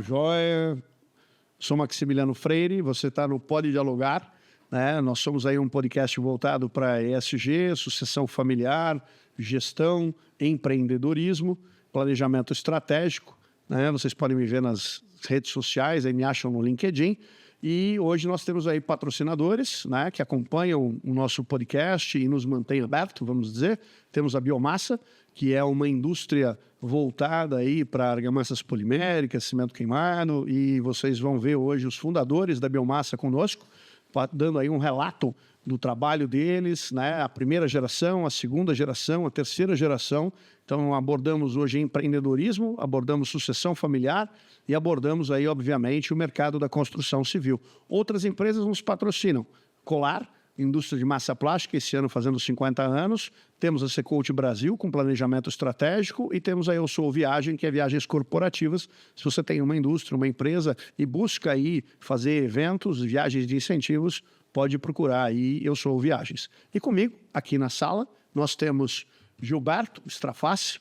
Tudo jóia? Sou Maximiliano Freire, você está no Pode Dialogar, né? Nós somos aí um podcast voltado para ESG, sucessão familiar, gestão, empreendedorismo, planejamento estratégico, né? Vocês podem me ver nas redes sociais, aí me acham no LinkedIn. E hoje nós temos aí patrocinadores, né, que acompanham o nosso podcast e nos mantêm aberto, vamos dizer. Temos a Biomassa, que é uma indústria voltada aí para argamassas poliméricas, cimento queimado, e vocês vão ver hoje os fundadores da Biomassa conosco, dando aí um relato do trabalho deles, né? A primeira geração, a segunda geração, a terceira geração. Então, abordamos hoje empreendedorismo, abordamos sucessão familiar e abordamos aí, obviamente, o mercado da construção civil. Outras empresas nos patrocinam. Colar, indústria de massa plástica, esse ano fazendo 50 anos. Temos a Secoach Brasil, com planejamento estratégico, e temos a Eu Sou Viagem, que é viagens corporativas. Se você tem uma indústria, uma empresa e busca aí fazer eventos, viagens de incentivos, pode procurar aí Eu Sou Viagens. E comigo, aqui na sala, nós temos Gilberto Straface,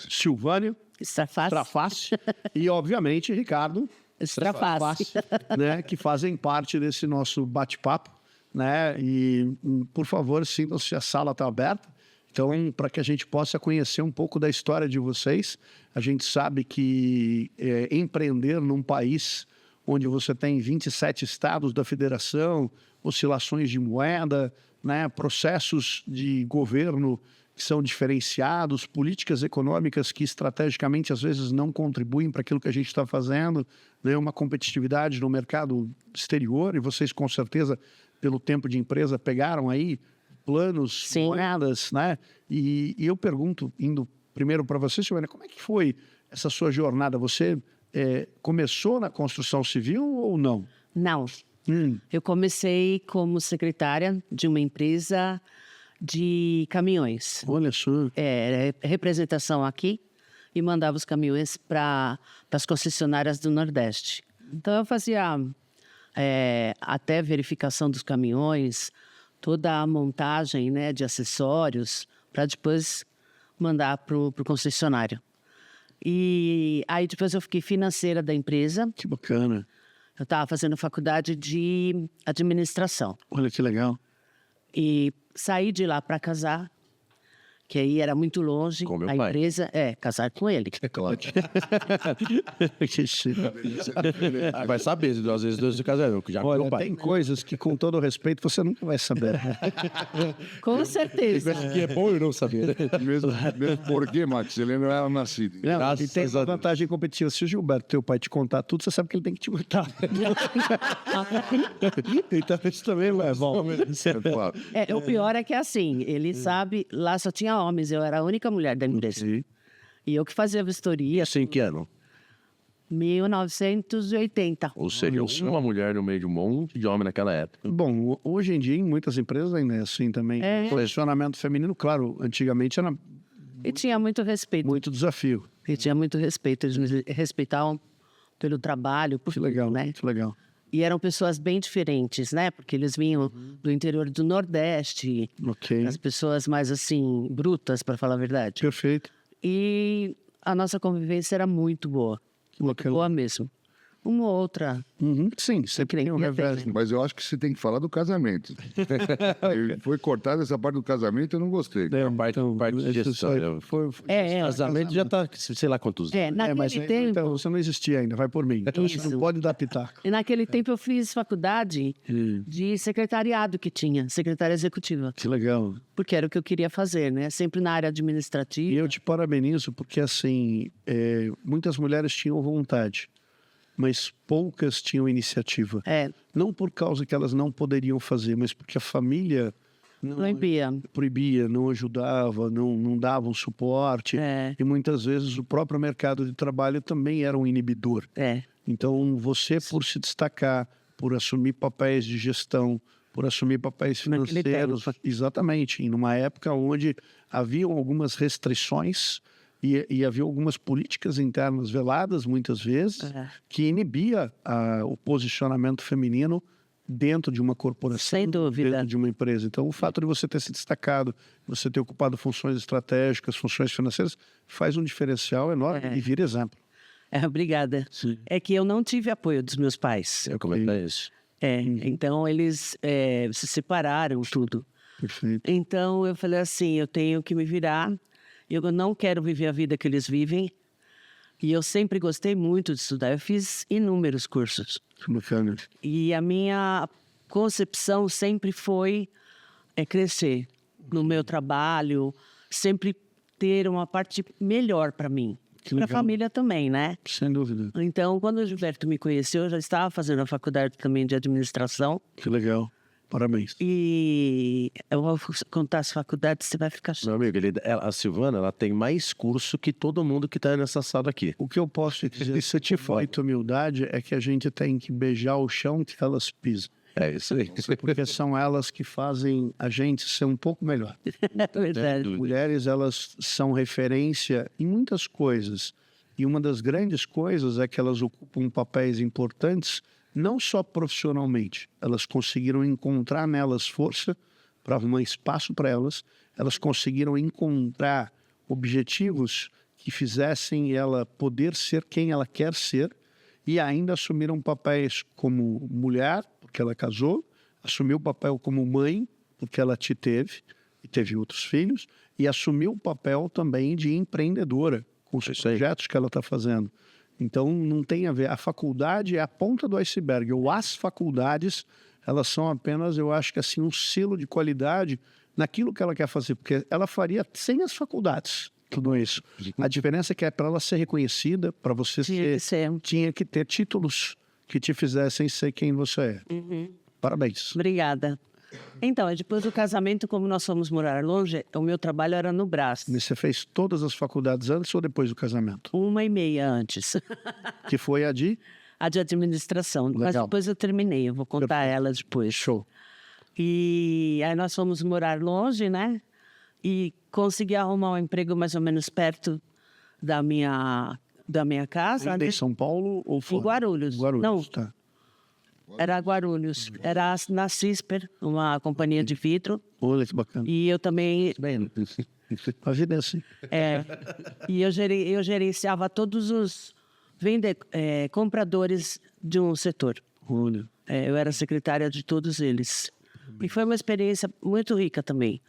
Silvânio Straface e, obviamente, Ricardo Straface, né, que fazem parte desse nosso bate-papo, né? E, por favor, sintam-se, a sala está aberta. Então, para que a gente possa conhecer um pouco da história de vocês, a gente sabe que empreender num país onde você tem 27 estados da federação, oscilações de moeda, né, processos de governo que são diferenciados, políticas econômicas que estrategicamente às vezes não contribuem para aquilo que a gente está fazendo, né, uma competitividade no mercado exterior, e vocês com certeza, pelo tempo de empresa, pegaram aí planos, sim, moedas, né? E eu pergunto, indo primeiro para você, Silvana, como é que foi essa sua jornada? Você começou na construção civil ou não? Não. Eu comecei como secretária de uma empresa de caminhões. Olha só. Representação aqui e mandava os caminhões para as concessionárias do Nordeste. Então eu fazia até verificação dos caminhões, toda a montagem, né, de acessórios, para depois mandar para o concessionário. E aí depois eu fiquei financeira da empresa. Que bacana. Eu estava fazendo faculdade de administração. Olha que legal. E saí de lá para casar, que aí era muito longe. Com meu a pai. Empresa, casar com ele. É claro. Vai saber, às vezes, Deus se casar. Já Olha, meu pai. tem coisas que, com todo respeito, você nunca vai saber. Com certeza. Que é bom eu não saber. Mesmo porque, Max, ele não era nascido. Não, e tem uma vantagem competitiva. Se o Gilberto, teu pai, te contar tudo, você sabe que ele tem que te matar. Então, isso também é bom. É claro. O pior é que assim, ele sabe, lá só tinha homens, eu era a única mulher da empresa. Sim. E eu que fazia vistoria. Assim, que ano? 1980. Ou seja, uma mulher no meio de um monte de homem naquela época. Bom, hoje em dia, em muitas empresas ainda é assim também. Posicionamento feminino, claro, antigamente era E tinha muito respeito. muito desafio. E tinha muito respeito. Eles me respeitavam pelo trabalho, por Que legal, tudo, né? que legal. E eram pessoas bem diferentes, né? Porque eles vinham do interior do Nordeste. Ok. As pessoas mais, assim, brutas, para falar a verdade. Perfeito. E a nossa convivência era muito boa. Que bacana. Boa mesmo. Uma ou outra. Sim, sempre tem um queria ter, revés. né? Mas eu acho que você tem que falar do casamento. Foi cortada essa parte do casamento, eu não gostei. parte de Isso gestão. Casamento já tá, sei lá quantos anos. Naquele mas tempo... então, você não existia ainda, vai por mim. Então, você Isso. não pode dar pitaco. E naquele tempo eu fiz faculdade de secretariado que tinha, secretária executiva. Que legal. Porque era o que eu queria fazer, né? Sempre na área E administrativa. eu te parabenizo porque, assim, muitas mulheres tinham vontade, mas poucas tinham iniciativa. Não por causa que elas não poderiam fazer, mas porque a família proibia, não ajudava, não dava um suporte. E muitas vezes o próprio mercado de trabalho também era um inibidor. Então, você, por se destacar, por assumir papéis de gestão, por assumir papéis financeiros, exatamente, em uma época onde haviam algumas restrições e havia algumas políticas internas veladas, muitas vezes, que inibia o posicionamento feminino dentro de uma corporação, sem dúvida, dentro de uma empresa. Então, o fato de você ter se destacado, você ter ocupado funções estratégicas, funções financeiras, faz um diferencial enorme e vira exemplo. Obrigada. É que eu não tive apoio dos meus pais. Eu comentar isso. Então eles se separaram, tudo. Perfeito. Então eu falei assim, eu tenho que me virar, eu não quero viver a vida que eles vivem, e eu sempre gostei muito de estudar, eu fiz inúmeros cursos. Que bacana. E a minha concepção sempre foi crescer no meu trabalho, sempre ter uma parte melhor para mim, para a família também, né? Sem dúvida. Então, quando o Gilberto me conheceu, eu já estava fazendo a faculdade também de administração. Que legal. Parabéns. E eu vou contar as faculdades, você vai ficar... Meu amigo, a Silvana, ela tem mais curso que todo mundo que está nessa sala aqui. O que eu posso te dizer, se te falta humildade, é que a gente tem que beijar o chão que elas pisam. É isso aí. Porque são elas que fazem a gente ser um pouco melhor. É verdade. Mulheres, elas são referência em muitas coisas. E uma das grandes coisas é que elas ocupam papéis importantes, não só profissionalmente. Elas conseguiram encontrar nelas força para arrumar espaço para elas. Elas conseguiram encontrar objetivos que fizessem ela poder ser quem ela quer ser. E ainda assumiram papéis como mulher, porque ela casou, assumiu o papel como mãe, porque ela te teve, e teve outros filhos, e assumiu o papel também de empreendedora, com os projetos que ela está fazendo. Então, não tem a ver. A faculdade é a ponta do iceberg, ou as faculdades, elas são apenas, eu acho que assim, um selo de qualidade naquilo que ela quer fazer, porque ela faria sem as faculdades. Tudo isso. A diferença é que para ela ser reconhecida, para você tinha que ter títulos que te fizessem ser quem você é. Parabéns. Obrigada. Então, depois do casamento, como nós fomos morar longe, o meu trabalho era no Brás. E você fez todas as faculdades antes ou depois do casamento? 1,5 antes. Que foi a de? A de administração. Mas depois eu terminei, eu vou contar ela depois. Show. E aí nós fomos morar longe, né? E consegui arrumar um emprego mais ou menos perto da minha casa. Ainda em São Paulo ou fora? Em Guarulhos. Guarulhos, Não, tá. era Guarulhos. Era na Cisper, uma companhia de vidro. Olha que bacana. E eu também... A vida é assim. E eu gerenciava todos os compradores de um setor. Olha. Eu era secretária de todos eles. E foi uma experiência muito rica também.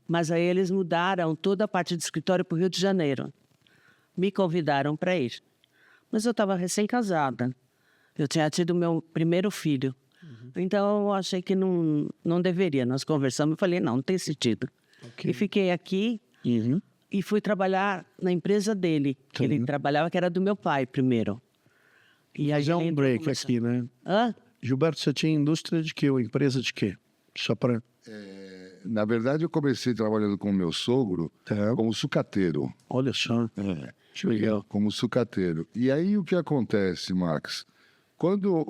Mas aí eles mudaram toda a parte do escritório para o Rio de Janeiro. Me convidaram para ir. Mas eu estava recém-casada. Eu tinha tido meu primeiro filho. Então eu achei que não deveria. Nós conversamos e falei, não tem sentido. E fiquei aqui e fui trabalhar na empresa dele. Que ele trabalhava, que era do meu pai primeiro. E Mas é um break aqui, né? Hã? Gilberto, você tinha indústria de quê? Ou empresa de quê? Só para... Na verdade, eu comecei trabalhando com o meu sogro como sucateiro. Olha só. Que legal. Como sucateiro. E aí o que acontece, Max? Quando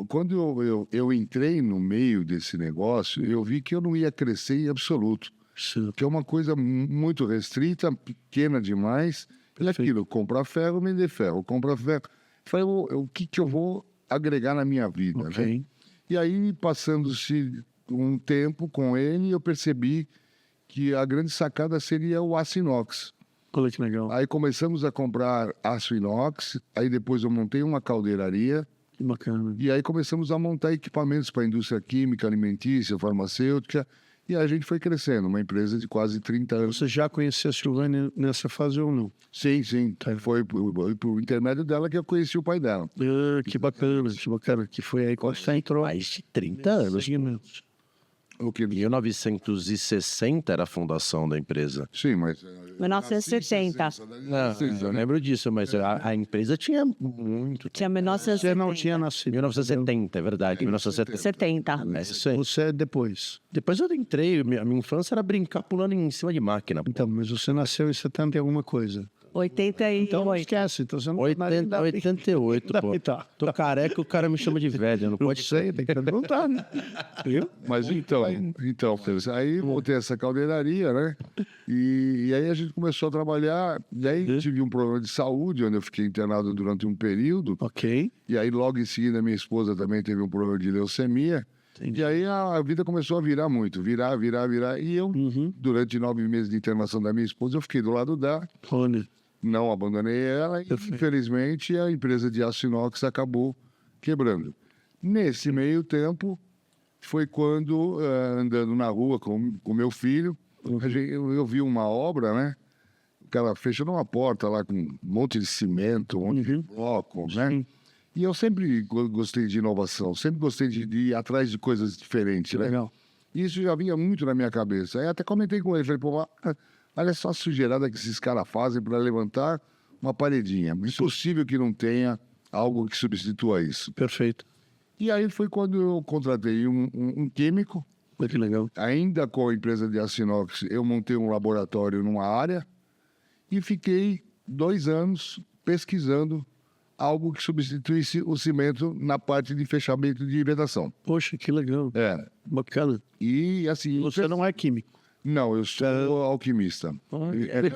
eu entrei no meio desse negócio, eu vi que eu não ia crescer em absoluto. Sim. Que é uma coisa muito restrita, pequena demais. E aquilo, comprar ferro, vender ferro, comprar ferro. Falei, o que eu vou agregar na minha vida? Né? E aí, passando-se um tempo com ele, eu percebi que a grande sacada seria o aço inox. Olha que legal. Aí começamos a comprar aço inox, aí depois eu montei uma caldeiraria. Que bacana. E aí começamos a montar equipamentos para a indústria química, alimentícia, farmacêutica, e a gente foi crescendo, uma empresa de quase 30 anos. Você já conhecia a Silvânia nessa fase ou não? Sim, sim. Foi por intermédio dela que eu conheci o pai dela. Que bacana, que bacana. Que foi aí que você entrou. Mais de 30 anos. Segmentos. O que... 1960 era a fundação da empresa. Sim, mas... 1960. Não, eu lembro disso, mas a empresa tinha muito. Tinha Você não tinha nascido. 1970, é verdade. 1970. 70. É isso aí. Você é depois. Depois eu entrei, a minha infância era brincar pulando em cima de máquina. Então, mas você nasceu em 70 e alguma coisa. 88. Então esquece. Então você não 88, pô. Tá. Tô careca, o cara me chama de velho. Não pode ser, tem que perguntar, né? Viu? Mas então, aí montei essa caldeiraria, né? E aí a gente começou a trabalhar. E aí tive um problema de saúde, onde eu fiquei internado durante um período. Ok. E aí logo em seguida minha esposa também teve um problema de leucemia. Entendi. E aí a vida começou a virar muito, virar. E eu, durante 9 meses de internação da minha esposa, eu fiquei do lado dela. Olha. não abandonei ela e, infelizmente, a empresa de aço inox acabou quebrando. Nesse meio tempo, foi quando, andando na rua com meu filho, eu vi uma obra, né? O cara fechando uma porta lá com um monte de cimento, um monte de bloco, né? E eu sempre gostei de inovação, sempre gostei de ir atrás de coisas diferentes, né? Legal. E isso já vinha muito na minha cabeça. Aí até comentei com ele, falei, pô, olha só a sujeirada que esses caras fazem para levantar uma paredinha. Impossível que não tenha algo que substitua isso. Perfeito. E aí foi quando eu contratei um químico, Que legal. ainda com a empresa de aço inox, eu montei um laboratório numa área e fiquei 2 anos pesquisando algo que substituísse o cimento na parte de fechamento de vedação. Poxa, que legal. Bacana. E assim... Você não é químico. Não, eu sou alquimista. Não,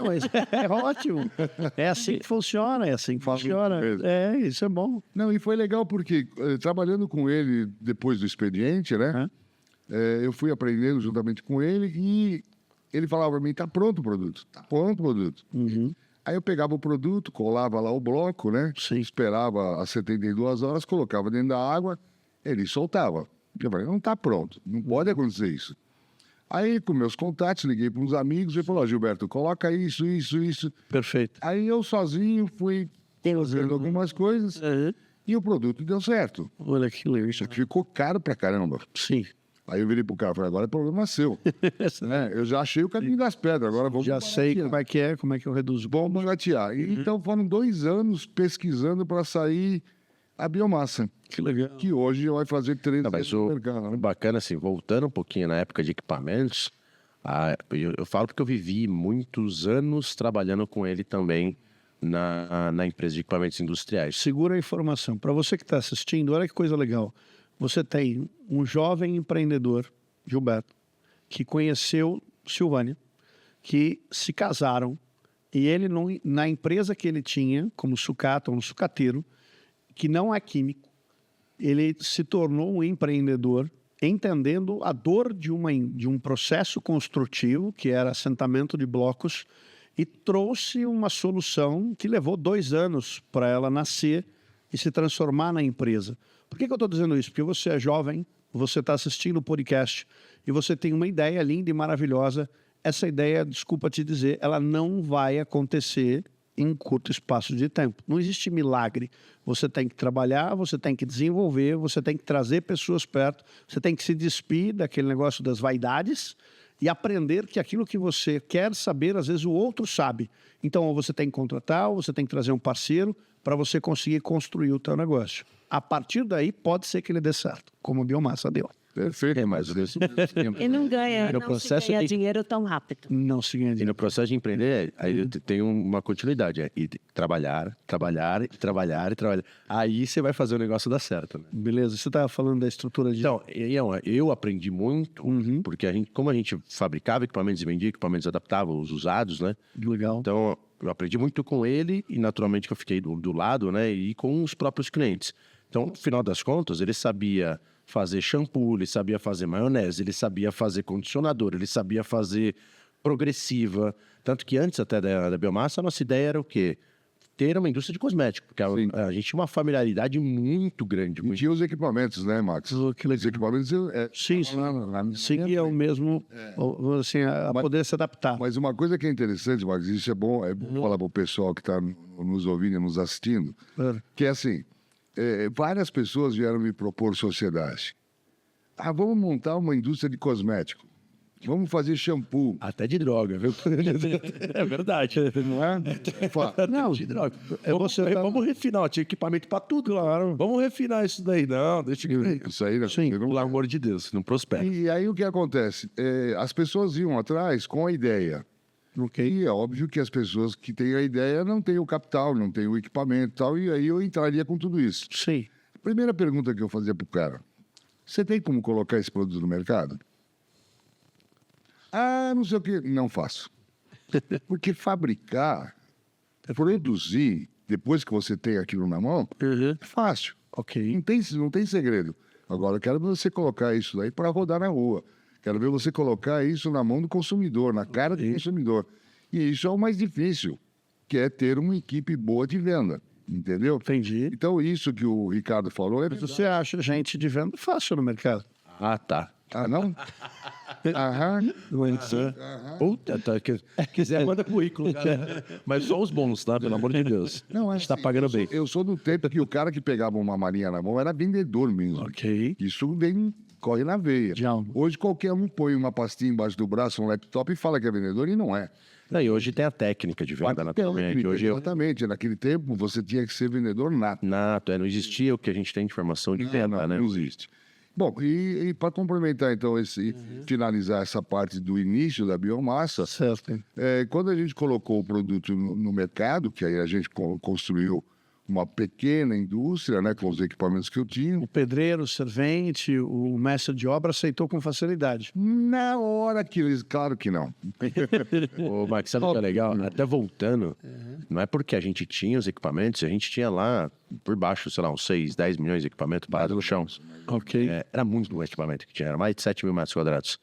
mas é ótimo. É assim que funciona, é assim que funciona. mesmo. Isso é bom. Não, e foi legal porque, trabalhando com ele depois do expediente, né? Eu fui aprendendo juntamente com ele e ele falava para mim, tá pronto o produto, tá pronto o produto. Aí eu pegava o produto, colava lá o bloco, né? Sim. Esperava as 72 horas, colocava dentro da água, ele soltava. Eu falei, não tá pronto, não pode acontecer isso. Aí, com meus contatos, liguei para uns amigos e falou, ó, Gilberto, coloca isso. Perfeito. Aí eu sozinho fui fazendo algumas coisas e o produto deu certo. Olha que legal. Só que ficou caro pra caramba. Sim. Aí eu virei pro cara e falei, agora é problema seu. Né? Eu já achei o caminho das pedras, agora vamos Já sei como é que eu reduzo. Vamos baratear. E, então foram 2 anos pesquisando para sair a biomassa, Que legal. que hoje vai fazer 3 Não, mas o bacana, assim, voltando um pouquinho na época de equipamentos, eu falo porque eu vivi muitos anos trabalhando com ele também na empresa de equipamentos industriais. Segura a informação. Para você que está assistindo, olha que coisa legal. Você tem um jovem empreendedor, Gilberto, que conheceu Silvânia, que se casaram, e ele, na empresa que ele tinha, como sucata, um sucateiro, que não é químico, ele se tornou um empreendedor, entendendo a dor de um processo construtivo, que era assentamento de blocos, e trouxe uma solução que levou 2 anos para ela nascer e se transformar na empresa. Por que eu estou dizendo isso? Porque você é jovem, você está assistindo o podcast e você tem uma ideia linda e maravilhosa. Essa ideia, desculpa te dizer, ela não vai acontecer em um curto espaço de tempo. Não existe milagre. Você tem que trabalhar, você tem que desenvolver, você tem que trazer pessoas perto, você tem que se despir daquele negócio das vaidades e aprender que aquilo que você quer saber, às vezes o outro sabe. Então, ou você tem que contratar, ou você tem que trazer um parceiro para você conseguir construir o teu negócio. A partir daí, pode ser que ele dê certo, como a biomassa deu. Perfeito. Mas E não ganha, No não processo se ganha de- dinheiro tão rápido. Não se ganha E dinheiro. no processo de empreender, aí tem uma continuidade. Ir trabalhar. Aí você vai fazer o negócio dar certo, né? Beleza, você estava falando da estrutura de... Então, eu aprendi muito, porque como a gente fabricava equipamentos e vendia equipamentos, adaptava os usados, né? Legal. Então, eu aprendi muito com ele e, naturalmente, que eu fiquei do lado, né? E com os próprios clientes. Então, no final das contas, ele sabia fazer shampoo, ele sabia fazer maionese, ele sabia fazer condicionador, ele sabia fazer progressiva. Tanto que antes até da biomassa, a nossa ideia era o quê? Ter uma indústria de cosméticos, porque a gente tinha uma familiaridade muito grande. E tinha os equipamentos, né, Max? Oh, que legal. Os equipamentos... Sim, sim. Seguia o mesmo, assim, a poder se adaptar. Mas uma coisa que é interessante, Max, isso é bom falar para o pessoal que está nos ouvindo e nos assistindo, que é assim, várias pessoas vieram me propor sociedade. Vamos montar uma indústria de cosmético. Vamos fazer shampoo. Até de droga, viu? É verdade. Não é? Não, De droga. você tá- Vamos refinar, tinha equipamento para tudo. Claro. Vamos refinar isso daí. Não, deixa que... Isso aí, né? Sim. Pelo amor de Deus, não prospera. E aí o que acontece? As pessoas iam atrás com a ideia. E é óbvio que as pessoas que têm a ideia não têm o capital, não têm o equipamento e tal, e aí eu entraria com tudo isso. Sim. Primeira pergunta que eu fazia pro cara: você tem como colocar esse produto no mercado? Não sei o que. Não faço. Porque fabricar, produzir, depois que você tem aquilo na mão, é fácil. Ok. Não tem segredo. Agora, eu quero ver você colocar isso daí para rodar na rua. Quero ver você colocar isso na mão do consumidor, na cara do consumidor. E isso é o mais difícil. quer ter uma equipe boa de venda, entendeu? Entendi. Então, isso que o Ricardo falou é Mas verdade. você acha gente de venda fácil no mercado? Ah, tá. Ah, não? Aham. Puta, quiser, manda currículo, cara. Mas só os bons, tá? Pelo amor de Deus. Não, A gente tá pagando bem. Eu sou do tempo que o cara que pegava uma malinha na mão era vendedor mesmo. Ok. Isso corre na veia. Já. Hoje qualquer um põe uma pastinha embaixo do braço, um laptop e fala que é vendedor e não é. Não, e hoje tem a técnica de venda, naturalmente. Hoje Exatamente. Naquele tempo você tinha que ser vendedor nato. não existia o que a gente tem de informação de venda, né? Não existe. Bom, e para complementar então, finalizar essa parte do início da biomassa, Certo. quando a gente colocou o produto no mercado, que aí a gente construiu uma pequena indústria, né, com os equipamentos que eu tinha, O pedreiro, o servente, o mestre de obra aceitou com facilidade. na hora que eles... Claro que não. Ô, Marcos, sabe o que é legal? Até voltando, não é porque a gente tinha os equipamentos, a gente tinha lá por baixo, sei lá, uns 6, 10 milhões de equipamentos parados no chão. Ok. Era muito equipamento que tinha, era mais de 7 mil metros quadrados.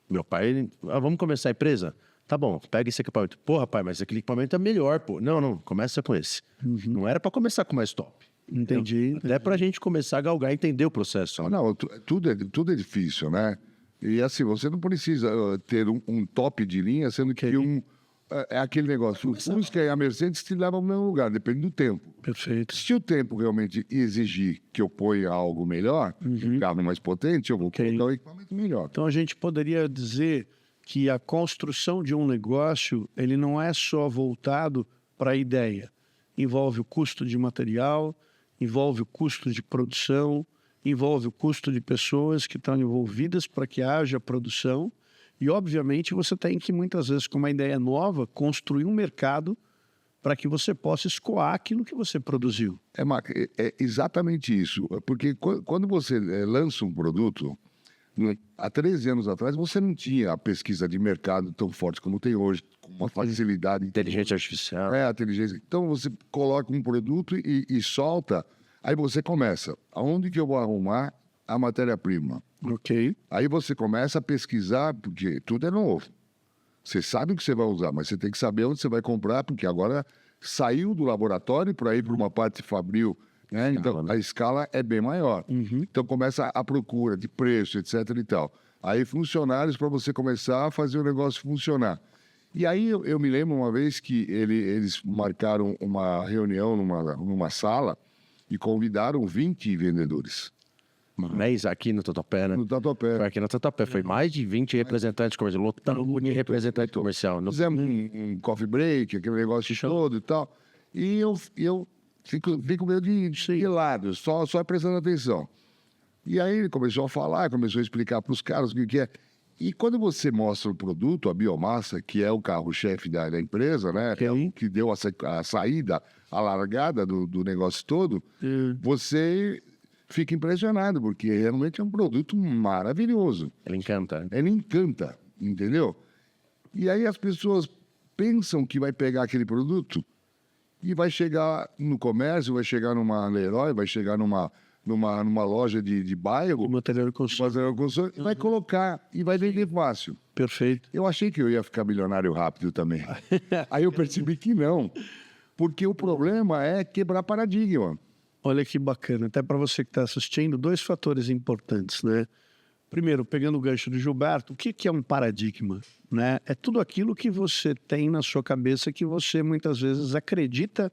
Meu pai, vamos começar a empresa? Tá bom, pega esse equipamento. Pô, rapaz, mas aquele equipamento é melhor, pô. Não, começa com esse. Não era para começar com o mais top. Entendi. Até pra gente começar a galgar e entender o processo. Não, tudo é difícil, né? E assim, você não precisa ter um top de linha, sendo que é aquele negócio. O Fusca e a Mercedes te levam ao mesmo lugar, depende do tempo. Perfeito. Se o tempo realmente exigir que eu ponha algo melhor, um carro mais potente, eu vou colocar o equipamento melhor. Então a gente poderia dizer que a construção de um negócio, ele não é só voltado para a ideia. Envolve o custo de material, envolve o custo de produção, envolve o custo de pessoas que estão envolvidas para que haja produção. E, obviamente, você tem que, muitas vezes, com uma ideia nova, construir um mercado para que você possa escoar aquilo que você produziu. Marco, é exatamente isso. Porque quando você lança um produto, há 13 anos atrás, você não tinha a pesquisa de mercado tão forte como tem hoje, com uma facilidade. Inteligência artificial. A inteligência. Então, você coloca um produto e solta, aí você começa. Aonde que eu vou arrumar a matéria-prima? Ok. Aí você começa a pesquisar, porque tudo é novo. Você sabe o que você vai usar, mas você tem que saber onde você vai comprar, porque agora saiu do laboratório para ir para uma parte fabril, né? Então, a escala é bem maior. Então, começa a procura de preço, etc. e tal. Aí, funcionários para você começar a fazer o negócio funcionar. E aí, eu me lembro uma vez que eles marcaram uma reunião numa sala e convidaram 20 vendedores. Mas aqui no Tatuapé, né? No Tatuapé. Foi aqui no Tatuapé. Foi mais de 20 representantes comerciais. Lotando de representante comercial. Fizemos um coffee break, aquele negócio todo e tal. E eu fico meio de lado, só prestando atenção. E aí ele começou a falar, começou a explicar para os caras o que é. E quando você mostra o produto, a biomassa, que é o carro-chefe da empresa, né? Que deu a saída, a largada do negócio todo, você fica impressionado, porque realmente é um produto maravilhoso. Ele encanta. Ele encanta, entendeu? E aí as pessoas pensam que vai pegar aquele produto e vai chegar no comércio, vai chegar numa Leroy, vai chegar numa loja de bairro, Material de construção. e vai colocar e vai vender fácil. Perfeito. Eu achei que eu ia ficar milionário rápido também. Aí eu percebi que não, porque o problema é quebrar paradigma. Olha que bacana. Até para você que está assistindo, 2 fatores importantes, né? Primeiro, pegando o gancho do Gilberto, o que é um paradigma? Né? É tudo aquilo que você tem na sua cabeça que você muitas vezes acredita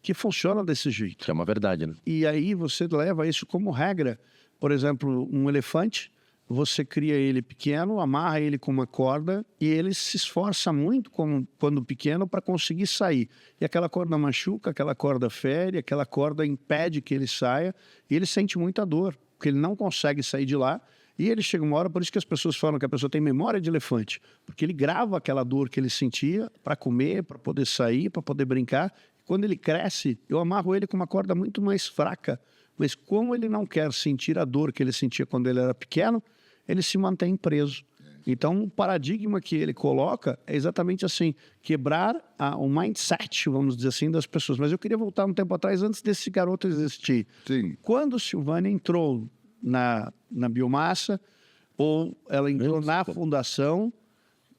que funciona desse jeito. Que é uma verdade, né? E aí você leva isso como regra. Por exemplo, um elefante, você cria ele pequeno, amarra ele com uma corda e ele se esforça muito quando pequeno para conseguir sair. E aquela corda machuca, aquela corda fere, aquela corda impede que ele saia e ele sente muita dor, porque ele não consegue sair de lá. E ele chega uma hora, por isso que as pessoas falam que a pessoa tem memória de elefante, porque ele grava aquela dor que ele sentia para comer, para poder sair, para poder brincar. Quando ele cresce, eu amarro ele com uma corda muito mais fraca, mas como ele não quer sentir a dor que ele sentia quando ele era pequeno, ele se mantém preso. Então, o paradigma que ele coloca é exatamente assim, quebrar o mindset, vamos dizer assim, das pessoas. Mas eu queria voltar um tempo atrás, antes desse garoto existir. Sim. Quando Silvânia entrou na biomassa, ou ela entrou na fundação,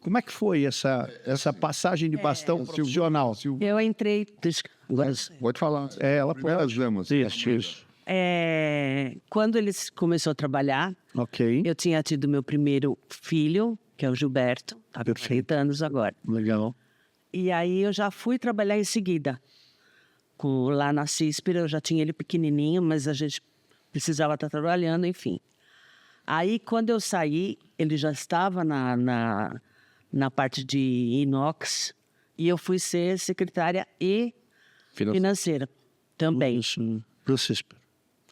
Como é que foi essa passagem de bastão profissional? Eu entrei... Pode falar. Ela Primeiras pode. damas. Isso. Quando ele começou a trabalhar, Ok. eu tinha tido meu primeiro filho, que é o Gilberto, tá com 30 anos agora. Legal. E aí eu já fui trabalhar em seguida. Lá na Císpera, eu já tinha ele pequenininho, mas a gente precisava estar trabalhando, enfim. Aí, quando eu saí, ele já estava na parte de inox e eu fui ser secretária e financeira também. Isso. Do CISPER.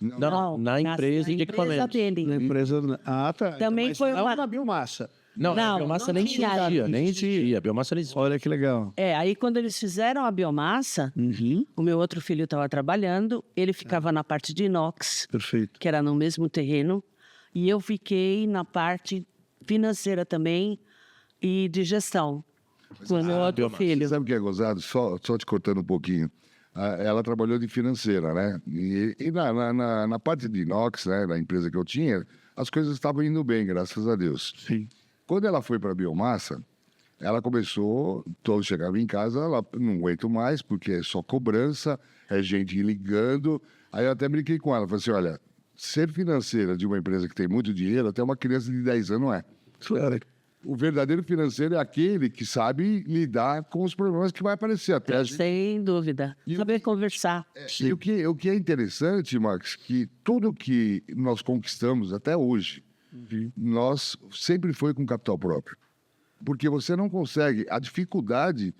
Não, na empresa de equipamentos. dele. Na empresa... Ah, tá. Também Mas foi não uma- na biomassa. Não, Não, a biomassa não nem tinha. existia, nem existia. A biomassa nem existia. Olha que legal. Aí quando eles fizeram a biomassa, o meu outro filho estava trabalhando, ele ficava na parte de inox, Perfeito. que era no mesmo terreno, e eu fiquei na parte financeira também e de gestão, com o meu outro biomassa. filho. Sabe o que é gozado? Só te cortando um pouquinho. Ela trabalhou de financeira, né? E na parte de inox, né, da empresa que eu tinha, as coisas estavam indo bem, graças a Deus. Sim. Quando ela foi para a biomassa, ela começou, todo chegava em casa, ela não aguento mais, porque é só cobrança, é gente ligando. Aí eu até brinquei com ela, falei assim, olha, ser financeira de uma empresa que tem muito dinheiro, até uma criança de 10 anos não é. Claro. O verdadeiro financeiro é aquele que sabe lidar com os problemas que vai aparecer até a gente. Sem dúvida. Saber conversar. E o que é interessante, Max, que tudo que nós conquistamos até hoje, nós sempre foi com capital próprio. Porque você não consegue, a dificuldade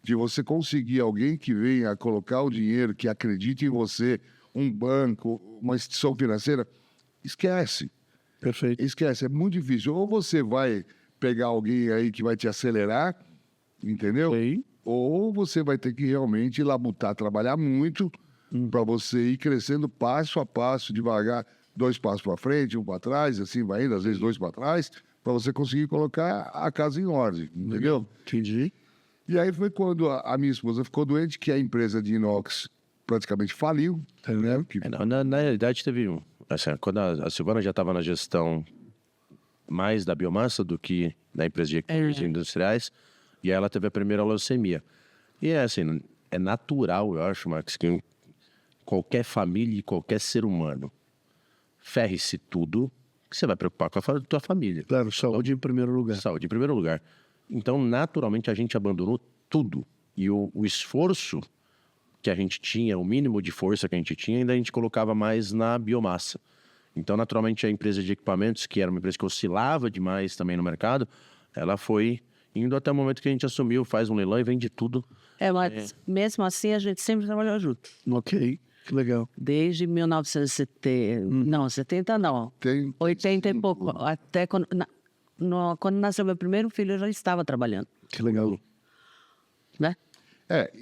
de você conseguir alguém que venha colocar o dinheiro, que acredite em você, um banco, uma instituição financeira, esquece. Perfeito. Esquece, é muito difícil. Ou você vai pegar alguém aí que vai te acelerar, entendeu? Sim. Ou você vai ter que realmente labutar, trabalhar muito para você ir crescendo passo a passo, devagar, 2 passos para frente, 1 para trás, assim vai indo, às vezes 2 para trás, para você conseguir colocar a casa em ordem, entendeu? Entendi. E aí foi quando a minha esposa ficou doente, que a empresa de inox praticamente faliu, entendeu? Que Na realidade, teve um. Assim, quando a Silvana já estava na gestão mais da biomassa do que na empresa de equipamentos industriais, e aí ela teve a primeira leucemia. E é assim, é natural, eu acho, Max, que qualquer família e qualquer ser humano ferre-se tudo, que você vai preocupar com a tua família. Claro, saúde em primeiro lugar. Saúde em primeiro lugar. Então, naturalmente, a gente abandonou tudo. E o esforço que a gente tinha, o mínimo de força que a gente tinha, ainda a gente colocava mais na biomassa. Então, naturalmente, a empresa de equipamentos, que era uma empresa que oscilava demais também no mercado, ela foi indo até o momento que a gente assumiu, faz um leilão e vende tudo. Mas mesmo assim a gente sempre trabalhou junto. Ok, que legal. Desde 1970, não, 70 não, tem 80 e pouco, até quando nasceu meu primeiro filho eu já estava trabalhando, Que legal. né?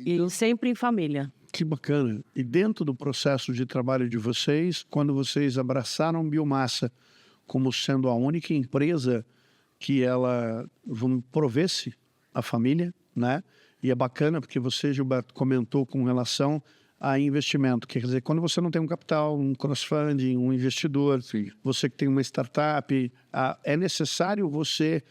E sempre em família. Que bacana. E dentro do processo de trabalho de vocês, quando vocês abraçaram biomassa como sendo a única empresa que ela provesse a família, né? E é bacana porque você, Gilberto, comentou com relação a investimento. Quer dizer, quando você não tem um capital, um cross-funding, um investidor, você que tem uma startup, é necessário você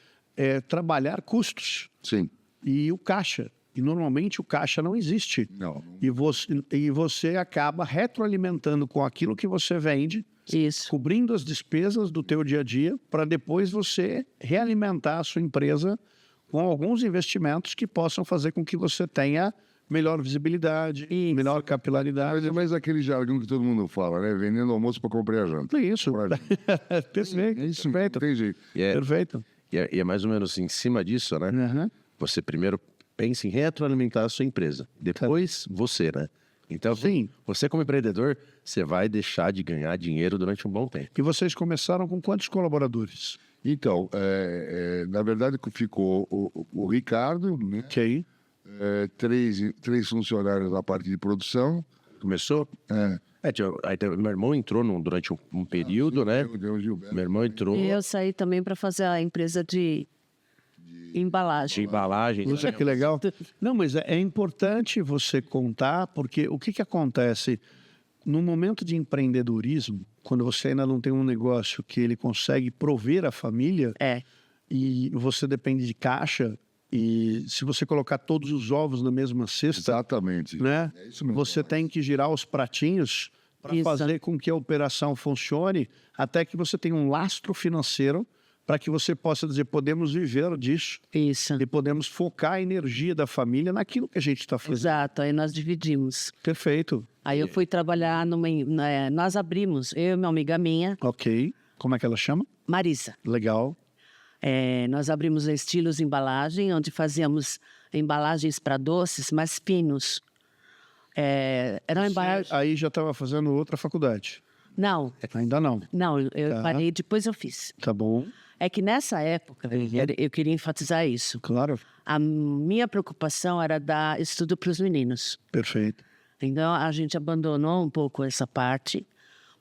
trabalhar custos. Sim. E o caixa. E normalmente o caixa não existe. Não. E você acaba retroalimentando com aquilo que você vende, Isso. cobrindo as despesas do teu dia a dia, para depois você realimentar a sua empresa com alguns investimentos que possam fazer com que você tenha melhor visibilidade, Isso. melhor capilaridade. Mas aquele jargão que todo mundo fala, né? Vendendo almoço para comprar a janta. É isso. Perfeito. É isso, Perfeito. não tem jeito. Perfeito. E é mais ou menos em cima disso, né? Uhum. Você primeiro pensa em retroalimentar a sua empresa. Depois você, né? Então, Sim. você como empreendedor, você vai deixar de ganhar dinheiro durante um bom tempo. E vocês começaram com quantos colaboradores? Então, na verdade, ficou o Ricardo, né? Ok. 3 funcionários na parte de produção. Começou? Aí meu irmão entrou durante um período, né? Tem o Gilberto. Meu irmão entrou E eu saí também para fazer a empresa de de embalagem. embalagem. Puxa, que legal. Não, mas é importante você contar, porque o que acontece no momento de empreendedorismo, quando você ainda não tem um negócio que ele consegue prover a família, e você depende de caixa, e se você colocar todos os ovos na mesma cesta, Exatamente. né? É isso mesmo. Você tem que girar os pratinhos para Isso. fazer com que a operação funcione, até que você tenha um lastro financeiro para que você possa dizer, podemos viver disso Isso. e podemos focar a energia da família naquilo que a gente está fazendo. Exato, aí nós dividimos. Perfeito. Aí eu fui trabalhar nós abrimos, eu e uma amiga minha, Ok. Como é que ela chama? Marisa. Legal. Nós abrimos a Estilos Embalagem, onde fazíamos embalagens para doces, mais finos. Era uma embalagem... Aí já estava fazendo outra faculdade. Não, Ainda não. eu Tá. parei, depois eu fiz. Tá bom. É que nessa época, eu queria enfatizar isso. Claro. A minha preocupação era dar estudo para os meninos. Perfeito. Então, a gente abandonou um pouco essa parte,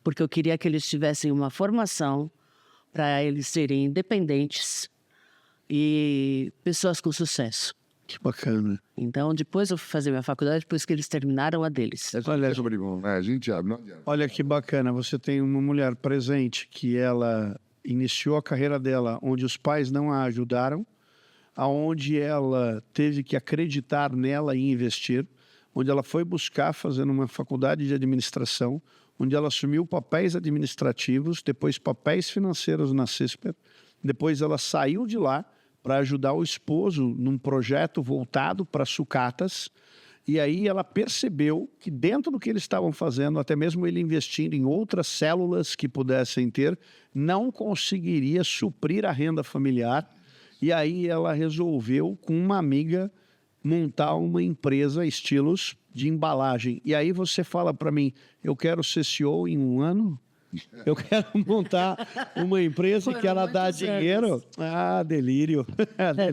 porque eu queria que eles tivessem uma formação para eles serem independentes e pessoas com sucesso. Que bacana. Então, depois eu fui fazer minha faculdade, depois que eles terminaram a deles. É sobre bom, né? A gente abre, não adianta. Olha que bacana. Você tem uma mulher presente que ela iniciou a carreira dela onde os pais não a ajudaram, aonde ela teve que acreditar nela e investir, onde ela foi buscar fazendo uma faculdade de administração, onde ela assumiu papéis administrativos, depois papéis financeiros na CISPER, depois ela saiu de lá para ajudar o esposo num projeto voltado para sucatas, e aí ela percebeu que dentro do que eles estavam fazendo, até mesmo ele investindo em outras células que pudessem ter, não conseguiria suprir a renda familiar, e aí ela resolveu, com uma amiga, montar uma empresa estilos de embalagem. E aí você fala para mim, eu quero ser CEO em 1 ano? Eu quero montar uma empresa que ela dá dinheiro? Ah, delírio.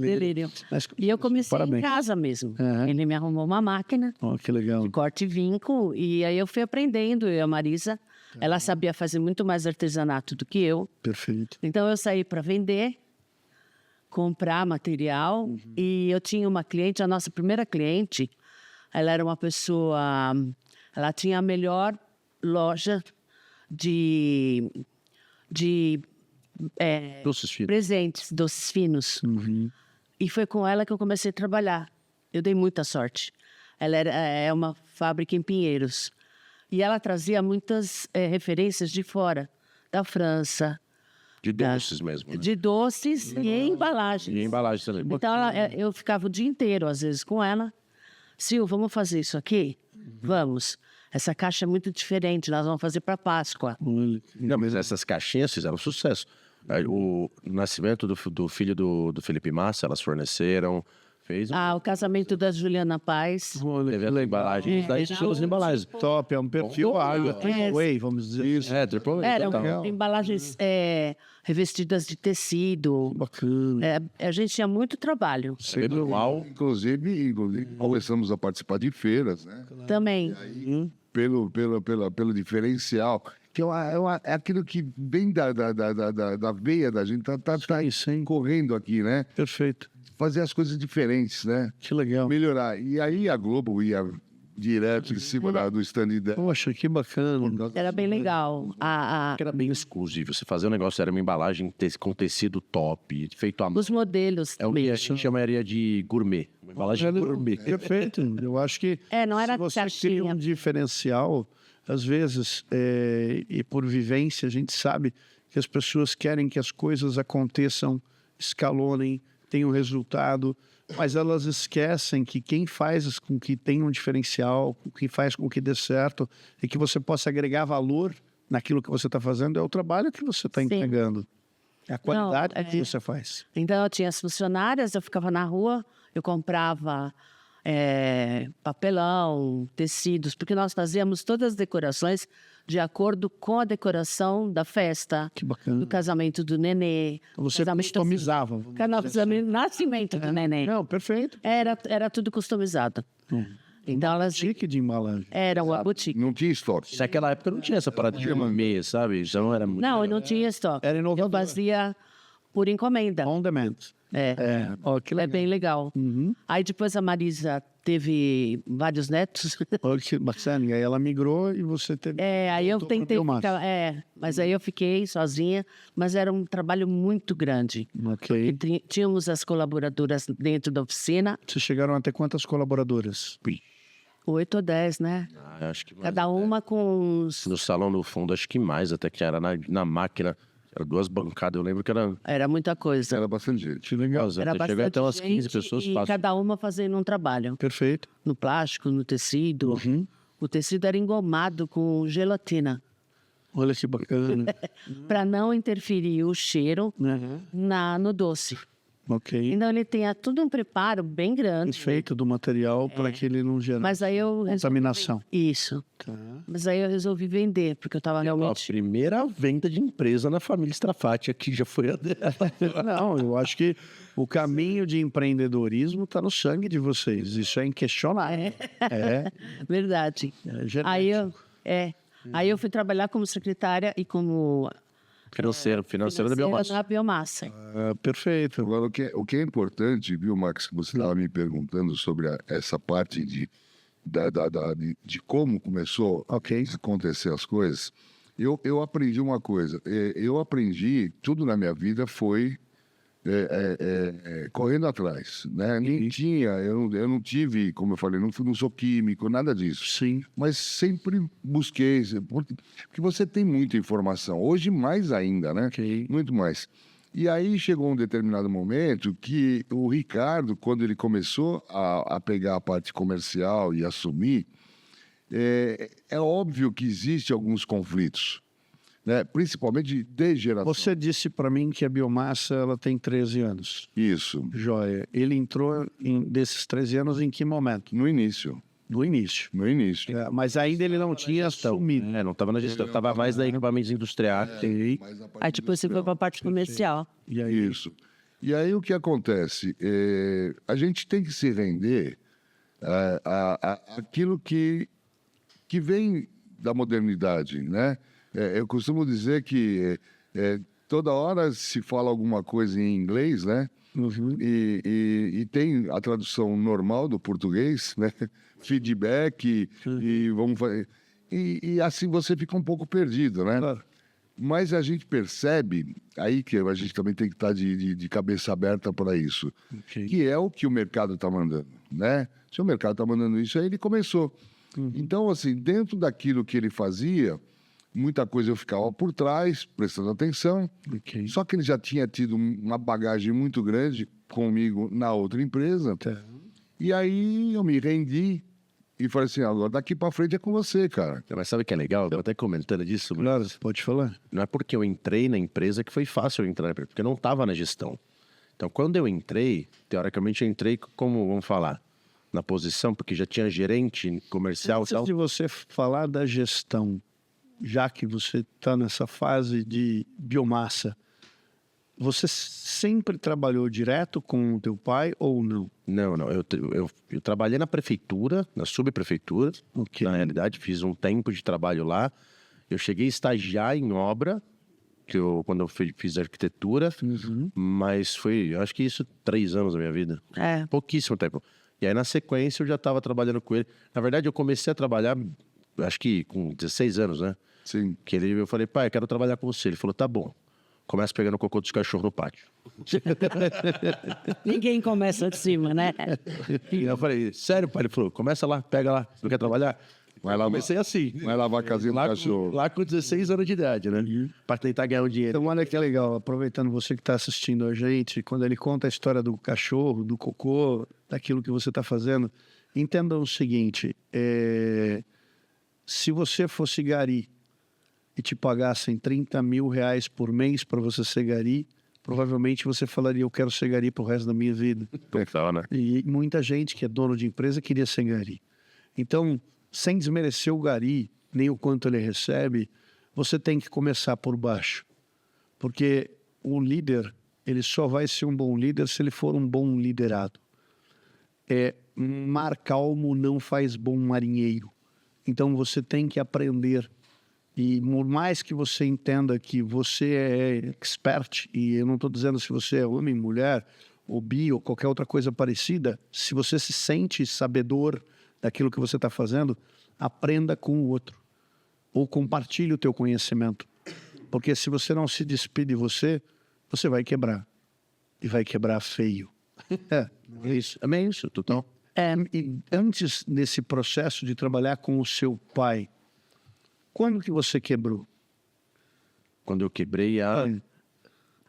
Delírio. Mas, E eu comecei parabéns. em casa mesmo. Aham. Ele me arrumou uma máquina Oh, que legal. de corte e vinco, e aí eu fui aprendendo, eu e a Marisa. Ela sabia fazer muito mais artesanato do que eu. Perfeito. Então eu saí para vender, comprar material, e eu tinha uma cliente, a nossa primeira cliente, ela era uma pessoa, ela tinha a melhor loja de Doces finos. presentes, doces finos. E foi com ela que eu comecei a trabalhar. Eu dei muita sorte. Ela é uma fábrica em Pinheiros. E ela trazia muitas referências de fora, da França, De doces mesmo, né? de doces e embalagens. E embalagem também. Então, eu ficava o dia inteiro, às vezes, com ela. Sil, vamos fazer isso aqui? Vamos. Essa caixa é muito diferente, nós vamos fazer para Páscoa. Não, mas essas caixinhas fizeram sucesso. Aí, o nascimento do filho do Felipe Massa, elas forneceram, fez O casamento da Juliana Paz. teve a embalagem, daí estilos embalagens. Top, é um perfil água, triple A, vamos dizer isso. Triple A, Eram total. embalagens revestidas de tecido. Bacana. A gente tinha muito trabalho Manual. Inclusive, começamos a participar de feiras, né? também. Pelo diferencial, que é aquilo que vem da veia da gente, tá sim. correndo aqui, né? Perfeito. Fazer as coisas diferentes, né? Que legal. Melhorar. E aí a Globo ia direto em cima do stand dela. Poxa, que bacana. Era bem legal. Era bem exclusivo. Você fazia um negócio, era uma embalagem com tecido top, feito à mão. Os modelos É o que a gente chamaria de gourmet. Uma embalagem gourmet. Perfeito. Eu acho que não era se você caixinha. cria um diferencial, às vezes, e por vivência, a gente sabe que as pessoas querem que as coisas aconteçam, escalonem, tenham resultado, mas elas esquecem que quem faz com que tenha um diferencial, quem faz com que dê certo e que você possa agregar valor naquilo que você está fazendo é o trabalho que você está entregando. É a qualidade que você faz. Então, eu tinha as funcionárias, eu ficava na rua, eu comprava papelão, tecidos, porque nós fazíamos todas as decorações de acordo com a decoração da festa, Que bacana. do casamento do nenê. Você casamento customizava. nascimento do nenê. Não, perfeito. Era tudo customizado. Então, elas Chique de embalagem. eram a boutique. Não tinha estoque. Naquela época não tinha essa parada de gourmet, sabe? Já não era muito. Não, eu não tinha estoque. Era inovador. Eu fazia por encomenda. On demand. Ó, que É legal. bem legal. Aí depois a Marisa teve vários netos. Olha que bacana. E aí ela migrou e você teve... Aí eu voltou pra tentei biomassa. ficar... mas aí eu fiquei sozinha, mas era um trabalho muito grande. Ok. E tínhamos as colaboradoras dentro da oficina, Vocês chegaram a ter quantas colaboradoras? 8 ou 10, né? Acho que mais, Cada uma com uns... no salão no fundo, acho que mais, até que era na máquina. Eram 2 bancadas, eu lembro que era... Era muita coisa. Era bastante gente. Que legal. Era Chegou bastante até umas 15 gente pessoas e fácil. cada uma fazendo um trabalho. Perfeito. No plástico, no tecido. O tecido era engomado com gelatina, Olha que bacana. para não interferir o cheiro no doce. Ok. Então ele tem tudo um preparo bem grande. Feito do material para que ele não gere Mas aí eu resolvi... contaminação. Isso. Tá. Mas aí eu resolvi vender, porque eu estava A realmente... primeira venda de empresa na família Strafati aqui já foi a dela. Não, eu acho que o caminho de empreendedorismo está no sangue de vocês. Isso é inquestionável. É Verdade. genético. Aí eu fui trabalhar como secretária e como Financeiro da biomassa. na biomassa. Perfeito. Agora, o que é importante, viu, Max, que você estava me perguntando sobre essa parte de como começou a acontecer as coisas, eu aprendi uma coisa. Eu aprendi, tudo na minha vida foi correndo atrás, né? Nem tinha, eu não tive, como eu falei, não sou químico, nada disso. Sim. Mas sempre busquei, porque você tem muita informação, hoje mais ainda, né? Muito mais. E aí chegou um determinado momento que o Ricardo, quando ele começou a pegar a parte comercial e assumir, é óbvio que existem alguns conflitos, né? Principalmente de geração. Você disse para mim que a biomassa ela tem 13 anos. Isso, Joia. Ele entrou desses 13 anos em que momento? no início. No início. No início. Mas ainda ele não tinha assumido. Não estava na gestão, estava mais na equipamentos industriais. Aí depois você foi para a parte comercial. E aí? Isso. E aí o que acontece? A gente tem que se render àquilo que vem da modernidade, né? Eu costumo dizer que toda hora se fala alguma coisa em inglês, né? E tem a tradução normal do português, né? Feedback e vamos fazer. E assim você fica um pouco perdido, né? Claro. Mas a gente percebe, aí que a gente também tem que estar de cabeça aberta para isso, que é o que o mercado está mandando, né? Se o mercado está mandando isso, aí ele começou. Então, assim, dentro daquilo que ele fazia, muita coisa eu ficava por trás, prestando atenção, só que ele já tinha tido uma bagagem muito grande comigo na outra empresa, e aí eu me rendi e falei assim, agora daqui para frente é com você, cara. Mas sabe o que é legal? Eu tô até comentando disso. Claro, você pode falar. Não é porque eu entrei na empresa que foi fácil eu entrar na empresa, porque eu não estava na gestão. Então, quando eu entrei, teoricamente eu entrei como, vamos falar, na posição, porque já tinha gerente comercial e Antes tal. de você falar da gestão, já que você está nessa fase de biomassa, você sempre trabalhou direto com o teu pai ou não? Não. Eu trabalhei na prefeitura, na subprefeitura. Na realidade, fiz um tempo de trabalho lá. Eu cheguei a estagiar em obra, quando eu fiz arquitetura, mas foi, eu acho que isso, 3 anos da minha vida. Pouquíssimo tempo. E aí, na sequência, eu já estava trabalhando com ele. Na verdade, eu comecei a trabalhar, acho que com 16 anos, né? Sim. Eu falei, pai, eu quero trabalhar com você. Ele falou, tá bom. Começa pegando o cocô dos cachorros no pátio. Ninguém começa de cima, né? E eu falei, sério, pai? Ele falou, começa lá, pega lá. Você não quer trabalhar? Vai lá, Comecei assim. vai lavar a casinha do cachorro. Lá com 16 anos de idade, né? Para tentar ganhar um dinheiro. Então, olha que legal, aproveitando você que está assistindo a gente, quando ele conta a história do cachorro, do cocô, daquilo que você está fazendo, entendam o seguinte, se você fosse gari e te pagassem 30 mil reais por mês para você ser gari, provavelmente você falaria, eu quero ser gari pro resto da minha vida. Total, né? E muita gente que é dono de empresa queria ser gari. Então, sem desmerecer o gari, nem o quanto ele recebe, você tem que começar por baixo. Porque o líder, ele só vai ser um bom líder se ele for um bom liderado. Mar calmo não faz bom marinheiro. Então, você tem que aprender E por mais que você entenda que você é expert, e eu não estou dizendo se você é homem, mulher, ou bi, ou qualquer outra coisa parecida, se você se sente sabedor daquilo que você está fazendo, aprenda com o outro. Ou compartilhe o teu conhecimento. Porque se você não se despide de você, você vai quebrar. E vai quebrar feio. É isso, é bem isso, total. E antes desse processo de trabalhar com o seu pai, quando que você quebrou? Quando eu quebrei A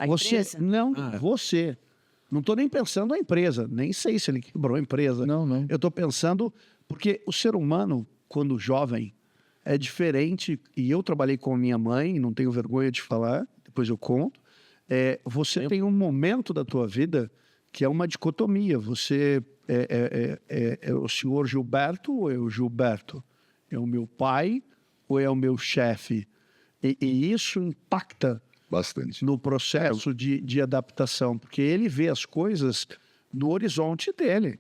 Você, empresa? não, você. Não estou nem pensando na empresa, nem sei se ele quebrou a empresa. Não. Eu estou pensando, porque o ser humano, quando jovem, é diferente, e eu trabalhei com a minha mãe, não tenho vergonha de falar, depois eu conto. Você tem um momento da tua vida que é uma dicotomia. Você é o senhor Gilberto ou é o Gilberto? É o meu pai ou é o meu chefe? E isso impacta Bastante. no processo de adaptação, porque ele vê as coisas no horizonte dele.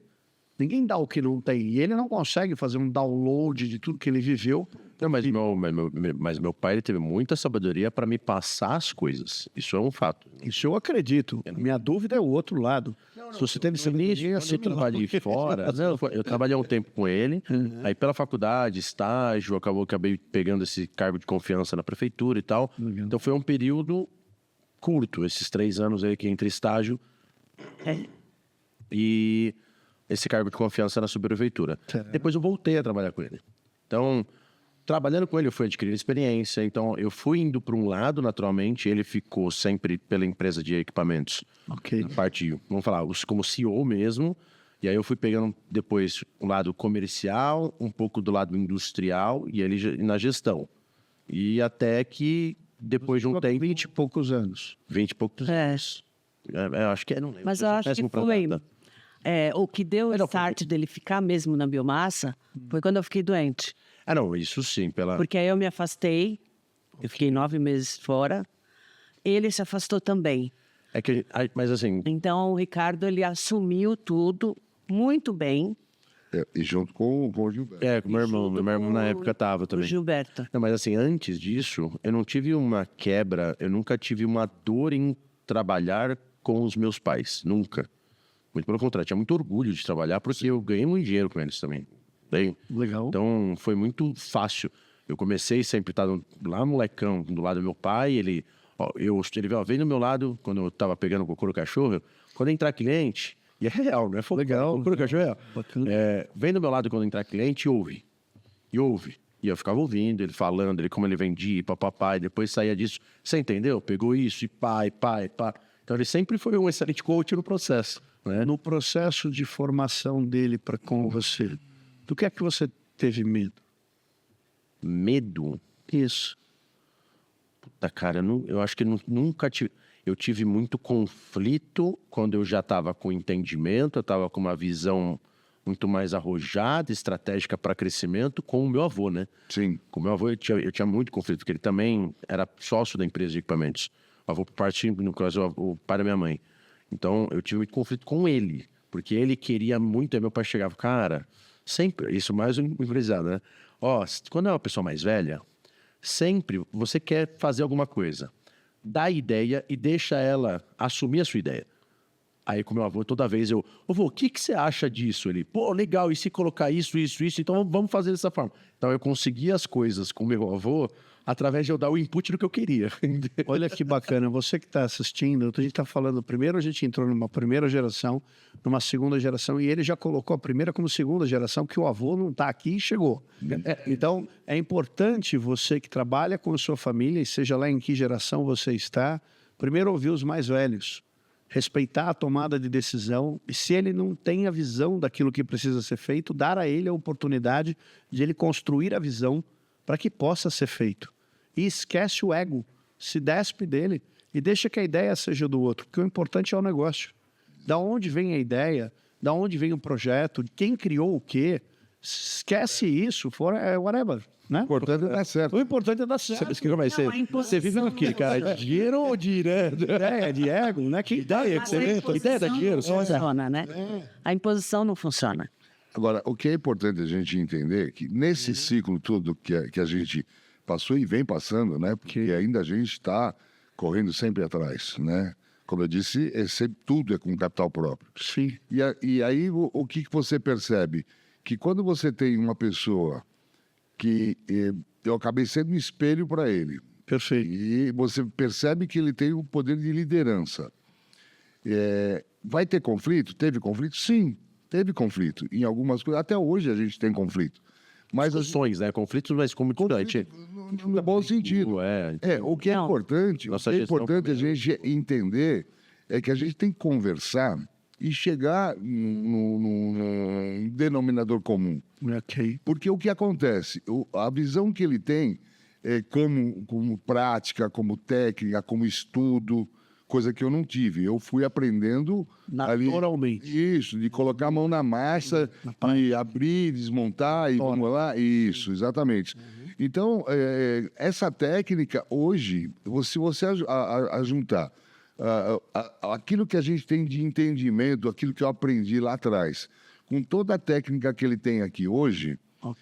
Ninguém dá o que não tem. E ele não consegue fazer um download de tudo que ele viveu. Não, mas meu pai ele teve muita sabedoria para me passar as coisas. Isso é um fato. Isso eu acredito. Minha dúvida é o outro lado. Se você teve sabedoria, Quando eu trabalhei fora, eu trabalhei um tempo com ele, aí pela faculdade, estágio, acabei pegando esse cargo de confiança na prefeitura e tal. Então foi um período curto, esses 3 anos aí que entre estágio e esse cargo de confiança na subprefeitura. Depois eu voltei a trabalhar com ele. Então, trabalhando com ele, eu fui adquirindo experiência. Então, eu fui indo para um lado, naturalmente, ele ficou sempre pela empresa de equipamentos. Ok. Na parte, vamos falar, como CEO mesmo. E aí eu fui pegando depois um lado comercial, um pouco do lado industrial e ele na gestão. E até que depois de um tempo... 20 e poucos anos. 20 e poucos anos. Eu acho que é, não lembro. Mas eu acho que foi... o que deu o start dele ficar mesmo na biomassa foi quando eu fiquei doente. Ah, não, isso sim. Porque aí eu me afastei, eu fiquei 9 meses fora, ele se afastou também. Mas assim... Então o Ricardo, ele assumiu tudo muito bem. E junto com o Gilberto. Com meu irmão na época tava também. O Gilberto. Não, mas assim, antes disso, eu não tive uma quebra, eu nunca tive uma dor em trabalhar com os meus pais, nunca. Muito pelo contrário, tinha muito orgulho de trabalhar, porque eu ganhei muito dinheiro com eles também. Bem, Legal. então, foi muito fácil. Eu comecei sempre a estar lá molecão, do lado do meu pai, ele veio do meu lado, quando eu estava pegando o cocô do cachorro, quando entrar cliente, e é real, não é? Legal. O cocô do cachorro é real. Bacana. Vem do meu lado quando entrar cliente e ouve. E eu ficava ouvindo, ele falando, como ele vendia, papapá, e depois saía disso. Você entendeu? Pegou isso, e pá. Então, ele sempre foi um excelente coach no processo. Né? No processo de formação dele para com você, do que é que você teve medo? Medo? Isso. Puta, cara, eu acho que nunca tive... Eu tive muito conflito quando eu já estava com entendimento, eu estava com uma visão muito mais arrojada, estratégica para crescimento com o meu avô, né? Sim. Com o meu avô eu tinha muito conflito, porque ele também era sócio da empresa de equipamentos. O avô por parte, no caso, o pai da minha mãe. Então, eu tive muito conflito com ele, porque ele queria muito, aí meu pai chegava, cara, sempre, isso mais um empresário, né? Quando é uma pessoa mais velha, sempre você quer fazer alguma coisa, dá a ideia e deixa ela assumir a sua ideia. Aí com meu avô, toda vez avô, o que você acha disso? Ele, pô, legal, e se colocar isso, então vamos fazer dessa forma. Então eu conseguia as coisas com meu avô através de eu dar o input do que eu queria. Olha que bacana, você que está assistindo, a gente está falando, primeiro a gente entrou numa primeira geração, numa segunda geração, e ele já colocou a primeira como segunda geração, que o avô não está aqui e chegou. Então, é importante você que trabalha com a sua família, e seja lá em que geração você está, primeiro ouvir os mais velhos, respeitar a tomada de decisão, e se ele não tem a visão daquilo que precisa ser feito, dar a ele a oportunidade de ele construir a visão para que possa ser feito. E esquece o ego, se despe dele e deixa que a ideia seja do outro, porque o importante é o negócio. Da onde vem a ideia, da onde vem o projeto, quem criou o quê, esquece isso, whatever. Né? O importante é dar certo. O importante é dar certo. Você vive no quê, cara? Dinheiro ou dinheiro? É de ego, né? Que ideia que você vê? Ideia dá dinheiro? Não funciona, né? A imposição não funciona. Agora, o que é importante a gente entender é que nesse ciclo todo que a gente passou e vem passando, né? Porque ainda a gente está correndo sempre atrás, né? Como eu disse, tudo é com capital próprio. Sim. E aí, o que você percebe? Que quando você tem uma pessoa que eu acabei sendo um espelho para ele. Perfeito. E você percebe que ele tem um poder de liderança. Vai ter conflito? Teve conflito? Sim, teve conflito. Em algumas coisas, até hoje a gente tem conflito. Mas Discussões, né? Conflitos, mas como conflito no bom sentido. O que é importante, a gente entender é que a gente tem que conversar e chegar num denominador comum. Ok. Porque o que acontece? A visão que ele tem como prática, como técnica, como estudo, coisa que eu não tive. Eu fui aprendendo naturalmente. Isso, de colocar a mão na massa, e abrir, desmontar e vamos lá. Isso, exatamente. Então, essa técnica, hoje, se você juntar aquilo que a gente tem de entendimento, aquilo que eu aprendi lá atrás, com toda a técnica que ele tem aqui hoje,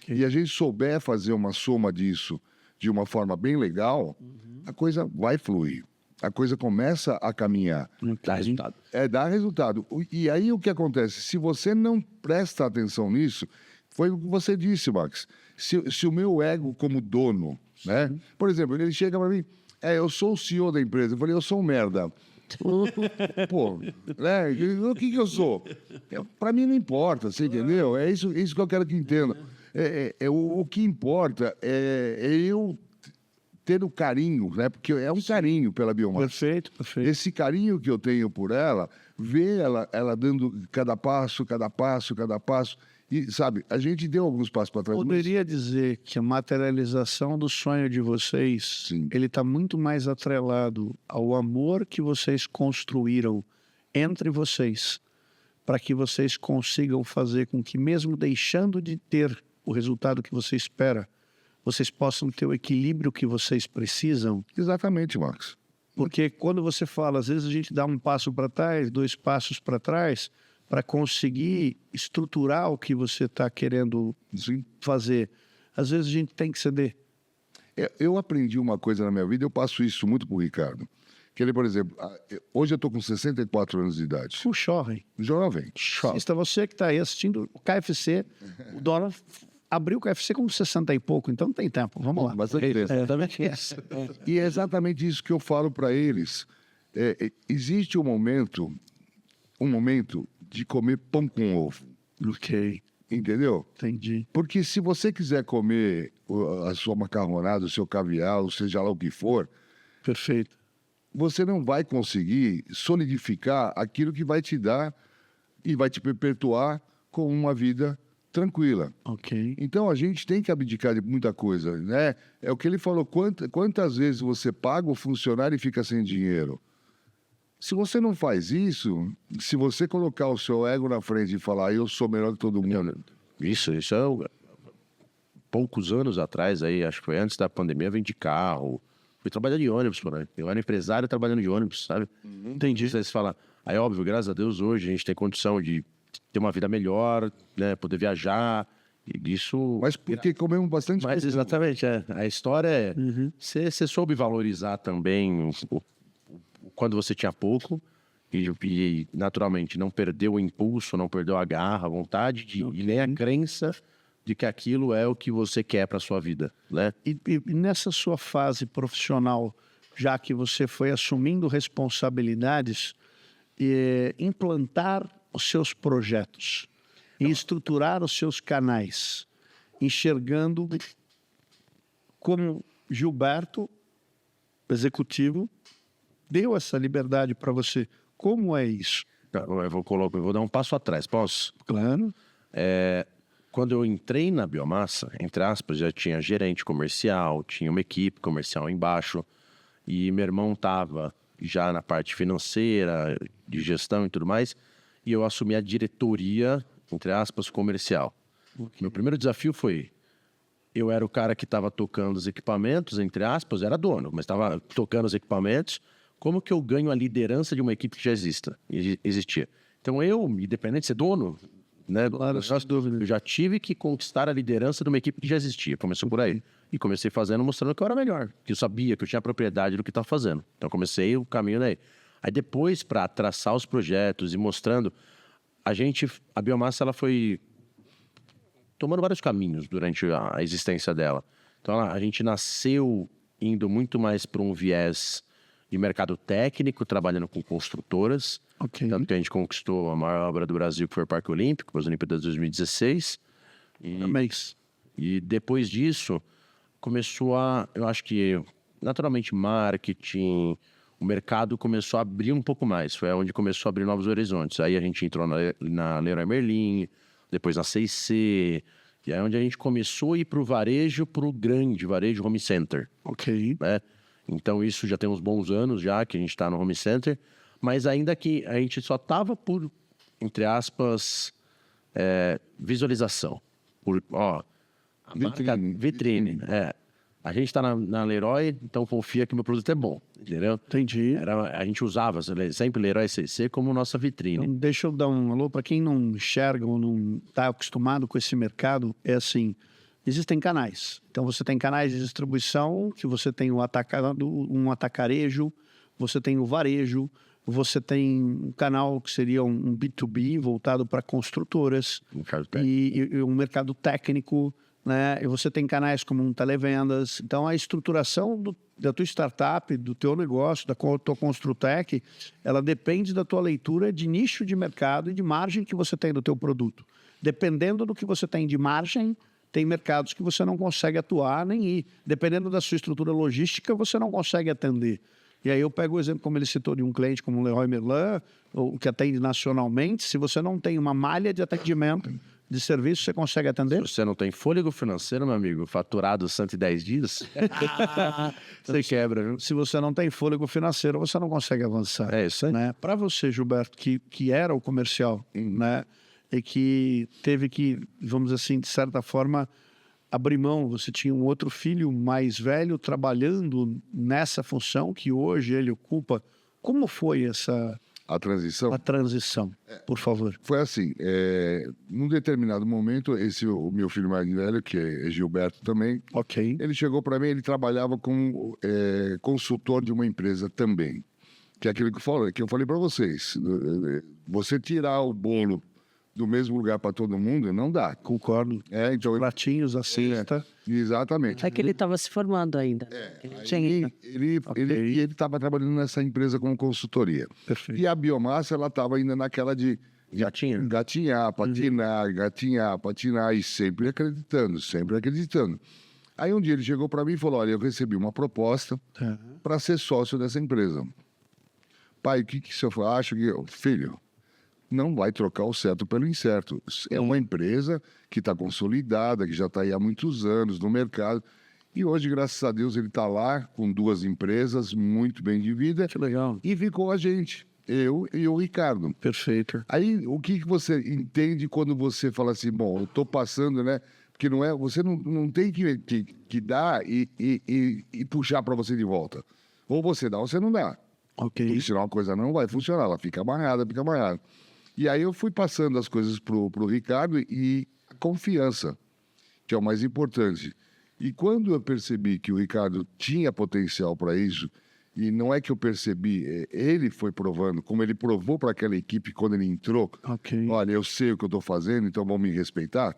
e a gente souber fazer uma soma disso de uma forma bem legal, a coisa vai fluir. A coisa começa a caminhar. Dá resultado. Dá resultado. E aí o que acontece? Se você não presta atenção nisso, foi o que você disse, Max. Se o meu ego como dono, né? Por exemplo, ele chega para mim, eu sou o CEO da empresa. Eu falei, eu sou um merda. Pô, né? O que eu sou? Para mim não importa, você entendeu? É isso que eu quero que entenda. O que importa é eu ter o carinho, né? Porque é um carinho pela biomassa. Perfeito. Esse carinho que eu tenho por ela, ver ela dando cada passo. E, sabe, a gente deu alguns passos para trás. Poderia dizer que a materialização do sonho de vocês, ele está muito mais atrelado ao amor que vocês construíram entre vocês, para que vocês consigam fazer com que, mesmo deixando de ter o resultado que você espera, vocês possam ter o equilíbrio que vocês precisam. Exatamente, Max. Porque quando você fala, às vezes a gente dá um passo para trás, 2 passos para trás, para conseguir estruturar o que você está querendo fazer. Às vezes a gente tem que ceder. Eu aprendi uma coisa na minha vida, eu passo isso muito para o Ricardo. Que ele, por exemplo, hoje eu estou com 64 anos de idade. Jovem. Assista você que está aí assistindo o KFC, o dólar abriu o KFC com 60 e pouco, então não tem tempo. Vamos lá. E é exatamente isso que eu falo para eles. Existe um momento de comer pão com ovo. Ok. Entendeu? Entendi. Porque se você quiser comer a sua macarronada, o seu caviar, ou seja lá o que for... Perfeito. Você não vai conseguir solidificar aquilo que vai te dar e vai te perpetuar com uma vida tranquila. Ok. Então, a gente tem que abdicar de muita coisa, né? É o que ele falou, quantas vezes você paga o funcionário e fica sem dinheiro? Se você não faz isso, se você colocar o seu ego na frente e falar, eu sou melhor que todo mundo... Isso é... Poucos anos atrás, aí, acho que foi antes da pandemia, eu vendi carro, fui trabalhar de ônibus, por aí. Eu era empresário trabalhando de ônibus, sabe? Entendi. Você fala, aí óbvio, graças a Deus, hoje a gente tem condição de ter uma vida melhor, né? Poder viajar, e isso... Mas porque comemos bastante... Mas exatamente, a história é... Você soube valorizar também quando você tinha pouco e, naturalmente, não perdeu o impulso, não perdeu a garra, a vontade e nem a crença de que aquilo é o que você quer para sua vida, né? E nessa sua fase profissional, já que você foi assumindo responsabilidades, implantar os seus projetos e estruturar os seus canais, enxergando como Gilberto, executivo, deu essa liberdade para você. Como é isso? Eu vou dar um passo atrás, posso? Claro. Quando eu entrei na biomassa, entre aspas, já tinha gerente comercial, tinha uma equipe comercial embaixo, e meu irmão estava já na parte financeira, de gestão e tudo mais, e eu assumi a diretoria, entre aspas, comercial. Meu primeiro desafio foi, eu era o cara que estava tocando os equipamentos, entre aspas, era dono, mas estava tocando os equipamentos, como que eu ganho a liderança de uma equipe que já existia? Então eu, independente de ser dono, né? Claro, sem dúvida. Eu já tive que conquistar a liderança de uma equipe que já existia. Começou por aí. E comecei fazendo, mostrando que eu era melhor. Que eu sabia, que eu tinha propriedade do que estava fazendo. Então, comecei o caminho daí. Aí, depois, para traçar os projetos e mostrando... A biomassa, ela foi tomando vários caminhos durante a existência dela. Então, a gente nasceu indo muito mais para um viés de mercado técnico, trabalhando com construtoras. Ok. Tanto que a gente conquistou a maior obra do Brasil, que foi o Parque Olímpico, as Olimpíadas de 2016. E depois disso, começou eu acho que, naturalmente, marketing, o mercado começou a abrir um pouco mais. Foi onde começou a abrir novos horizontes. Aí a gente entrou na Leroy Merlin, depois na C&C, e aí onde a gente começou a ir para o varejo, para o grande varejo home center. Ok. Né? Então, isso já tem uns bons anos já que a gente está no home center, mas ainda que a gente só estava por, entre aspas, visualização. Vitrine. A gente está na Leroy, então confia que meu produto é bom, entendeu? Entendi. A gente usava sempre Leroy C&C como nossa vitrine. Então, deixa eu dar um alô para quem não enxerga ou não está acostumado com esse mercado. É assim, existem canais. Então, você tem canais de distribuição, que você tem um atacarejo, você tem o varejo, você tem um canal que seria um B2B, voltado para construtoras, e um mercado técnico, né? E você tem canais como um televendas. Então, a estruturação da tua startup, do teu negócio, da tua Construtec, ela depende da tua leitura de nicho de mercado e de margem que você tem do teu produto. Dependendo do que você tem de margem, tem mercados que você não consegue atuar nem ir. Dependendo da sua estrutura logística, você não consegue atender. E aí eu pego o exemplo, como ele citou, de um cliente como o Leroy Merlin, ou que atende nacionalmente. Se você não tem uma malha de atendimento de serviço, você consegue atender? Se você não tem fôlego financeiro, meu amigo, faturado 110 dias, você quebra, viu? Se você não tem fôlego financeiro, você não consegue avançar. É isso aí. Né? Para você, Gilberto, que era o comercial, né? E que teve que, vamos dizer assim, de certa forma, abrir mão. Você tinha um outro filho mais velho trabalhando nessa função que hoje ele ocupa. Como foi A transição? a transição, por favor? Foi assim, num determinado momento, o meu filho mais velho, que é Gilberto também, Ok. ele chegou para mim, ele trabalhava como consultor de uma empresa também. Que é aquilo que eu falei para vocês. Você tirar o bolo do mesmo lugar para todo mundo, não dá. Concordo. Então, Pratinhos, a cesta. exatamente. É que ele estava se formando ainda. Ele estava trabalhando nessa empresa como consultoria. Perfeito. E a biomassa, ela estava ainda naquela de gatinhar, patinar, e sempre acreditando, sempre acreditando. Aí um dia ele chegou para mim e falou, olha, eu recebi uma proposta para ser sócio dessa empresa. Pai, o que o senhor acha? Filho, não vai trocar o certo pelo incerto. É uma empresa que está consolidada, que já está aí há muitos anos no mercado. E hoje, graças a Deus, ele está lá com 2 empresas, muito bem de vida. Que legal. E ficou a gente, eu e o Ricardo. Perfeito. Aí, o que você entende quando você fala assim, bom, eu estou passando, né? Porque não é, você não tem que dar e puxar para você de volta. Ou você dá ou você não dá. Ok. Porque senão a coisa não vai funcionar, ela fica amarrada, fica amarrada. E aí eu fui passando as coisas pro Ricardo e a confiança, que é o mais importante. E quando eu percebi que o Ricardo tinha potencial para isso, e não é que eu percebi, ele foi provando, como ele provou para aquela equipe quando ele entrou, Ok. olha, eu sei o que eu estou fazendo, então vão me respeitar.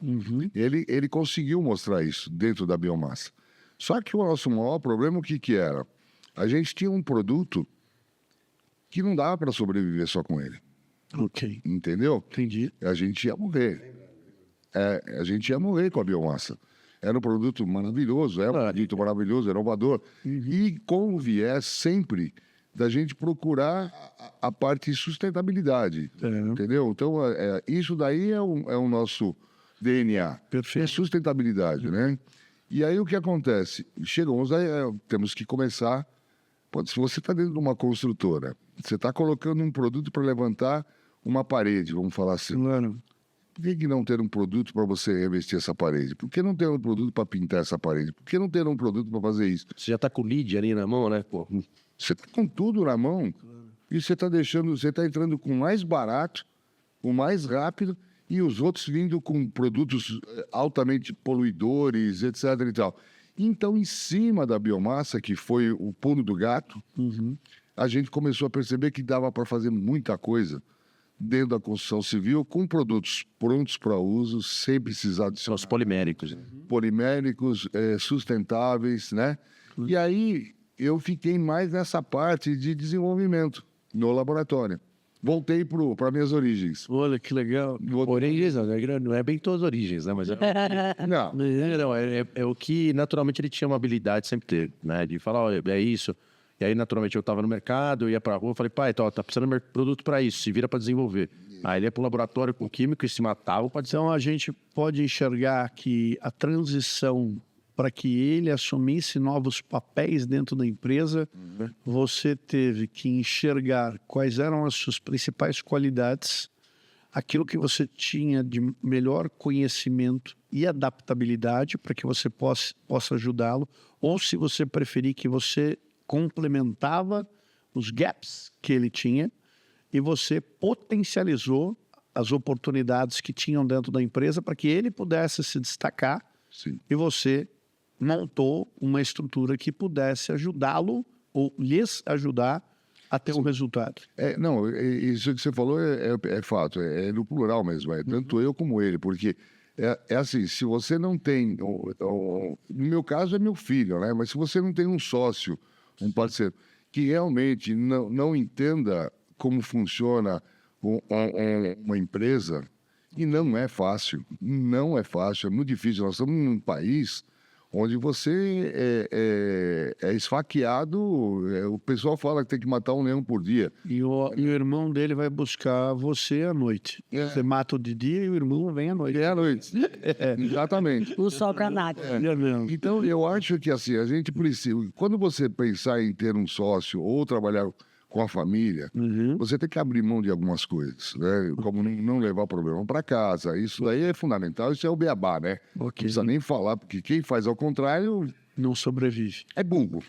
Ele conseguiu mostrar isso dentro da biomassa. Só que o nosso maior problema, o que era? A gente tinha um produto que não dava para sobreviver só com ele. Ok. Entendeu? Entendi. A gente ia morrer. A gente ia morrer com a biomassa. Era um produto maravilhoso, é um produto maravilhoso, inovador. E com o viés sempre da gente procurar a parte de sustentabilidade. Entendeu? Então, isso daí é o nosso DNA. Perfeito. É sustentabilidade, né? E aí o que acontece? Chegamos aí, temos que começar. Se você está dentro de uma construtora, você está colocando um produto para levantar uma parede, vamos falar assim. Claro. Por que não ter um produto para você revestir essa parede? Por que não ter um produto para pintar essa parede? Por que não ter um produto para fazer isso? Você já está com o lead ali na mão, né? Pô. Você está com tudo na mão e você está entrando com o mais barato, o mais rápido e os outros vindo com produtos altamente poluidores, etc. e tal. Então, em cima da biomassa, que foi o pulo do gato, a gente começou a perceber que dava para fazer muita coisa dentro da construção civil com produtos prontos para uso, sem precisar de São os poliméricos. Né? poliméricos, sustentáveis, né? E aí eu fiquei mais nessa parte de desenvolvimento no laboratório. Voltei para minhas origens. Olha, que legal. Origens, não é bem todas as origens, né? Mas Não, é o que naturalmente ele tinha uma habilidade sempre ter, né? De falar, olha, é isso. E aí, naturalmente, eu estava no mercado, eu ia para a rua, falei, pai, tá precisando de produto para isso, se vira para desenvolver. Aí ele ia para o laboratório com químico e se matava para Então a gente pode enxergar que a transição para que ele assumisse novos papéis dentro da empresa, você teve que enxergar quais eram as suas principais qualidades, aquilo que você tinha de melhor conhecimento e adaptabilidade para que você possa ajudá-lo, ou se você preferir que você complementava os gaps que ele tinha e você potencializou as oportunidades que tinham dentro da empresa para que ele pudesse se destacar. sim. E você montou uma estrutura que pudesse ajudá-lo ou lhes ajudar a ter um resultado. Não, isso que você falou é fato, é no plural mesmo, é tanto eu como ele, porque é assim, se você não tem, no meu caso é meu filho, né? Mas se você não tem um sócio, um parceiro, que realmente não entenda como funciona uma empresa, e não é fácil, é muito difícil. Nós estamos num país onde você é esfaqueado, o pessoal fala que tem que matar um leão por dia. E o irmão dele vai buscar você à noite. Você mata o de dia e o irmão vem à noite. É à noite, exatamente. Não sobra nada. Então, eu acho que assim, a gente precisa... Quando você pensar em ter um sócio ou trabalhar com a família, você tem que abrir mão de algumas coisas, né? Como não levar o problema para casa. Isso daí é fundamental, isso é o beabá, né? Não precisa nem falar, porque quem faz ao contrário Não sobrevive. é burro.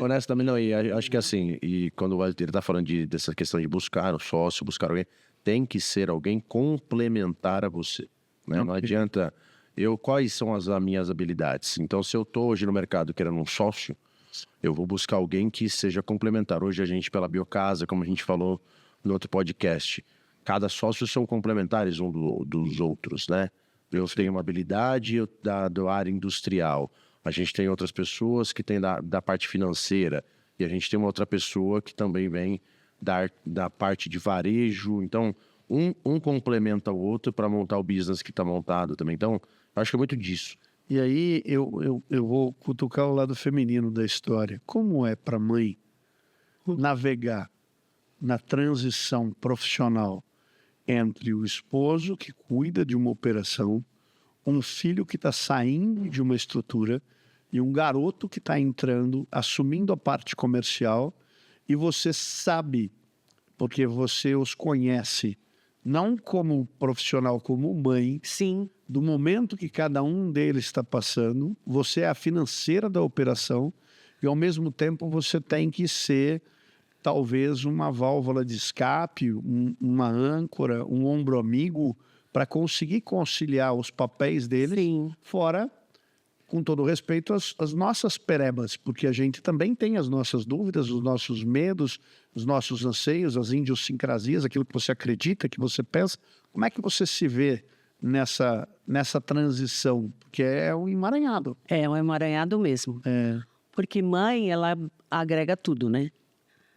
honestamente, não, e acho que assim, e quando ele está falando dessa questão de buscar um sócio, buscar alguém, tem que ser alguém complementar a você, né? Não adianta, quais são as minhas habilidades? Então, se eu estou hoje no mercado querendo um sócio, eu vou buscar alguém que seja complementar. Hoje a gente, pela Biocasa, como a gente falou no outro podcast, cada sócio são complementares um dos outros, né? Eu tenho uma habilidade da área industrial, a gente tem outras pessoas que têm da parte financeira, e a gente tem uma outra pessoa que também vem da parte de varejo. Então, um complementa o outro para montar o business que está montado também. Então, eu acho que é muito disso. E aí eu vou cutucar o lado feminino da história. Como é para a mãe navegar na transição profissional entre o esposo que cuida de uma operação, um filho que está saindo de uma estrutura e um garoto que está entrando, assumindo a parte comercial, e você sabe, porque você os conhece, não como profissional, como mãe, Sim. do momento que cada um deles está passando, você é a financeira da operação e, ao mesmo tempo, você tem que ser, talvez, uma válvula de escape, uma âncora, um ombro amigo, para conseguir conciliar os papéis deles, Sim. fora, com todo respeito, as nossas perebas, porque a gente também tem as nossas dúvidas, os nossos medos, os nossos anseios, as idiosincrasias, aquilo que você acredita, que você pensa. Como é que você se vê nessa transição? Porque é um emaranhado. É um emaranhado mesmo. Porque mãe, ela agrega tudo, né?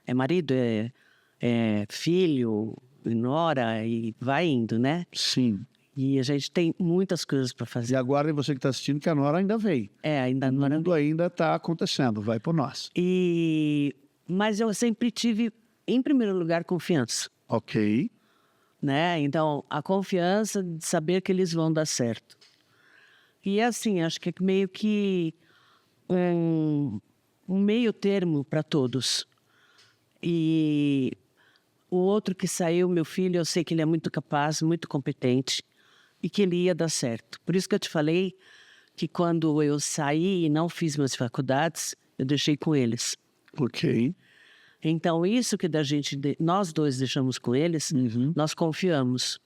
É marido, é filho, nora, e vai indo, né? Sim. E a gente tem muitas coisas para E fazer. aguardem você que está assistindo, que a Nora ainda vem. Ainda O não era... mundo ainda está acontecendo, vai por nós. Mas eu sempre tive, em primeiro lugar, confiança, Ok. né? Então, a confiança de saber que eles vão dar certo. E assim, acho que é meio que um meio termo para todos. E o outro que saiu, meu filho, eu sei que ele é muito capaz, muito competente e que ele ia dar certo. Por isso que eu te falei que quando eu saí e não fiz minhas faculdades, eu deixei com eles. Ok. Então, isso que nós dois deixamos com eles, nós confiamos.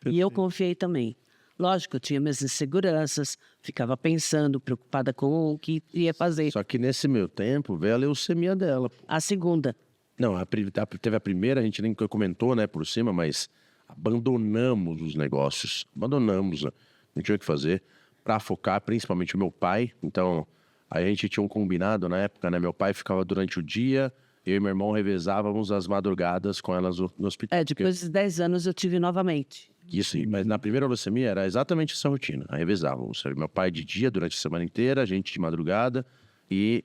E eu confiei também. Lógico, eu tinha minhas inseguranças, ficava pensando, preocupada com o que ia fazer. Só que nesse meio tempo veio a leucemia dela. A segunda. Não, teve a primeira, a gente nem comentou, né, por cima, mas abandonamos os negócios. Abandonamos, né? Não tinha o que fazer para focar, principalmente o meu pai. Então, a gente tinha um combinado na época, né? Meu pai ficava durante o dia, eu e meu irmão revezávamos as madrugadas com elas no hospital. Depois de 10 anos eu tive novamente. Isso, mas na primeira leucemia era exatamente essa rotina. Aí revezávamos. Meu pai de dia, durante a semana inteira, a gente de madrugada e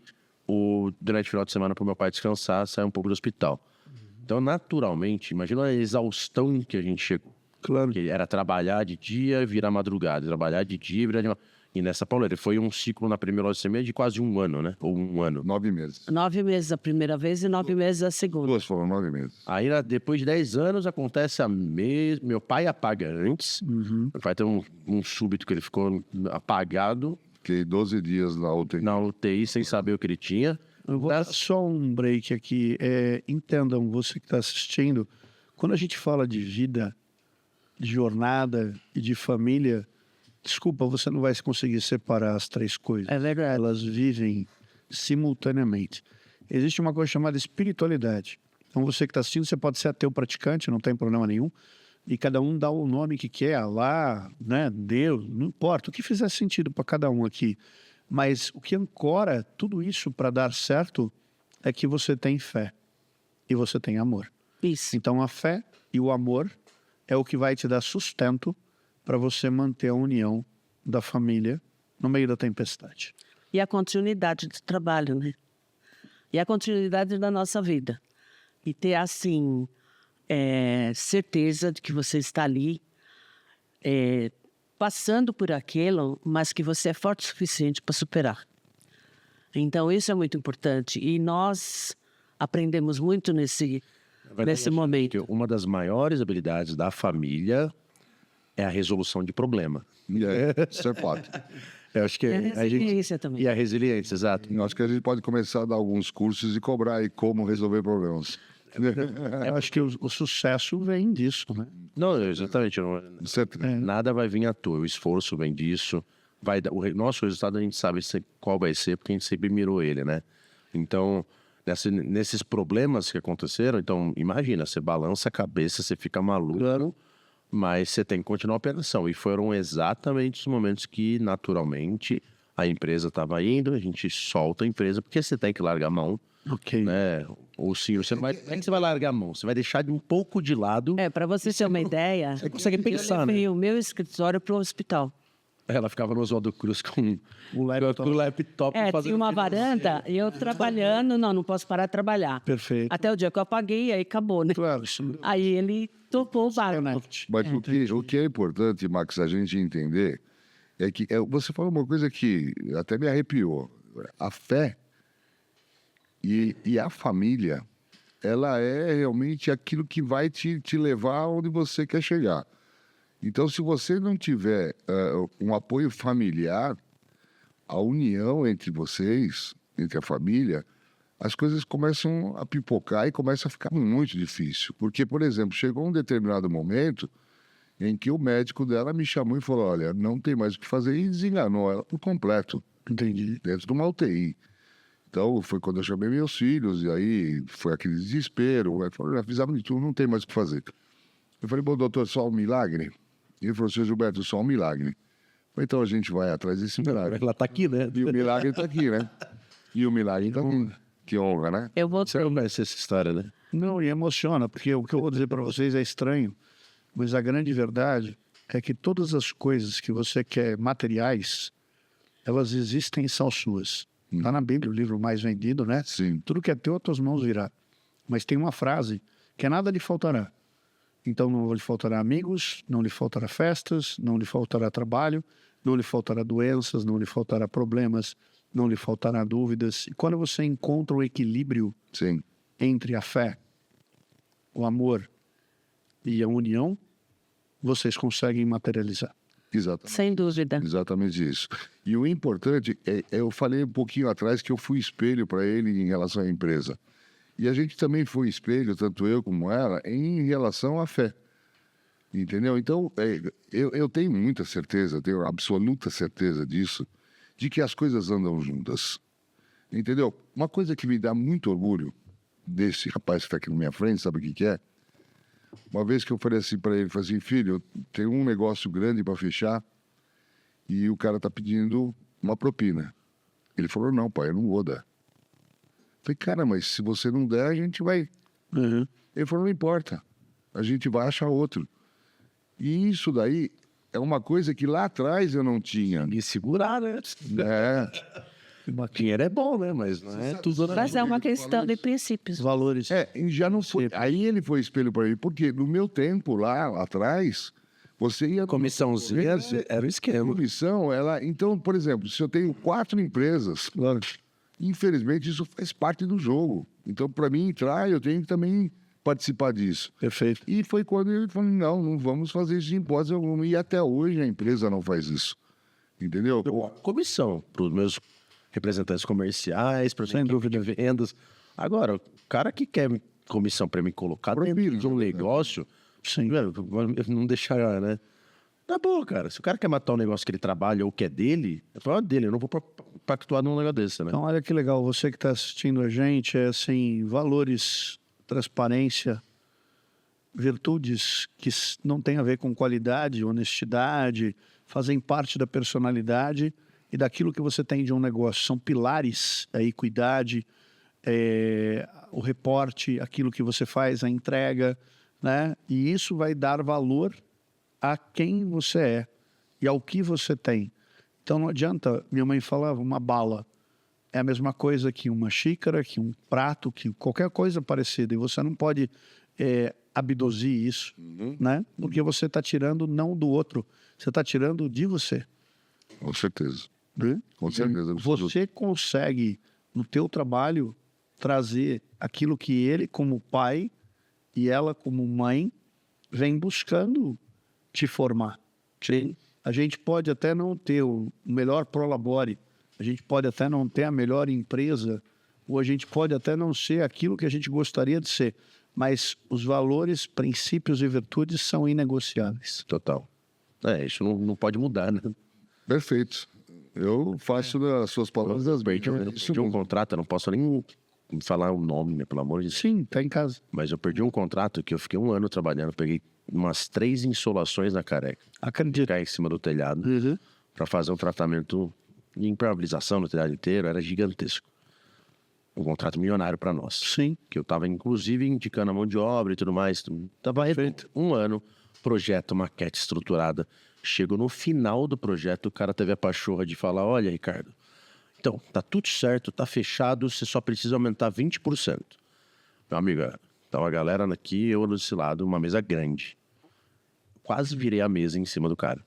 durante o final de semana para o meu pai descansar, sair um pouco do hospital. Então, naturalmente, imagina a exaustão que a gente chegou. Claro. Que era trabalhar de dia, virar madrugada. Trabalhar de dia, virar de madrugada. E nessa, Paulo, foi um ciclo na primeira leucemia de quase um ano, né? Ou um ano. 9 meses. 9 meses a primeira vez e 9 meses a segunda. 2 foram 9 meses. Aí, depois de 10 anos, acontece a mesma... Meu pai apaga antes. Vai ter um súbito que ele ficou apagado. Fiquei 12 dias na UTI. Na UTI, sem saber o que ele tinha. Eu vou dar só um break aqui. Entendam, você que está assistindo, quando a gente fala de vida, de jornada e de família, desculpa, você não vai conseguir separar as três coisas. É verdade. Elas vivem simultaneamente. Existe uma coisa chamada espiritualidade. Então você que está assistindo, você pode ser ateu praticante, não tem problema nenhum. E cada um dá o nome que quer, Alá, né, Deus, não importa. O que fizer sentido para cada um aqui. Mas o que ancora tudo isso para dar certo é que você tem fé e você tem amor. Isso. Então a fé e o amor é o que vai te dar sustento para você manter a união da família no meio da tempestade. E a continuidade do trabalho, né? E a continuidade da nossa vida. E ter, assim, certeza de que você está ali, passando por aquilo, mas que você é forte o suficiente para superar. Então, isso é muito importante. E nós aprendemos muito nesse momento. Que uma das maiores habilidades da família é a resolução de problema. Isso é fato. Eu acho que E a resiliência também. E a resiliência, exato. Eu acho que a gente pode começar a dar alguns cursos e cobrar aí como resolver problemas. Eu acho que o sucesso vem disso, né? Não, exatamente. Nada vai vir à toa. O esforço vem disso. O nosso resultado a gente sabe qual vai ser, porque a gente sempre mirou ele, né? Então, nesses problemas que aconteceram, então, imagina, você balança a cabeça, você fica maluco, Claro. mas você tem que continuar a operação. E foram exatamente os momentos que, naturalmente, a empresa estava indo, a gente solta a empresa, porque você tem que largar a mão. Ok. Né? Ou sim, você não vai, não é que você vai largar a mão, você vai deixar um pouco de lado. Para você ter uma ideia, Você consegue pensar, eu levei né? o meu escritório para o hospital. Ela ficava no Oswaldo Cruz com O laptop. o laptop fazendo Tinha uma varanda e eu trabalhando, não posso parar de trabalhar. Perfeito. Até o dia que eu apaguei, aí acabou, né? Claro, isso Aí ele tocou o barco. connect. Mas o que é importante, Max, a gente entender é que você falou uma coisa que até me arrepiou. A fé e a família, ela é realmente aquilo que vai te levar onde você quer chegar. Então, se você não tiver um apoio familiar, a união entre vocês, entre a família, as coisas começam a pipocar e começa a ficar muito difícil. Porque, por exemplo, chegou um determinado momento em que o médico dela me chamou e falou, olha, não tem mais o que fazer, e desenganou ela por completo, Entendi. dentro de uma UTI. Então, foi quando eu chamei meus filhos, e aí foi aquele desespero, aí falou, já fizemos de tudo, não tem mais o que fazer. Eu falei, bom, doutor, só um milagre? E ele falou, senhor Gilberto, só um milagre. Falei, então a gente vai atrás desse milagre. Ela tá aqui, né? E o milagre está aqui, né? E o milagre está aqui. Que honra, né? Eu vou... Você conhece essa história, né? Não, e emociona, porque o que eu vou dizer para vocês é estranho, mas a grande verdade é que todas as coisas que você quer materiais, elas existem e são suas. Está na Bíblia, o livro mais vendido, né? Sim. Tudo que é teu, as tuas mãos virá. Mas tem uma frase que é nada lhe faltará. Então não lhe faltará amigos, não lhe faltará festas, não lhe faltará trabalho, não lhe faltará doenças, não lhe faltará problemas, não lhe faltará dúvidas. E quando você encontra o equilíbrio Sim. entre a fé, o amor e a união, vocês conseguem materializar. Exatamente. Sem dúvida. Exatamente isso. E o importante eu falei um pouquinho atrás que eu fui espelho para ele em relação à empresa. E a gente também foi espelho, tanto eu como ela, em relação à fé. Entendeu? Então, eu tenho muita certeza, tenho absoluta certeza disso, de que as coisas andam juntas. Entendeu? Uma coisa que me dá muito orgulho desse rapaz que está aqui na minha frente, sabe o que que é? Uma vez que eu falei assim para ele, falei assim, filho, eu tenho um negócio grande para fechar e o cara está pedindo uma propina. Ele falou, não, pai, eu não vou dar. Eu falei, cara, mas se você não der, a gente vai... Uhum. Ele falou, não importa, a gente vai achar outro. E isso daí é uma coisa que lá atrás eu não tinha. E segurar, né? É, Dinheiro é bom, né? Mas não é tudo na Mas é uma questão de princípios. Valores. e já não foi. Aí ele foi espelho para mim, porque no meu tempo lá atrás, você ia... Comissãozinha era o esquema. Comissão, ela... Então, por exemplo, se eu tenho 4 empresas, Claro. infelizmente isso faz parte do jogo. Então, para mim entrar, eu tenho que também participar disso. Perfeito. E foi quando ele falou, não vamos fazer isso de hipótese alguma. E até hoje a empresa não faz isso. Entendeu? Comissão para os meus representantes comerciais, para Sem dúvida de vendas. Agora, o cara que quer comissão para me colocar dentro de um negócio, Sim. velho, não deixar, né? Tá bom, cara. Se o cara quer matar um negócio que ele trabalha ou que é dele, é problema dele. Eu não vou pactuar num negócio desse, né? Então, olha que legal. Você que está assistindo a gente, é assim, valores, transparência, virtudes que não têm a ver com qualidade, honestidade, fazem parte da personalidade e daquilo que você tem de um negócio. São pilares, a equidade, o reporte, aquilo que você faz, a entrega, né? E isso vai dar valor a quem você é e ao que você tem. Então não adianta, minha mãe falava, uma bala é a mesma coisa que uma xícara, que um prato, que qualquer coisa parecida. E você não pode abduzir isso, né? Porque você está tirando não do outro, você está tirando de você. Com certeza. Né? Com certeza. Você consegue, no teu trabalho, trazer aquilo que ele, como pai, e ela, como mãe, vem buscando te formar. Sim. A gente pode até não ter o melhor prolabore, a gente pode até não ter a melhor empresa, ou a gente pode até não ser aquilo que a gente gostaria de ser, mas os valores, princípios e virtudes são inegociáveis. Total. Isso não pode mudar, né? Perfeito. Eu faço das suas palavras as Eu perdi um contrato, eu não posso nem falar o nome, né, pelo amor de Deus. Sim, tá em casa. Mas eu perdi um contrato que eu fiquei 1 ano trabalhando, peguei umas 3 insolações na careca. Acredito. Ficar em cima do telhado para fazer um tratamento de impermeabilização no telhado inteiro, era gigantesco. Um contrato milionário para nós. Sim. Que eu tava, inclusive, indicando a mão de obra e tudo mais. Tava feito 1 ano, projeto, maquete estruturada. Chegou no final do projeto, o cara teve a pachorra de falar, olha, Ricardo, então, tá tudo certo, tá fechado, você só precisa aumentar 20%. Meu amigo, tava a galera aqui, eu desse lado, uma mesa grande. Quase virei a mesa em cima do cara.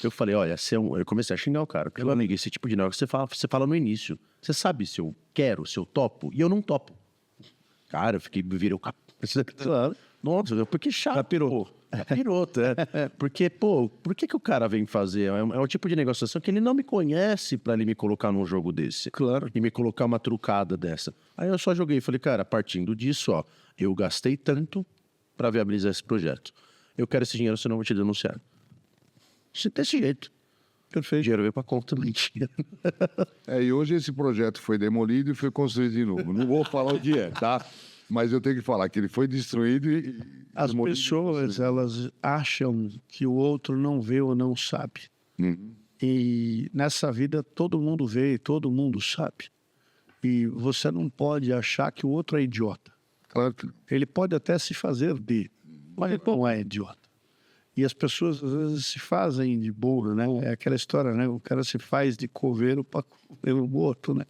Eu falei, olha, eu comecei a xingar o cara. Meu amigo, esse tipo de negócio você fala no início. Você sabe se eu quero, se eu topo, e eu não topo. Cara, eu virei o cap... Claro. Nossa, porque chato. Capiroto. Capiroto, Porque, por que o cara vem fazer? É um tipo de negociação que ele não me conhece pra ele me colocar num jogo desse. Claro. E me colocar uma trucada dessa. Aí eu só joguei e falei, cara, partindo disso, ó, eu gastei tanto pra viabilizar esse projeto. Eu quero esse dinheiro, senão eu vou te denunciar. Desse jeito. Perfeito. O dinheiro veio pra conta, mentira. E hoje esse projeto foi demolido e foi construído de novo. Não vou falar o que é, tá? Mas eu tenho que falar que ele foi destruído e As demolido. pessoas, elas acham que o outro não vê ou não sabe. E nessa vida todo mundo vê e todo mundo sabe. E você não pode achar que o outro é idiota. Claro que não. Ele pode até se fazer de, mas ele não é idiota. E as pessoas às vezes se fazem de burro, né? É aquela história, né? O cara se faz de coveiro para comer o morto, né?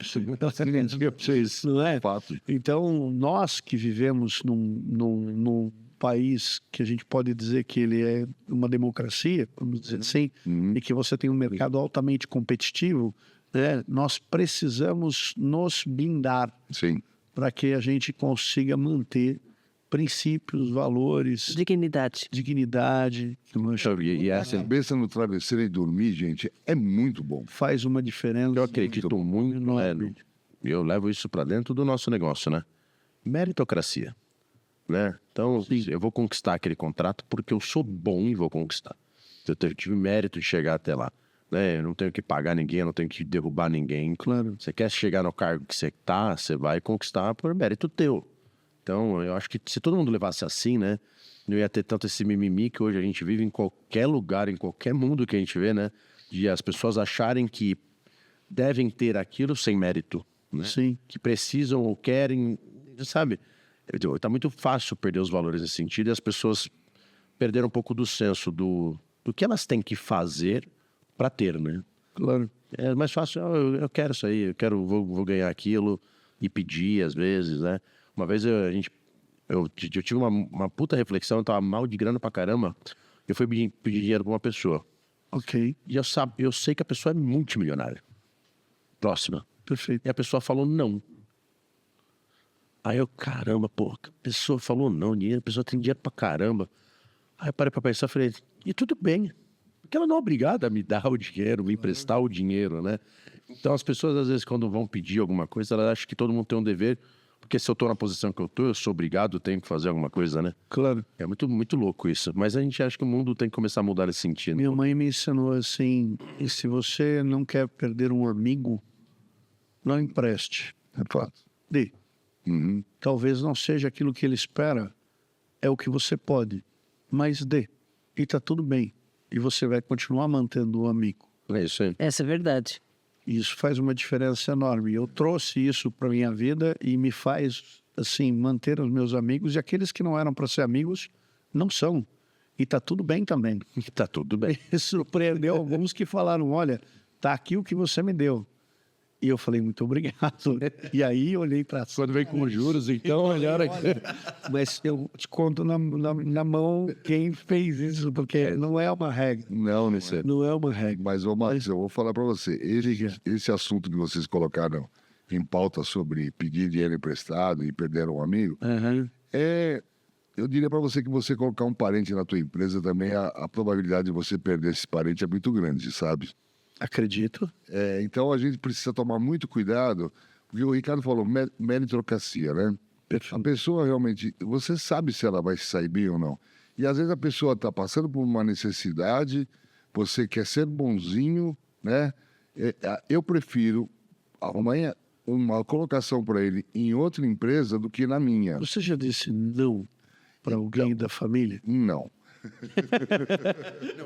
Não é? Fato. Então, nós que vivemos num país que a gente pode dizer que ele é uma democracia, vamos dizer assim, e que você tem um mercado altamente competitivo, né? Nós precisamos nos blindar Sim. para que a gente consiga manter princípios, valores, Dignidade. dignidade, que E essa, Cabeça no travesseiro e dormir, gente, é muito bom. faz uma diferença. eu acredito muito, eu levo isso pra dentro do nosso negócio, né? Meritocracia. né? Então, eu vou conquistar aquele contrato porque eu sou bom e vou conquistar. Eu tive mérito de chegar até lá, né? Eu não tenho que pagar ninguém, eu não tenho que derrubar ninguém. Claro. Você quer chegar no cargo que você tá, você vai conquistar por mérito teu. Então, eu acho que se todo mundo levasse assim, né? Não ia ter tanto esse mimimi que hoje a gente vive em qualquer lugar, em qualquer mundo que a gente vê, né? De as pessoas acharem que devem ter aquilo sem mérito, né? Sim. Que precisam ou querem, sabe? Tá muito fácil perder os valores nesse sentido e as pessoas perderam um pouco do senso do que elas têm que fazer para ter, né? Claro. É mais fácil, eu quero isso aí, vou ganhar aquilo e pedir às vezes, né? Uma vez eu tive uma puta reflexão, eu tava mal de grana pra caramba, eu fui pedir dinheiro pra uma pessoa. Ok. E eu sei que a pessoa é multimilionária. Próxima. Perfeito. E a pessoa falou não. Aí eu, caramba, pô, a pessoa falou não, a pessoa tem dinheiro pra caramba. Aí eu parei pra pensar, falei, e tudo bem. Porque ela não é obrigada a me dar o dinheiro, me emprestar o dinheiro, né? Então as pessoas, às vezes, quando vão pedir alguma coisa, elas acham que todo mundo tem um dever. Porque se eu tô na posição que eu tô, eu sou obrigado, eu tenho que fazer alguma coisa, né? Claro. É muito, muito louco isso. Mas a gente acha que o mundo tem que começar a mudar esse sentido. Minha mãe me ensinou assim, e se você não quer perder um amigo, não empreste. É fato. Dê. Uhum. Talvez não seja aquilo que ele espera, é o que você pode, mas dê. E tá tudo bem. E você vai continuar mantendo o amigo. É isso aí. Essa é verdade. Isso faz uma diferença enorme. Eu trouxe isso para minha vida e me faz, assim, manter os meus amigos. E aqueles que não eram para ser amigos, não são. E tá tudo bem também. Tá tudo bem. Surpreendeu alguns que falaram, olha, tá aqui o que você me deu. E eu falei, muito obrigado. E aí olhei para Quando vem com juros, então, melhor aqui. Mas eu te conto na mão quem fez isso, porque não é uma regra. Não, Não é uma regra. Mas, ô Marcos, eu vou falar para você. Esse assunto que vocês colocaram em pauta sobre pedir dinheiro emprestado e perder um amigo, Uhum. eu diria para você que você colocar um parente na tua empresa também, a probabilidade de você perder esse parente é muito grande, sabe? Acredito. Então a gente precisa tomar muito cuidado, porque o Ricardo falou meritocracia, né? A pessoa realmente, você sabe se ela vai sair bem ou não. E às vezes a pessoa está passando por uma necessidade, você quer ser bonzinho, né? Eu prefiro arrumar uma colocação para ele em outra empresa do que na minha. Você já disse não para alguém da família? Não.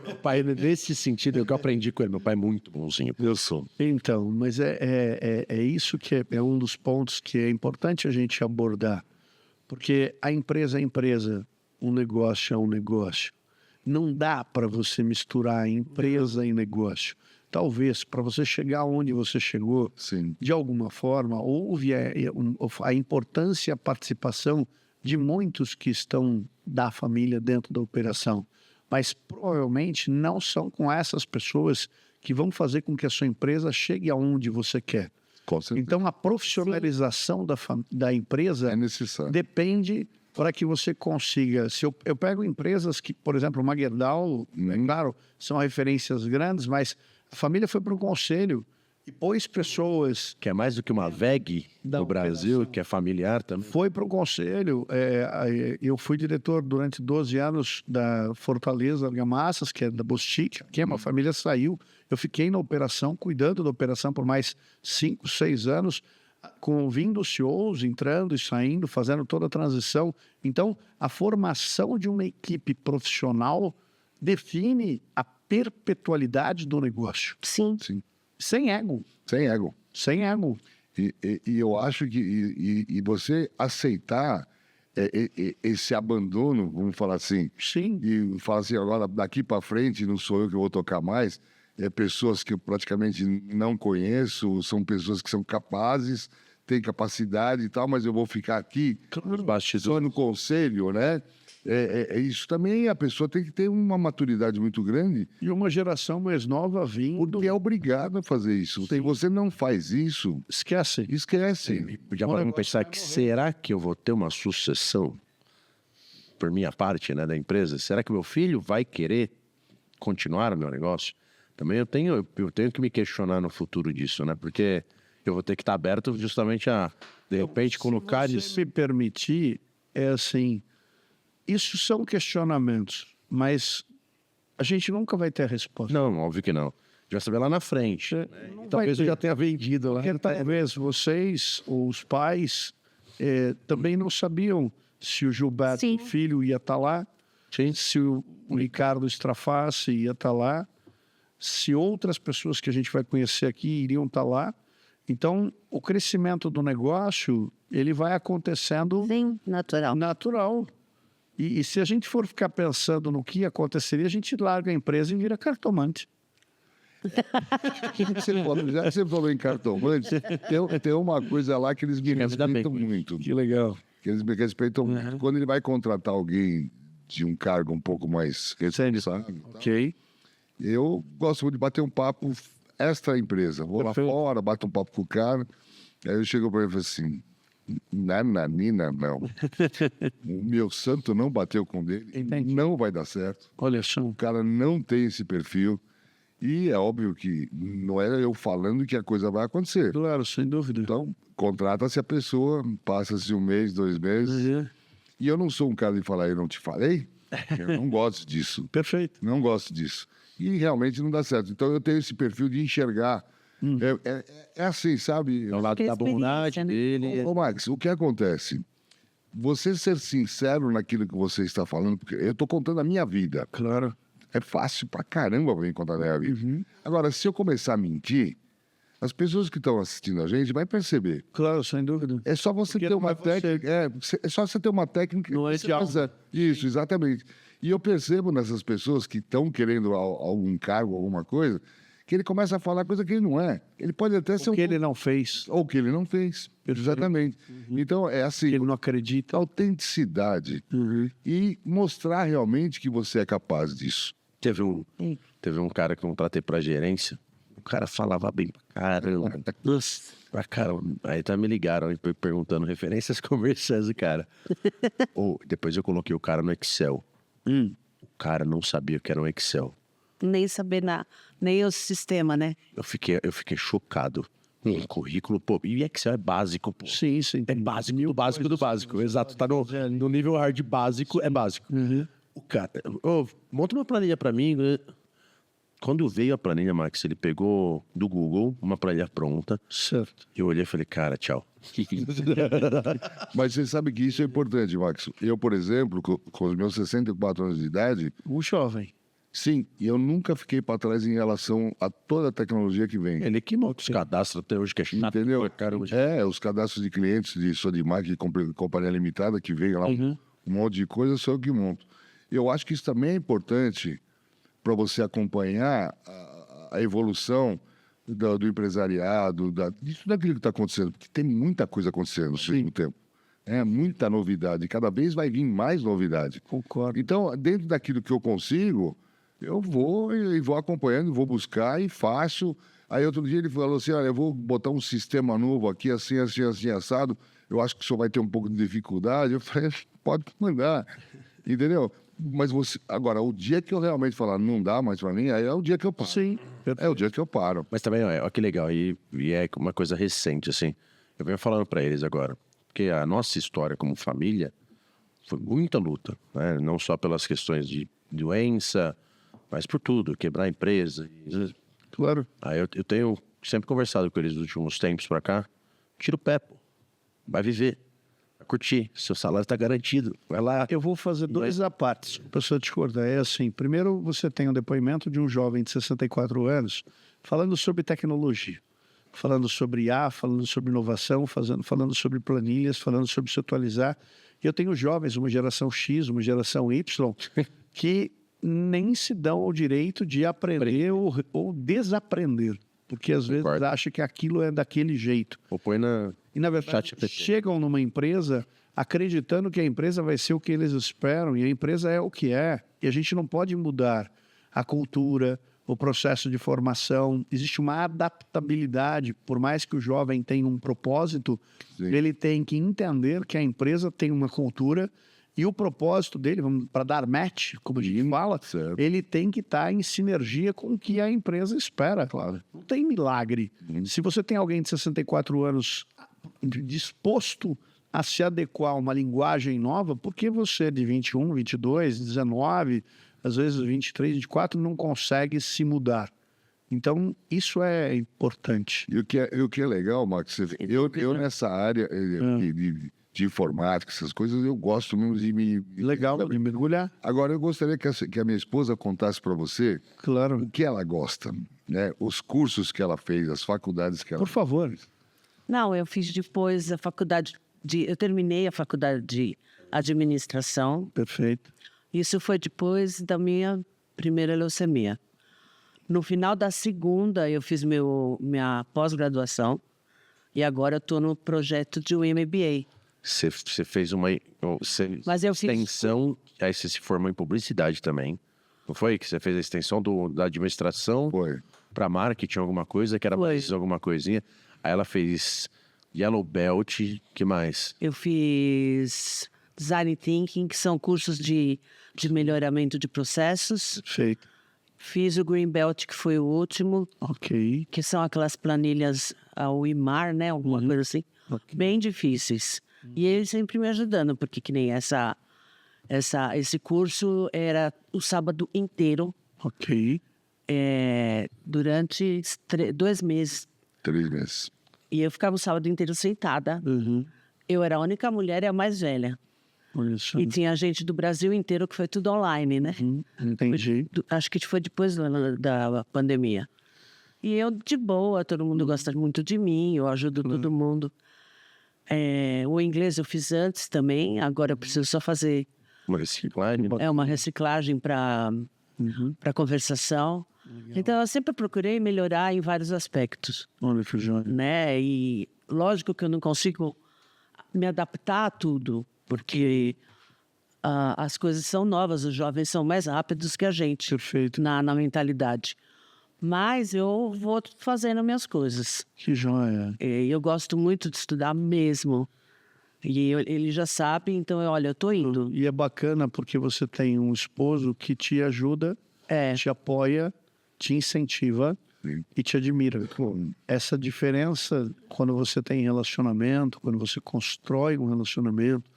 Meu pai, nesse sentido, é o que eu aprendi com ele. Meu pai é muito bonzinho. Eu sou. Então, mas é isso que é um dos pontos que é importante a gente abordar. Porque a empresa é empresa, um negócio é um negócio. Não dá para você misturar empresa e negócio. Talvez, para você chegar onde você chegou, Sim. de alguma forma, houve a importância e a participação de muitos que estão da família dentro da operação. Mas provavelmente não são com essas pessoas que vão fazer com que a sua empresa chegue aonde você quer. Com certeza. Então, a profissionalização da empresa É necessário. depende para que você consiga. Se eu pego empresas que, por exemplo, uma Gerdau, é claro, são referências grandes, mas a família foi para um conselho e pôs pessoas. Que é mais do que uma VEG Da no Brasil, que é familiar também. Foi para o conselho. Eu fui diretor durante 12 anos da Fortaleza Argamassas, que é da Bostic, que uma família saiu. Eu fiquei na operação, cuidando da operação por mais 5, 6 anos, vindo CEOs, entrando e saindo, fazendo toda a transição. Então, a formação de uma equipe profissional define a perpetualidade do negócio. Sim. Sim. Sem ego. Sem ego. Sem ego. E eu acho que você aceitar esse abandono, vamos falar assim, Sim. e falar assim, agora daqui para frente não sou eu que vou tocar mais, pessoas que eu praticamente não conheço, são pessoas que são capazes, têm capacidade e tal, mas eu vou ficar aqui só no conselho, né? Isso também, a pessoa tem que ter uma maturidade muito grande. E uma geração mais nova vindo. Porque é obrigado a fazer isso. Se você não faz isso, Esquece. esquece. Já podemos pensar que será que eu vou ter uma sucessão por minha parte, né, da empresa? Será que meu filho vai querer continuar o meu negócio? Também eu tenho que me questionar no futuro disso, né? Porque eu vou ter que estar aberto justamente a, de repente, colocar Se isso. você me permitir, é assim, isso são questionamentos, mas a gente nunca vai ter a resposta. Não, óbvio que não. A gente vai saber lá na frente. Né? Não Talvez vai eu ter. já tenha vendido lá. Porque talvez vocês, ou os pais, também não sabiam se o Gilberto Sim. Filho ia estar lá, Sim. se o Ricardo Straface ia estar lá, se outras pessoas que a gente vai conhecer aqui iriam estar lá. Então, o crescimento do negócio, ele vai acontecendo Sim, natural. natural. E se a gente for ficar pensando no que aconteceria, a gente larga a empresa e vira cartomante. Já que você falou em cartomante, tem uma coisa lá que eles me respeitam muito. Que legal. Que eles me respeitam muito. Quando ele vai contratar alguém de um cargo um pouco mais responsável, Ok. eu gosto muito de bater um papo extra empresa. Vou Perfeito. lá fora, bato um papo com o cara. Aí eu chego para ele e falo assim: nananina, não. O meu santo não bateu com o dele. Entendi. Não vai dar certo. Olha só. O cara não tem esse perfil. E é óbvio que não era eu falando que a coisa vai acontecer. Claro, sem dúvida. Então, contrata-se a pessoa, passa-se 1 mês, 2 meses. Uhum. E eu não sou um cara de falar, eu não te falei. Eu não gosto disso. Perfeito. Não gosto disso. E realmente não dá certo. Então, eu tenho esse perfil de enxergar. É assim, sabe? É o lado da bondade Experiência, né? dele. Ô, Max, o que acontece? Você ser sincero naquilo que você está falando, porque eu estou contando a minha vida. Claro. É fácil pra caramba pra mim contar a minha vida. Agora, se eu começar a mentir, as pessoas que estão assistindo a gente vão perceber. Claro, sem dúvida. É só você Porque ter não uma é você. técnica. É só você ter uma técnica. Não é que você de alma. faz. Isso, exatamente. E eu percebo nessas pessoas que estão querendo algum cargo, alguma coisa, que ele começa a falar coisa que ele não é. Ele pode até ser O que ele não fez, ou que ele não fez. Exatamente. Então, é assim, que ele não acredita. autenticidade e mostrar realmente que você é capaz disso. Teve um cara que eu contratei pra gerência. O cara falava bem pra caramba. Nossa, pra caramba. Aí me ligaram e perguntando referências comerciais do cara. Depois eu coloquei o cara no Excel. O cara não sabia o que era um Excel. Nem saber nem o sistema, né? Eu fiquei chocado. Um currículo, pô. E Excel é básico, pô. Sim, sim. É básico do básico do básico. Exato. Tá no nível hard básico, é básico. O cara, monta uma planilha pra mim. Quando veio a planilha, Max, ele pegou do Google uma planilha pronta. Certo. Eu olhei e falei, cara, tchau. Mas você sabe que isso é importante, Max. Eu, por exemplo, com os meus 64 anos de idade, Um jovem. sim, eu nunca fiquei para trás em relação a toda a tecnologia que vem. Ele que monta os cadastros até hoje, que é chato. Entendeu? Caramba. Os cadastros de clientes de Sodimac e Companhia Limitada, que vem lá um monte de coisa, sou eu que monto. Eu acho que isso também é importante para você acompanhar a evolução do empresariado, disso daquilo que está acontecendo, porque tem muita coisa acontecendo ao mesmo tempo. É muita novidade, cada vez vai vir mais novidade. Concordo. Então, dentro daquilo que eu consigo, eu vou e vou acompanhando, vou buscar e faço. Aí outro dia ele falou assim, olha, eu vou botar um sistema novo aqui, assim, assim, assim, assado. Eu acho que o senhor vai ter um pouco de dificuldade. Eu falei, pode mandar, entendeu? Mas você, agora, o dia que eu realmente falar não dá mais para mim, aí é o dia que eu paro. Sim. É o dia que eu paro. Mas também, olha que legal, e é uma coisa recente, assim. Eu venho falando pra eles agora, porque a nossa história como família foi muita luta, né? Não só pelas questões de doença, mas por tudo, quebrar a empresa. Claro. Aí eu tenho sempre conversado com eles nos últimos tempos pra cá, tira o pé, pô. Vai viver, vai curtir, seu salário tá garantido, vai lá. Eu vou fazer dois apartes, para você discordar. É assim, primeiro você tem um depoimento de um jovem de 64 anos falando sobre tecnologia, falando sobre IA, falando sobre inovação, falando sobre planilhas, falando sobre se atualizar. E eu tenho jovens, uma geração X, uma geração Y, que nem se dão ao direito de aprender ou desaprender, porque às vezes Concordo. acham que aquilo é daquele jeito. Ou põe na... E, na verdade, chegam numa empresa acreditando que a empresa vai ser o que eles esperam, e a empresa é o que é. E a gente não pode mudar a cultura, o processo de formação. Existe uma adaptabilidade. Por mais que o jovem tenha um propósito, ele tem que entender que a empresa tem uma cultura e o propósito dele, para dar match, como a gente fala, certo. ele tem que estar em sinergia com o que a empresa espera. Claro. Não tem milagre. Se você tem alguém de 64 anos disposto a se adequar a uma linguagem nova, porque você de 21, 22, 19, às vezes 23, 24, não consegue se mudar. Então, isso é importante. E o que é legal, Max, eu nessa área de informática, essas coisas, eu gosto mesmo de me... Legal, de mergulhar. Agora, eu gostaria que a minha esposa contasse para você Claro. o que ela gosta, né? Os cursos que ela fez, as faculdades que ela Por favor. Não, eu fiz depois a faculdade eu terminei a faculdade de administração. Perfeito. Isso foi depois da minha primeira leucemia. No final da segunda, eu fiz minha pós-graduação e agora eu estou no projeto de um MBA. Você fez uma Mas eu fiz- extensão, aí você se formou em publicidade também. Não foi que você fez a extensão da administração foi. para marketing, alguma coisa, que era Foi. mais alguma coisinha. Aí ela fez Yellow Belt, que mais? Eu fiz Design Thinking, que são cursos de melhoramento de processos. Perfeito. Fiz o Green Belt, que foi o último, Ok. que são aquelas planilhas, o IMAR, né? Alguma coisa assim. Bem difíceis. E ele sempre me ajudando, porque que nem esse curso era o sábado inteiro, Ok. durante 2 meses. 3 meses. E eu ficava o sábado inteiro sentada. Eu era a única mulher e a mais velha. Olha só. E tinha gente do Brasil inteiro, que foi tudo online, né? Entendi. Acho que foi depois da pandemia. E eu, de boa, todo mundo gosta muito de mim, eu ajudo todo mundo. O inglês eu fiz antes também, agora eu preciso só fazer Uma reciclagem? uma reciclagem para conversação. Então, eu sempre procurei melhorar em vários aspectos, Olha que joia. né? E lógico que eu não consigo me adaptar a tudo, porque as coisas são novas, os jovens são mais rápidos que a gente Perfeito. na mentalidade. Mas eu vou fazendo minhas coisas. Que joia. E eu gosto muito de estudar mesmo. E ele já sabe, então, olha, eu tô indo. E é bacana porque você tem um esposo que te ajuda, te apoia, te incentiva Sim. e te admira. Essa diferença, quando você tem relacionamento, quando você constrói um relacionamento,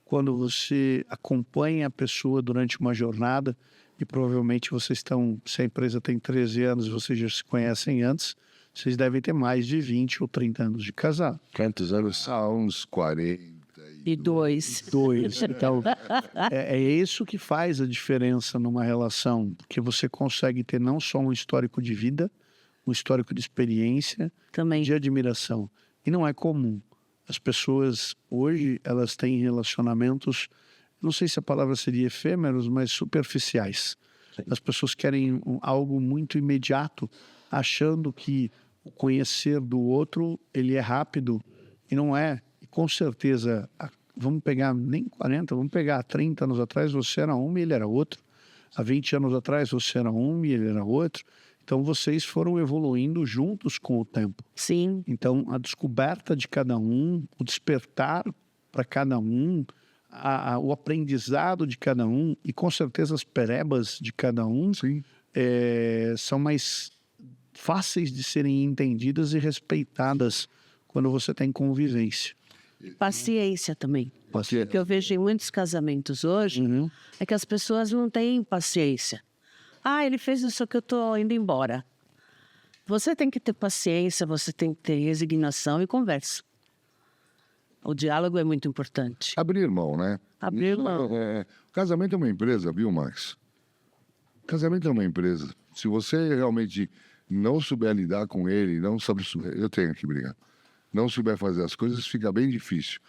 quando você acompanha a pessoa durante uma jornada, e provavelmente vocês estão, se a empresa tem 13 anos, vocês já se conhecem antes, vocês devem ter mais de 20 ou 30 anos de casado. Quantos anos? Há uns 40. E 2. Então, é isso que faz a diferença numa relação, porque você consegue ter não só um histórico de vida, um histórico de experiência, Também. de admiração. E não é comum. As pessoas hoje, elas têm relacionamentos, não sei se a palavra seria efêmeros, mas superficiais. As pessoas querem algo muito imediato, achando que o conhecer do outro, ele é rápido, e não é. E com certeza, vamos pegar nem 40, vamos pegar 30 anos atrás, você era um e ele era outro. Há 20 anos atrás, você era um e ele era outro. Então, vocês foram evoluindo juntos com o tempo. Sim. Então, a descoberta de cada um, o despertar para cada um, o aprendizado de cada um e, com certeza, as perebas de cada um são mais fáceis de serem entendidas e respeitadas quando você tem convivência. Paciência também. O que eu vejo em muitos casamentos hoje é que as pessoas não têm paciência. Ele fez isso que eu tô indo embora. Você tem que ter paciência, você tem que ter resignação e conversa. O diálogo é muito importante. Abrir mão, né? Abrir mão. Casamento é uma empresa, viu, Max? Casamento é uma empresa. Se você realmente não souber lidar com ele, não sabe... Eu tenho que brigar. Não souber fazer as coisas, fica bem difícil.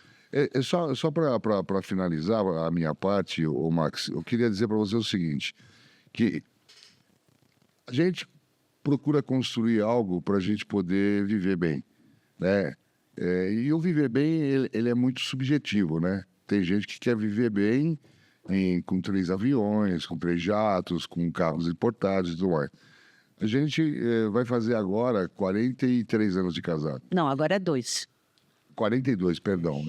Só para finalizar a minha parte, ô Max, eu queria dizer para você o seguinte, que a gente procura construir algo para a gente poder viver bem, né? E o viver bem, ele é muito subjetivo, né? Tem gente que quer viver bem com 3 aviões, com 3 jatos, com carros importados e tudo mais. A gente vai fazer agora 43 anos de casado. Não, agora é 2. 42, perdão.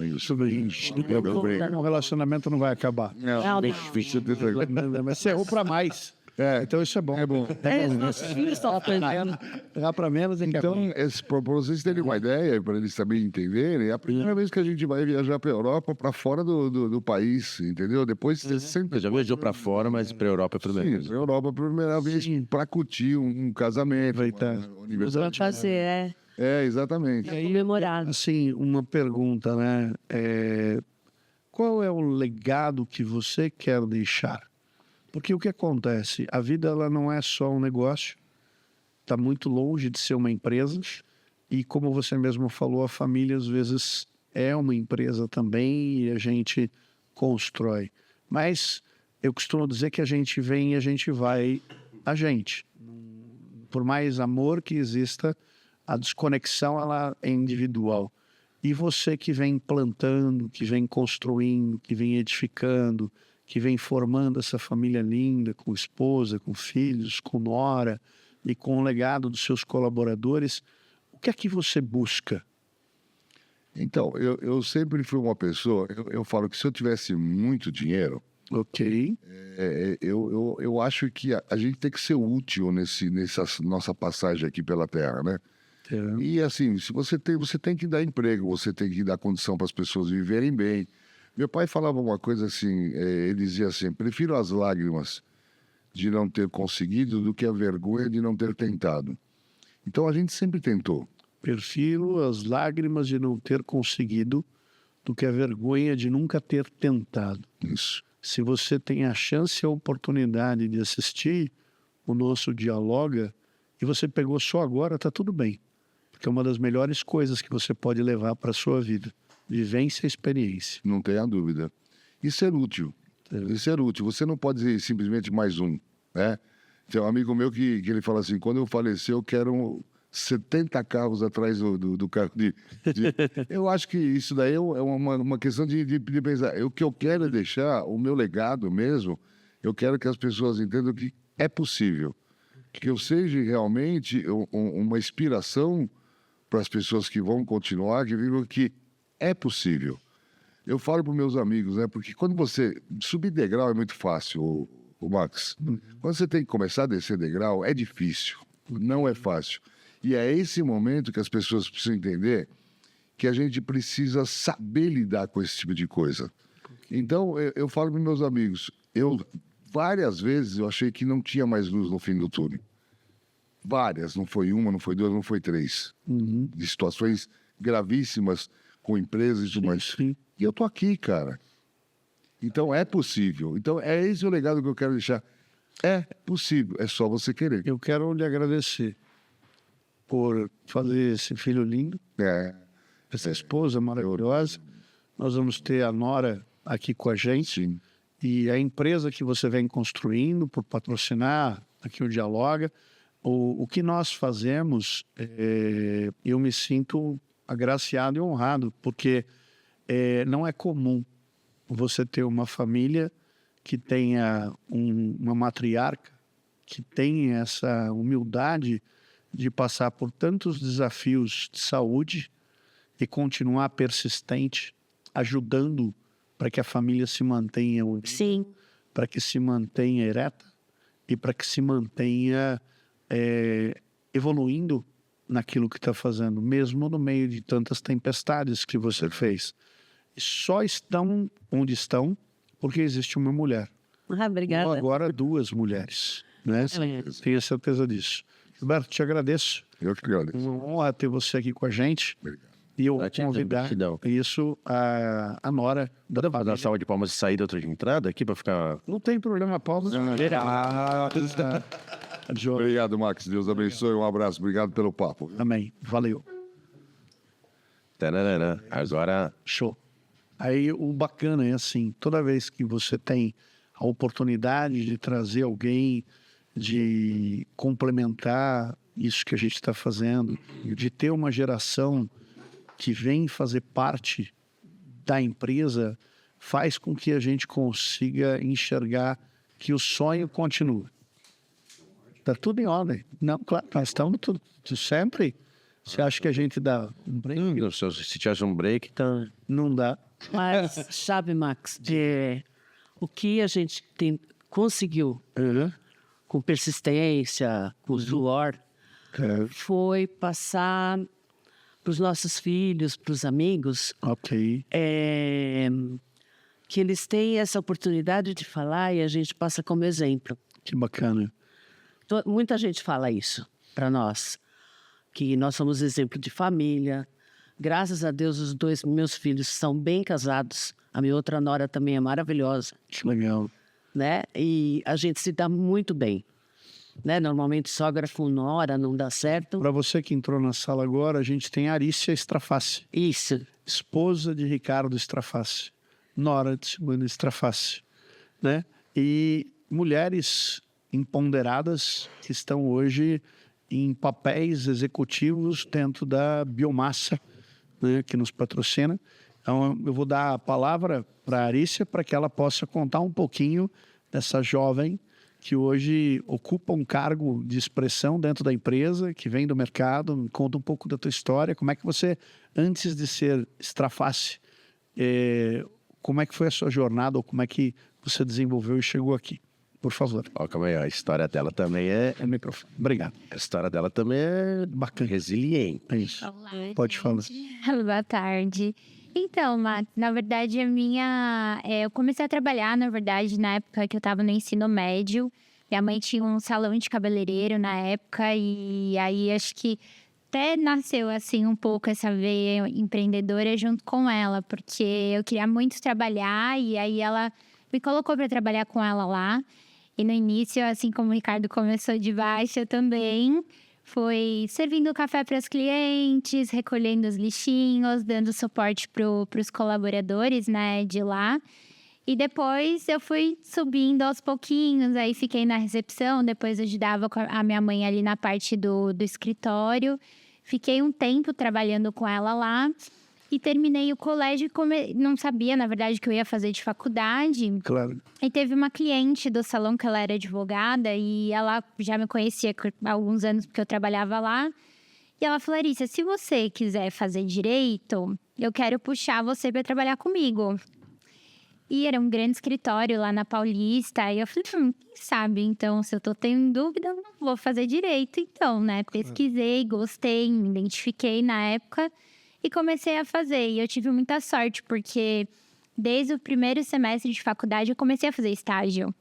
O relacionamento não vai acabar. Não. Mas você errou para mais. Então isso é bom. É bom. Nossos filhos estão aprendendo. Dá para menos é que é bom. Então, para vocês terem uma ideia, para eles também entenderem, é a primeira vez que a gente vai viajar para a Europa, para fora do país, entendeu? Depois você sempre... Eu já viajou pra fora, mas pra Europa é a primeira Sim, vez. pra Europa, a primeira vez para curtir um casamento, Aproveitar. uma aniversário. Fazer, Exatamente. comemorado. Assim, uma pergunta, né? Qual é o legado que você quer deixar? Porque o que acontece? A vida ela não é só um negócio, está muito longe de ser uma empresa e, como você mesmo falou, a família às vezes é uma empresa também e a gente constrói. Mas eu costumo dizer que a gente vem e a gente vai a gente. Por mais amor que exista, a desconexão ela é individual. E você que vem plantando, que vem construindo, que vem edificando, que vem formando essa família linda, com esposa, com filhos, com nora e com o legado dos seus colaboradores, o que é que você busca? Então, eu sempre fui uma pessoa, eu falo que se eu tivesse muito dinheiro, Ok. eu acho que a gente tem que ser útil nessa nossa passagem aqui pela Terra, né? E assim, se você tem que dar emprego, você tem que dar condição para as pessoas viverem bem. Meu pai falava uma coisa assim, ele dizia assim, prefiro as lágrimas de não ter conseguido do que a vergonha de não ter tentado. Então a gente sempre tentou. Prefiro as lágrimas de não ter conseguido do que a vergonha de nunca ter tentado. Isso. Se você tem a chance e a oportunidade de assistir o nosso Dialoga e você pegou só agora, tá tudo bem. Porque é uma das melhores coisas que você pode levar para a sua vida. Vivência e experiência. Não tenha dúvida. E ser útil. E ser útil. Você não pode ser simplesmente mais um, né? Tem um amigo meu que ele fala assim, quando eu falecer eu quero 70 carros atrás do carro Eu acho que isso daí é uma questão de pensar. O que eu quero é deixar o meu legado mesmo, eu quero que as pessoas entendam que é possível. Que eu seja realmente uma inspiração para as pessoas que vão continuar, que vivam que é possível. Eu falo para os meus amigos, né? Porque quando você... Subir degrau é muito fácil, o Max. Quando você tem que começar a descer degrau, é difícil. Não é fácil. E é esse momento que as pessoas precisam entender que a gente precisa saber lidar com esse tipo de coisa. Então, eu falo para os meus amigos, várias vezes eu achei que não tinha mais luz no fim do túnel. Várias, não foi uma, não foi duas, não foi três. De situações gravíssimas com empresas e tudo mais. Sim. E eu tô aqui, cara. Então é possível. Então é esse o legado que eu quero deixar. É possível, é só você querer. Eu quero lhe agradecer por fazer esse filho lindo, essa esposa maravilhosa. Nós vamos ter a Nora aqui com a gente. Sim. E a empresa que você vem construindo por patrocinar aqui o Dialoga. O que nós fazemos, eu me sinto agraciado e honrado, porque não é comum você ter uma família que tenha uma matriarca, que tenha essa humildade de passar por tantos desafios de saúde e continuar persistente, ajudando para que a família se mantenha unida, Sim. para que se mantenha ereta e para que se mantenha evoluindo naquilo que está fazendo, mesmo no meio de tantas tempestades que você fez. E só estão onde estão porque existe uma mulher. Obrigada. Ou agora 2 mulheres, né? Tenho certeza disso. Gilberto, te agradeço. Eu que agradeço. Uma honra ter você aqui com a gente. Obrigado. E eu Gratidão, convidar gratidão. isso a Nora da Dá pra dar família. salva de palmas e sair da outra de entrada aqui pra ficar... Não tem problema, Paulo. Obrigado, Max. Deus abençoe. Um abraço. Obrigado pelo papo. Amém. Valeu. Tararara. Agora... Show. Aí o bacana é assim, toda vez que você tem a oportunidade de trazer alguém, de complementar isso que a gente está fazendo, de ter uma geração que vem fazer parte da empresa, faz com que a gente consiga enxergar que o sonho continua. Está tudo em ordem. Não, claro, nós estamos tudo sempre. Você acha que a gente dá um break? Se tivesse um break, tá... Não dá. Mas, sabe, Max, o que a gente conseguiu com persistência, com suor, foi passar para os nossos filhos, para os amigos, Ok. que eles têm essa oportunidade de falar e a gente passa como exemplo. Que bacana. Muita gente fala isso para nós, que nós somos exemplo de família. Graças a Deus, os 2 meus filhos são bem casados. A minha outra nora também é maravilhosa, Que legal. né? E a gente se dá muito bem, né? Normalmente sogra com nora não dá certo. Para você que entrou na sala agora, a gente tem a Arícia Straface, Isso. esposa de Ricardo Straface, nora de Silvana Straface, né? E mulheres empoderadas que estão hoje em papéis executivos dentro da Biomassa, né, que nos patrocina. Então, eu vou dar a palavra para a Arícia para que ela possa contar um pouquinho dessa jovem que hoje ocupa um cargo de expressão dentro da empresa, que vem do mercado. Me conta um pouco da tua história. Como é que você, antes de ser Straface, como é que foi a sua jornada ou como é que você desenvolveu e chegou aqui? Por favor. Ó, calma aí, ó. A história dela também é... Microfone. Obrigado. A história dela também é bacana, resiliente. É isso. Olá, Pode falar. Boa tarde. Então, na verdade, eu comecei a trabalhar, na verdade, na época que eu estava no ensino médio. Minha mãe tinha um salão de cabeleireiro na época e aí acho que até nasceu, assim, um pouco essa veia empreendedora junto com ela, porque eu queria muito trabalhar e aí ela me colocou para trabalhar com ela lá. E no início, assim como o Ricardo começou de baixo, eu também foi servindo café para os clientes, recolhendo os lixinhos, dando suporte para os colaboradores, né, de lá. E depois eu fui subindo aos pouquinhos, aí fiquei na recepção, depois ajudava a minha mãe ali na parte do escritório. Fiquei um tempo trabalhando com ela lá. E terminei o colégio e não sabia, na verdade, que eu ia fazer de faculdade. Claro. E teve uma cliente do salão que ela era advogada e ela já me conhecia há alguns anos porque eu trabalhava lá. E ela falou, Arícia, se você quiser fazer direito, eu quero puxar você para trabalhar comigo. E era um grande escritório lá na Paulista. E eu falei, quem sabe? Então, se eu tô tendo dúvida, eu não vou fazer direito. Então, né? Pesquisei, gostei, me identifiquei na época. E comecei a fazer. E eu tive muita sorte, porque desde o primeiro semestre de faculdade eu comecei a fazer estágio.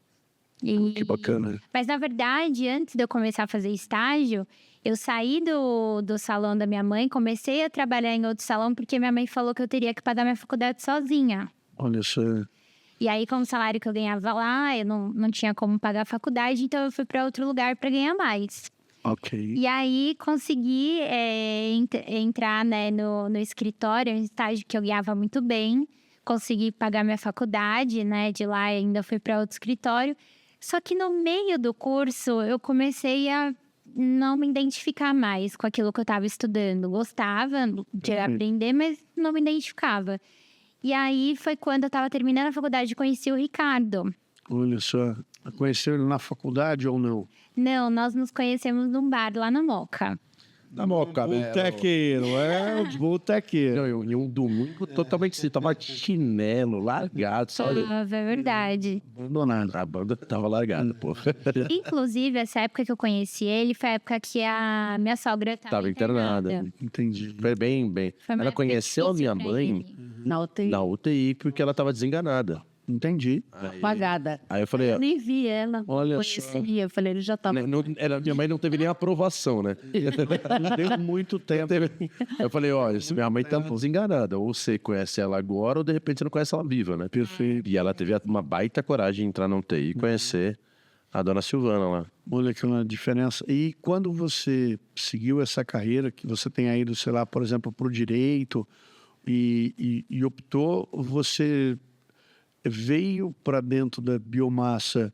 Que bacana. Mas, na verdade, antes de eu começar a fazer estágio, eu saí do salão da minha mãe, comecei a trabalhar em outro salão, porque minha mãe falou que eu teria que pagar minha faculdade sozinha. Olha só. E aí, com o salário que eu ganhava lá, eu não tinha como pagar a faculdade, então eu fui para outro lugar para ganhar mais. Ok. E aí, consegui entrar, né, no escritório, um estágio que eu ganhava muito bem. Consegui pagar minha faculdade, né, de lá ainda fui para outro escritório. Só que no meio do curso, eu comecei a não me identificar mais com aquilo que eu estava estudando. Gostava de aprender, mas não me identificava. E aí, foi quando eu estava terminando a faculdade, conheci o Ricardo. Olha só. Conheceu ele na faculdade ou não? Não, nós nos conhecemos num bar lá na Moca. Na Moca, Botequeiro, o botequeiro. E um domingo totalmente assim, tava de chinelo, largado, sabe? É verdade. Abandonado. A banda tava largada, pô. Inclusive, essa época que eu conheci ele foi a época que a minha sogra Tava internada. Entendi. Foi bem. Foi uma Ela época conheceu a difícil minha pra mãe ele. Na UTI, na UTI porque ela tava desenganada. Entendi. apagada. Aí eu falei, Eu nem vi ela. Olha Conhecia. Eu falei, ele já tá... minha mãe não teve nem aprovação, né? Não deu muito tempo. Eu falei, olha, se minha mãe tá desenganada, ou você conhece ela agora, ou de repente você não conhece ela viva, né? Perfeito. E ela teve uma baita coragem de entrar na UTI e conhecer a dona Silvana lá. Olha que uma diferença. E quando você seguiu essa carreira, que você tenha ido, sei lá, por exemplo, para o direito e optou, você veio para dentro da Biomassa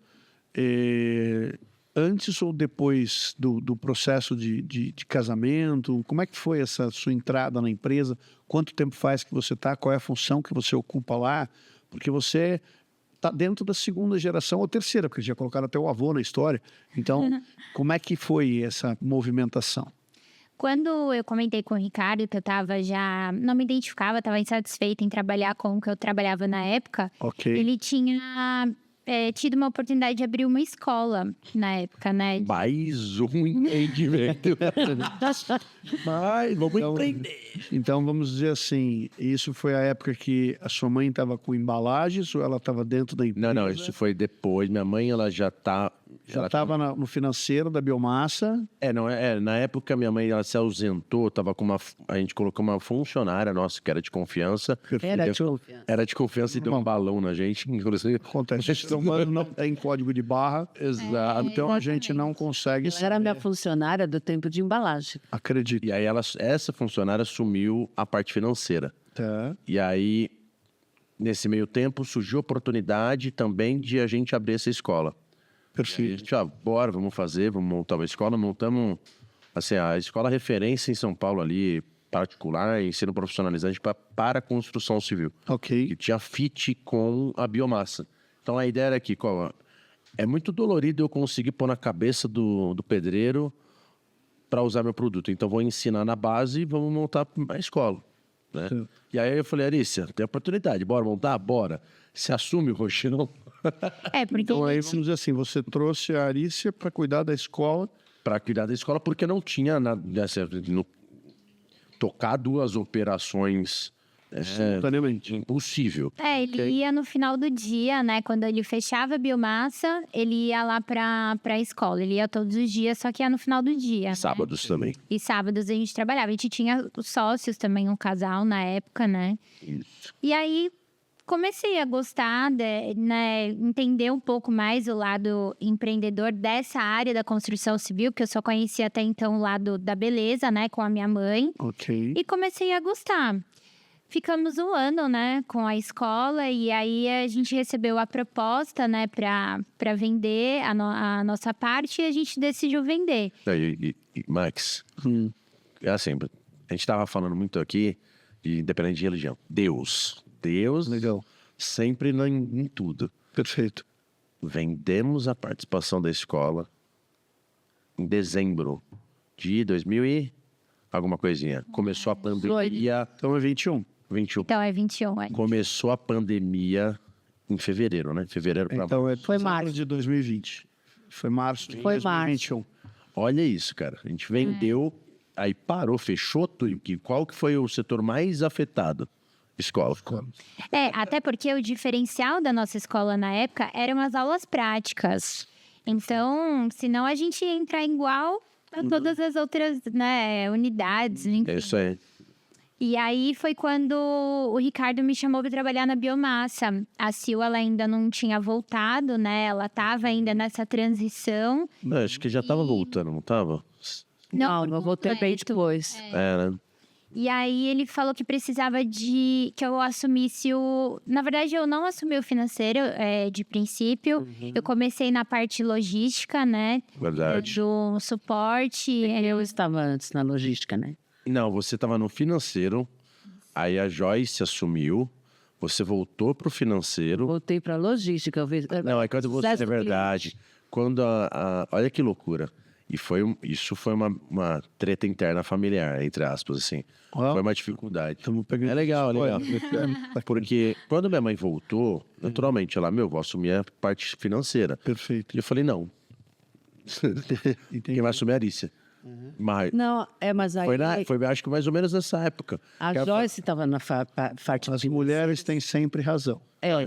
antes ou depois do processo de casamento? Como é que foi essa sua entrada na empresa? Quanto tempo faz que você está? Qual é a função que você ocupa lá? Porque você está dentro da segunda geração ou terceira, porque já colocaram até o avô na história. Então, como é que foi essa movimentação? Quando eu comentei com o Ricardo que eu não me identificava, estava insatisfeita em trabalhar com o que eu trabalhava na época, Ok. ele tinha tido uma oportunidade de abrir uma escola na época, né? Mais um empreendimento. Mas vamos empreender. Então, vamos dizer assim, isso foi a época que a sua mãe estava com embalagens ou ela estava dentro da empresa? Não, isso foi depois. Minha mãe, ela já tá... Já estava no financeiro da biomassa. Na época minha mãe ela se ausentou, tava com a gente colocou uma funcionária nossa que era de confiança. Era de confiança. Era de confiança e deu um balão na gente, inclusive. Acontece, o ser humano não tem código de barra, Exato. então a gente não consegue. Ela era minha funcionária do tempo de embalagem. Acredito. E aí essa funcionária assumiu a parte financeira. Tá. E aí, nesse meio tempo, surgiu a oportunidade também de a gente abrir essa escola. E aí a Perfeito. gente, bora, vamos montar uma escola. Montamos, assim, a escola referência em São Paulo ali, particular, ensino profissionalizante para a construção civil. Ok. Que tinha fit com a biomassa. Então a ideia era que, é muito dolorido eu conseguir pôr na cabeça do pedreiro para usar meu produto. Então vou ensinar na base e vamos montar a escola. Né? Sim. E aí eu falei, Arícia, tem oportunidade, bora montar? Bora. Se assume o roxinão Porque Então aí vamos dizer assim, você trouxe a Arícia para cuidar da escola. para cuidar da escola, porque não tinha nada, tocar duas operações Simultaneamente. impossível. ele ia no final do dia, né? Quando ele fechava a biomassa, ele ia lá pra escola. Ele ia todos os dias, só que ia no final do dia. Né? Sábados também. E sábados a gente trabalhava. A gente tinha os sócios também, um casal na época, né? Isso. E aí comecei a gostar, né? Entender um pouco mais o lado empreendedor dessa área da construção civil, que eu só conhecia até então o lado da beleza, né? Com a minha mãe. Ok. E comecei a gostar. Ficamos um ano, né, com a escola e aí a gente recebeu a proposta, né, para vender a nossa parte e a gente decidiu vender. Max, é assim, a gente estava falando muito aqui, independente de religião, Deus, Legal. sempre em tudo. Perfeito. Vendemos a participação da escola em dezembro de 2000 e alguma coisinha. Começou a pandemia, Então é 21. 21. Então é 21, Começou a pandemia em fevereiro, né? Fevereiro para Então é Foi dezembro março. de 2020. Foi março de Foi março. 2021. Olha isso, cara. A gente vendeu, aí parou, fechou tudo. Qual que foi o setor mais afetado? Escola. Até porque o diferencial da nossa escola na época eram as aulas práticas. Então, senão a gente ia entrar igual a todas as outras, né, unidades, enfim. É isso aí. E aí foi quando o Ricardo me chamou para trabalhar na biomassa. A Sil, ela ainda não tinha voltado, né? Ela estava ainda nessa transição. Não, acho que já tava voltando, não tava? Não, eu voltei bem depois. Né? E aí ele falou que precisava que eu assumisse o... Na verdade, eu não assumi o financeiro de princípio. Eu comecei na parte logística, né? Verdade. Do suporte. Eu estava antes na logística, né? Não, você tava no financeiro, aí a Joyce assumiu, você voltou pro financeiro. Voltei para logística. Não, é quando você... É verdade. Quando olha que loucura. E isso foi uma treta interna familiar, entre aspas, assim. Ó. Foi uma dificuldade. Estamos pegando. É legal, é legal. Olha, Porque quando minha mãe voltou, naturalmente, ela, vou assumir a parte financeira. Perfeito. E eu falei, não. Quem vai assumir é a Arícia. Mas Não, mas aí foi, acho que mais ou menos nessa época. a Joyce estava na parte As mulheres têm sempre razão.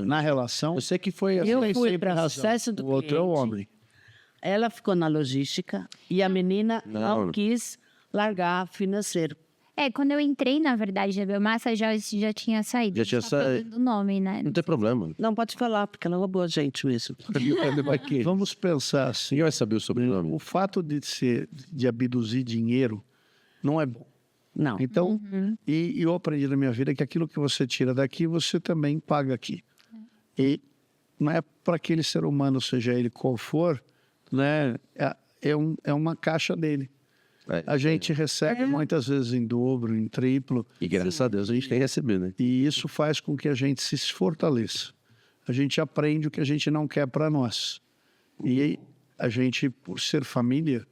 Na relação, Eu sei que foi assim. Eu tem fui sempre para o razão. processo do O outro é o cliente. homem. Ela ficou na logística e a menina Não. não quis largar financeiro. Quando eu entrei, na verdade, na biomassa, já tinha saído. Já tinha Só falando do nome, né? Não tem problema. Não pode falar, porque ela roubou a gente mesmo. Vamos pensar assim. Ninguém vai saber o sobrenome. O fato de abduzir dinheiro não é bom. Não. Então, e eu aprendi na minha vida que aquilo que você tira daqui, você também paga aqui. E não é para aquele ser humano, seja ele qual for, né? É uma caixa dele. A gente recebe muitas vezes em dobro, em triplo, E graças a Deus a gente tem recebido, né? e isso faz com que a gente se fortaleça. A gente aprende o que a gente não quer para nós. E a gente, por ser família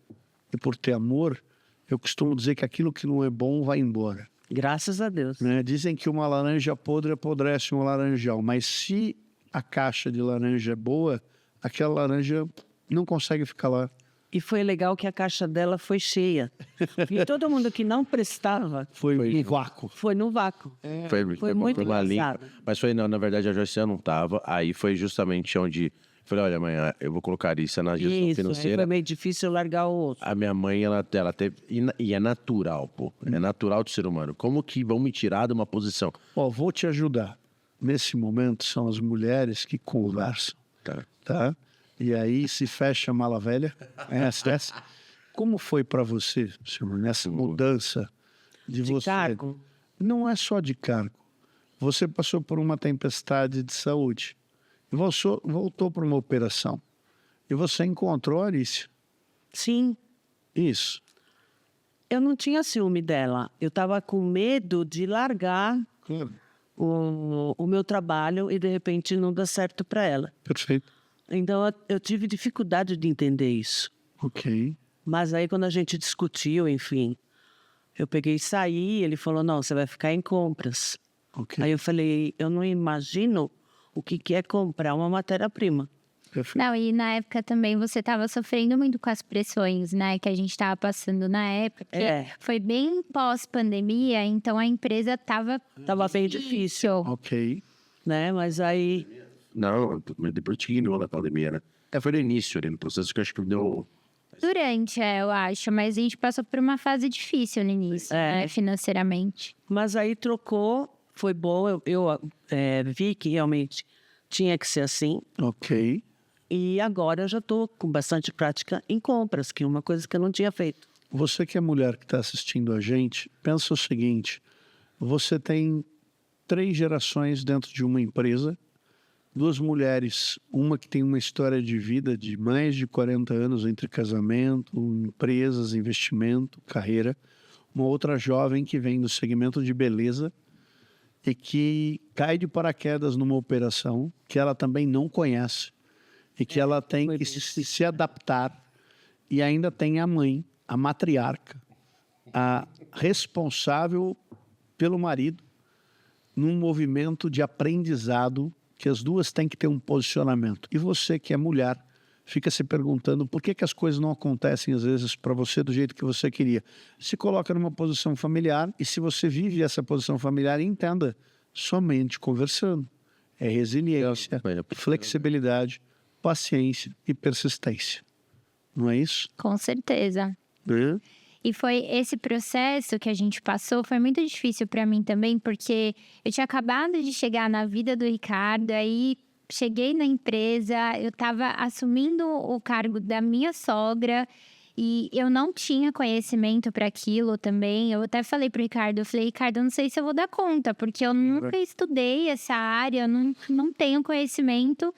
e por ter amor, eu costumo dizer que aquilo que não é bom vai embora. Graças a Deus. Né? Dizem que uma laranja podre apodrece um laranjal, mas se a caixa de laranja é boa, aquela laranja não consegue ficar lá. E foi legal que a caixa dela foi cheia. E todo mundo que não prestava Foi no vácuo. foi no vácuo. Foi muito uma linha. engraçado. Mas foi, não, na verdade, a Joyce não estava. Aí foi justamente onde... Falei, olha, mãe, eu vou colocar isso na gestão Isso, aí financeira. foi meio difícil largar o outro. A minha mãe, ela teve... E é natural, pô. É natural do ser humano. Como que vão me tirar de uma posição? Ó, vou te ajudar. Nesse momento, são as mulheres que conversam, tá? E aí se fecha a mala velha. Essa. Como foi para você, senhor, nessa mudança de você? Cargo? Não é só de cargo. Você passou por uma tempestade de saúde. Voltou para uma operação. E você encontrou a Arícia. Sim. Isso. Eu não tinha ciúme dela. Eu estava com medo de largar Claro. o meu trabalho e, de repente, não dar certo para ela. Perfeito. Então, eu tive dificuldade de entender isso. Ok. Mas aí, quando a gente discutiu, enfim, eu peguei e saí, ele falou, não, você vai ficar em compras. Ok. Aí eu falei, eu não imagino o que é comprar uma matéria-prima. Perfeito. Não, e na época também você estava sofrendo muito com as pressões, né? Que a gente estava passando na época. Que foi bem pós-pandemia, então a empresa estava... Tava bem difícil, Ok. né? Mas aí... Não, mas depois tinha na pandemia, né? Foi no início, ali, no processo que eu acho que deu... Durante, eu acho, mas a gente passou por uma fase difícil no início, né? Financeiramente. Mas aí trocou, foi bom, eu vi que realmente tinha que ser assim. Ok. E agora eu já estou com bastante prática em compras, que é uma coisa que eu não tinha feito. Você que é mulher que está assistindo a gente, pensa o seguinte: você tem 3 gerações dentro de uma empresa, 2 mulheres, uma que tem uma história de vida de mais de 40 anos entre casamento, empresas, investimento, carreira, uma outra jovem que vem do segmento de beleza e que cai de paraquedas numa operação que ela também não conhece e que ela tem que se adaptar, e ainda tem a mãe, a matriarca, a responsável pelo marido, num movimento de aprendizado que as duas têm que ter um posicionamento. E você que é mulher fica se perguntando por que as coisas não acontecem às vezes para você do jeito que você queria. Se coloca numa posição familiar, e se você vive essa posição familiar, entenda, somente conversando. É resiliência, flexibilidade, paciência e persistência. Não é isso? Com certeza. E foi esse processo que a gente passou, foi muito difícil para mim também, porque eu tinha acabado de chegar na vida do Ricardo, aí cheguei na empresa, eu estava assumindo o cargo da minha sogra e eu não tinha conhecimento para aquilo também. Eu até falei pro Ricardo, Ricardo, eu não sei se eu vou dar conta, porque eu nunca estudei essa área, eu não tenho conhecimento.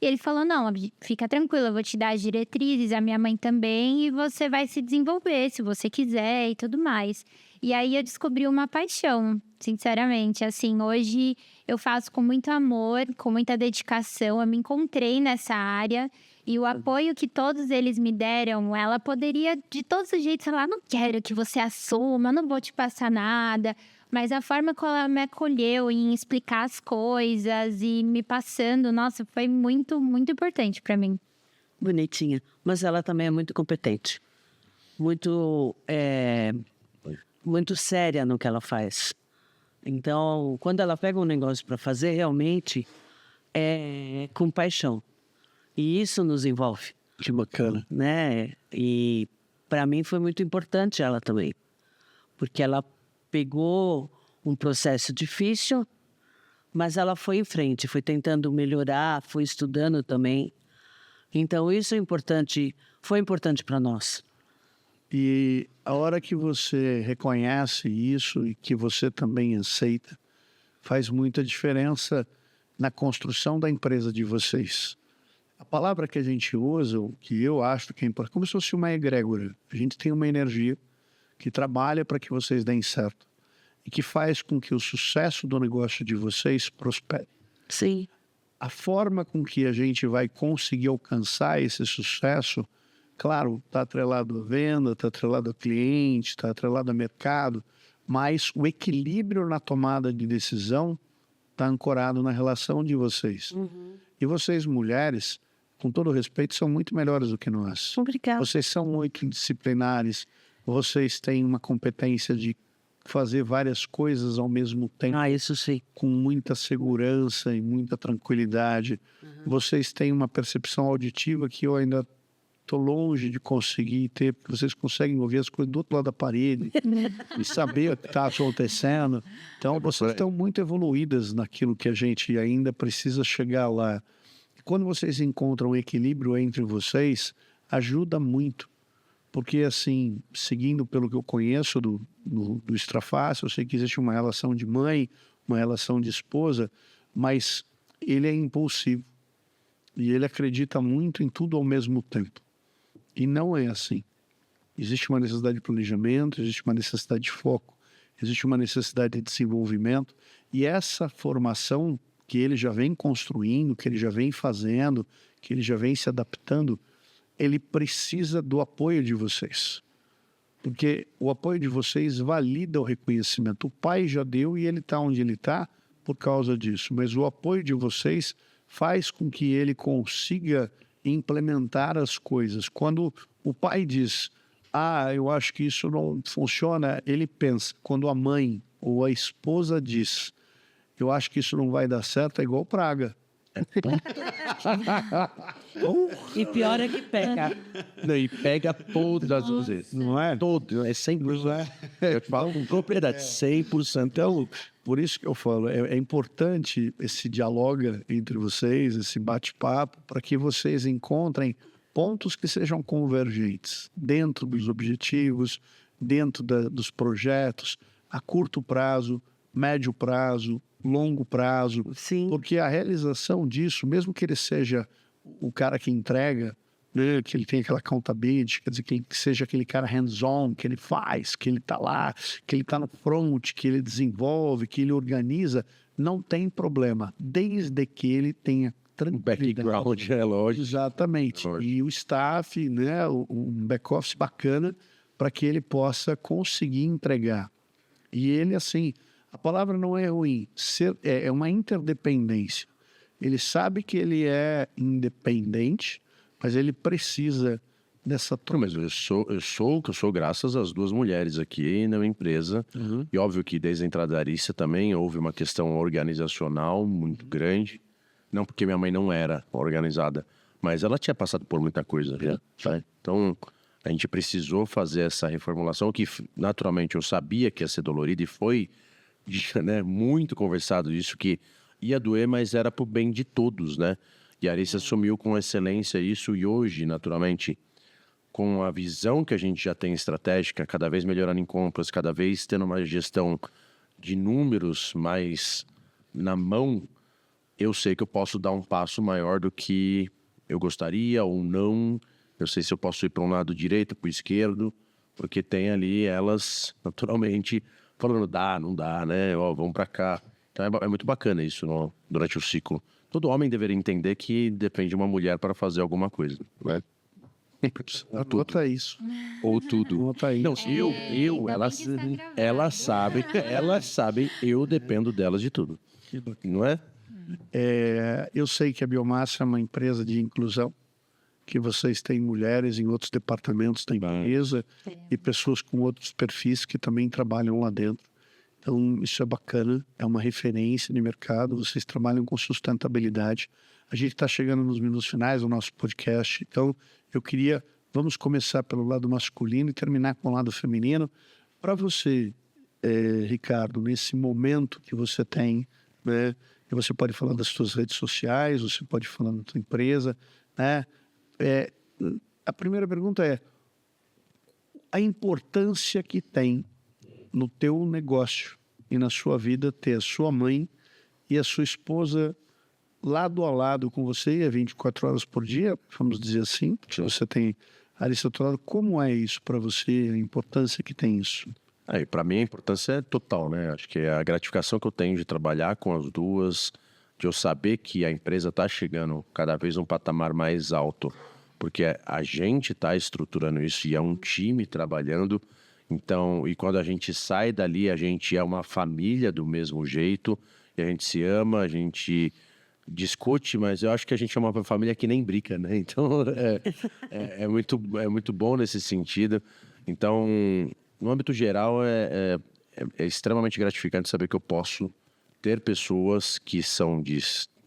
E ele falou, não, fica tranquila, eu vou te dar as diretrizes, a minha mãe também, e você vai se desenvolver, se você quiser e tudo mais. E aí eu descobri uma paixão, sinceramente. Assim, hoje eu faço com muito amor, com muita dedicação, eu me encontrei nessa área. E o apoio que todos eles me deram, ela poderia, de todos os jeitos, falar, não quero que você assuma, não vou te passar nada. Mas a forma como ela me acolheu em explicar as coisas e me passando, nossa, foi muito, muito importante para mim. Bonitinha. Mas ela também é muito competente. Muito séria no que ela faz. Então, quando ela pega um negócio para fazer, realmente é com paixão. E isso nos envolve. Que bacana. Né? E para mim foi muito importante ela também. Porque ela pegou um processo difícil, mas ela foi em frente, foi tentando melhorar, foi estudando também. Então, isso é importante, foi importante para nós. E a hora que você reconhece isso e que você também aceita, faz muita diferença na construção da empresa de vocês. A palavra que a gente usa, o que eu acho que é importante, como se fosse uma egrégora. A gente tem uma energia que trabalha para que vocês deem certo e que faz com que o sucesso do negócio de vocês prospere. Sim. A forma com que a gente vai conseguir alcançar esse sucesso, claro, está atrelado à venda, está atrelado ao cliente, está atrelado ao mercado, mas o equilíbrio na tomada de decisão está ancorado na relação de vocês. E vocês, mulheres, com todo respeito, são muito melhores do que nós. Obrigada. Vocês são muito disciplinares, vocês têm uma competência de fazer várias coisas ao mesmo tempo, Isso sim. com muita segurança e muita tranquilidade. Vocês têm uma percepção auditiva que eu ainda estou longe de conseguir ter, porque vocês conseguem ouvir as coisas do outro lado da parede e saber o que está acontecendo. Então, vocês estão muito evoluídas naquilo que a gente ainda precisa chegar lá. Quando vocês encontram equilíbrio entre vocês, ajuda muito. Porque, assim, seguindo pelo que eu conheço do Straface, eu sei que existe uma relação de mãe, uma relação de esposa, mas ele é impulsivo. E ele acredita muito em tudo ao mesmo tempo. E não é assim. Existe uma necessidade de planejamento, existe uma necessidade de foco, existe uma necessidade de desenvolvimento. E essa formação que ele já vem construindo, que ele já vem fazendo, que ele já vem se adaptando, ele precisa do apoio de vocês. Porque o apoio de vocês valida o reconhecimento. O pai já deu e ele está onde ele está por causa disso. Mas o apoio de vocês faz com que ele consiga implementar as coisas. Quando o pai diz, eu acho que isso não funciona, ele pensa. Quando a mãe ou a esposa diz, eu acho que isso não vai dar certo, é igual praga. E pior é que pega. Não, e pega todas as vezes. Não é? Todo, é 100%. Eu te falo com propriedade, 100%. Então, por isso que eu falo, é importante esse diálogo entre vocês, esse bate-papo, para que vocês encontrem pontos que sejam convergentes dentro dos objetivos, dentro dos projetos, a curto prazo, médio prazo, longo prazo. Sim. Porque a realização disso, mesmo que ele seja o cara que entrega, né, que ele tem aquela accountability, quer dizer, que seja aquele cara hands-on, que ele faz, que ele está lá, que ele está no front, que ele desenvolve, que ele organiza, não tem problema, desde que ele tenha tranquilidade. Background, é lógico. Exatamente. Lógico. E o staff, né, um back-office bacana para que ele possa conseguir entregar. E ele, assim, a palavra não é ruim, é uma interdependência. Ele sabe que ele é independente, mas ele precisa dessa Não, mas eu sou o que eu sou graças às duas mulheres aqui na minha empresa. E óbvio que desde a entrada da Arícia também houve uma questão organizacional muito grande. Não porque minha mãe não era organizada, mas ela tinha passado por muita coisa já, sabe? Então, a gente precisou fazer essa reformulação que naturalmente eu sabia que ia ser dolorida e foi, né, muito conversado isso, que ia doer, mas era pro bem de todos, né? E a Arícia assumiu com excelência isso e hoje, naturalmente, com a visão que a gente já tem estratégica, cada vez melhorando em compras, cada vez tendo uma gestão de números mais na mão, eu sei que eu posso dar um passo maior do que eu gostaria ou não. Eu sei se eu posso ir para um lado direito, para o esquerdo, porque tem ali elas, naturalmente, falando, dá, não dá, né? Ó, vamos para cá. Então é muito bacana isso durante o ciclo. Todo homem deveria entender que depende de uma mulher para fazer alguma coisa, né? Anota isso. Ou tudo. Anota aí. Não, elas sabem, eu dependo delas de tudo. Não é? Eu sei que a Biomassa é uma empresa de inclusão, que vocês têm mulheres em outros departamentos da empresa e pessoas com outros perfis que também trabalham lá dentro. Então, isso é bacana, é uma referência de mercado, vocês trabalham com sustentabilidade. A gente está chegando nos minutos finais do nosso podcast, então vamos começar pelo lado masculino e terminar com o lado feminino. Para você, Ricardo, nesse momento que você tem, né, e você pode falar das suas redes sociais, você pode falar da sua empresa, né? A primeira pergunta é a importância que tem no teu negócio e na sua vida ter a sua mãe e a sua esposa lado a lado com você, 24 horas por dia, vamos dizer assim. Se você tem a Arícia do outro lado, como é isso para você, a importância que tem isso? Para mim a importância é total, né? Acho que é a gratificação que eu tenho de trabalhar com as duas, de eu saber que a empresa está chegando cada vez um patamar mais alto, porque a gente está estruturando isso e é um time trabalhando. Então, e quando a gente sai dali, a gente é uma família do mesmo jeito. e a gente se ama, a gente discute, mas eu acho que a gente é uma família que nem briga, né? Então, é muito bom nesse sentido. Então, no âmbito geral, é extremamente gratificante saber que eu posso ter pessoas que são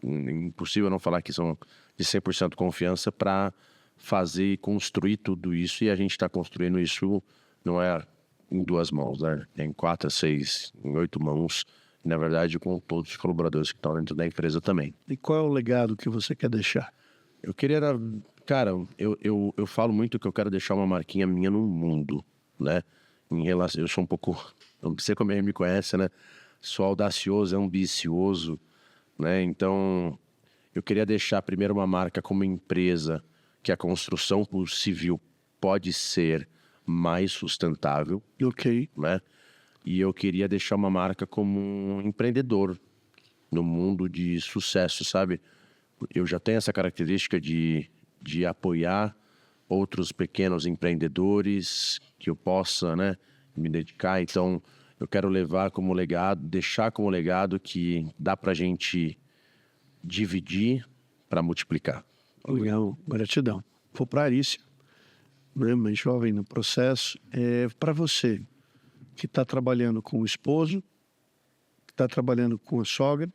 impossível não falar que são de 100% confiança para fazer e construir tudo isso, e a gente está construindo isso, não é em 2 mãos, né? Em 4, 6, em 8 mãos, e, na verdade, com todos os colaboradores que estão dentro da empresa também. E qual é o legado que você quer deixar? Eu queria, cara, eu falo muito que eu quero deixar uma marquinha minha no mundo, né? Em relação, eu sou um pouco, não sei como ele me conhece, né? Sou audacioso, ambicioso, né? Então, eu queria deixar primeiro uma marca como empresa que a construção civil pode ser mais sustentável, Ok. né? E eu queria deixar uma marca como um empreendedor no mundo de sucesso, sabe? Eu já tenho essa característica de apoiar outros pequenos empreendedores que eu possa, né, me dedicar. Então, eu quero levar como legado, deixar como legado que dá pra gente dividir para multiplicar. Legal, gratidão. Vou para a Arícia, né, mais jovem no processo. Para você que está trabalhando com o esposo, que está trabalhando com a sogra,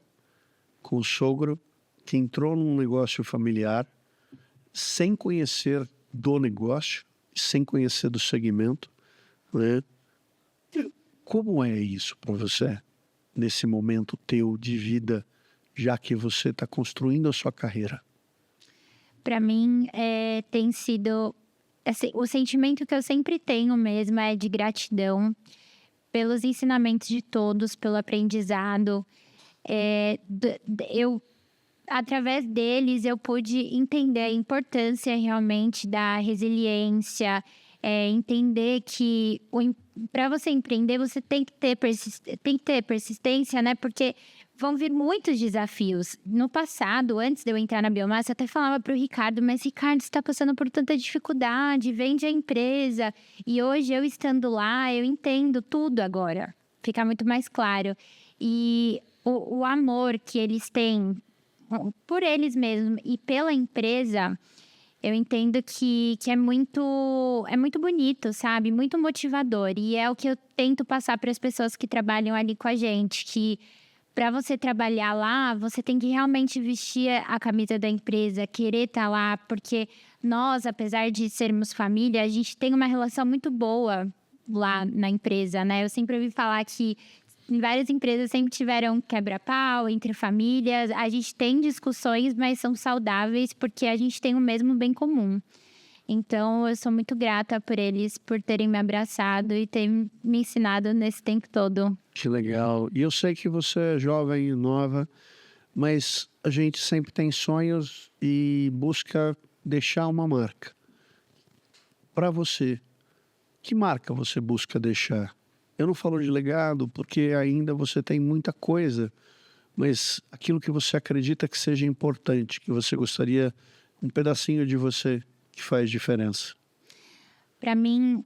com o sogro, que entrou num negócio familiar sem conhecer do negócio, sem conhecer do segmento, né? Como é isso para você, nesse momento teu de vida, já que você está construindo a sua carreira? Para mim, tem sido... Assim, o sentimento que eu sempre tenho mesmo é de gratidão pelos ensinamentos de todos, pelo aprendizado. Através deles, eu pude entender a importância realmente da resiliência, entender que para você empreender, você tem que ter persistência, né? Porque vão vir muitos desafios. No passado, antes de eu entrar na Biomassa, eu até falava para o Ricardo, mas Ricardo, você está passando por tanta dificuldade, vende a empresa. E hoje, eu estando lá, eu entendo tudo agora. Fica muito mais claro. E o amor que eles têm por eles mesmos e pela empresa, eu entendo que é muito bonito, sabe? Muito motivador. E é o que eu tento passar para as pessoas que trabalham ali com a gente, que para você trabalhar lá, você tem que realmente vestir a camisa da empresa, querer estar lá, porque nós, apesar de sermos família, a gente tem uma relação muito boa lá na empresa, né? Eu sempre ouvi falar que em várias empresas sempre tiveram quebra-pau entre famílias. A gente tem discussões, mas são saudáveis porque a gente tem o mesmo bem comum. Então, eu sou muito grata por eles, por terem me abraçado e terem me ensinado nesse tempo todo. Que legal. E eu sei que você é jovem e nova, mas a gente sempre tem sonhos e busca deixar uma marca. Para você, que marca você busca deixar? Eu não falo de legado porque ainda você tem muita coisa, mas aquilo que você acredita que seja importante, que você gostaria, um pedacinho de você que faz diferença. Para mim,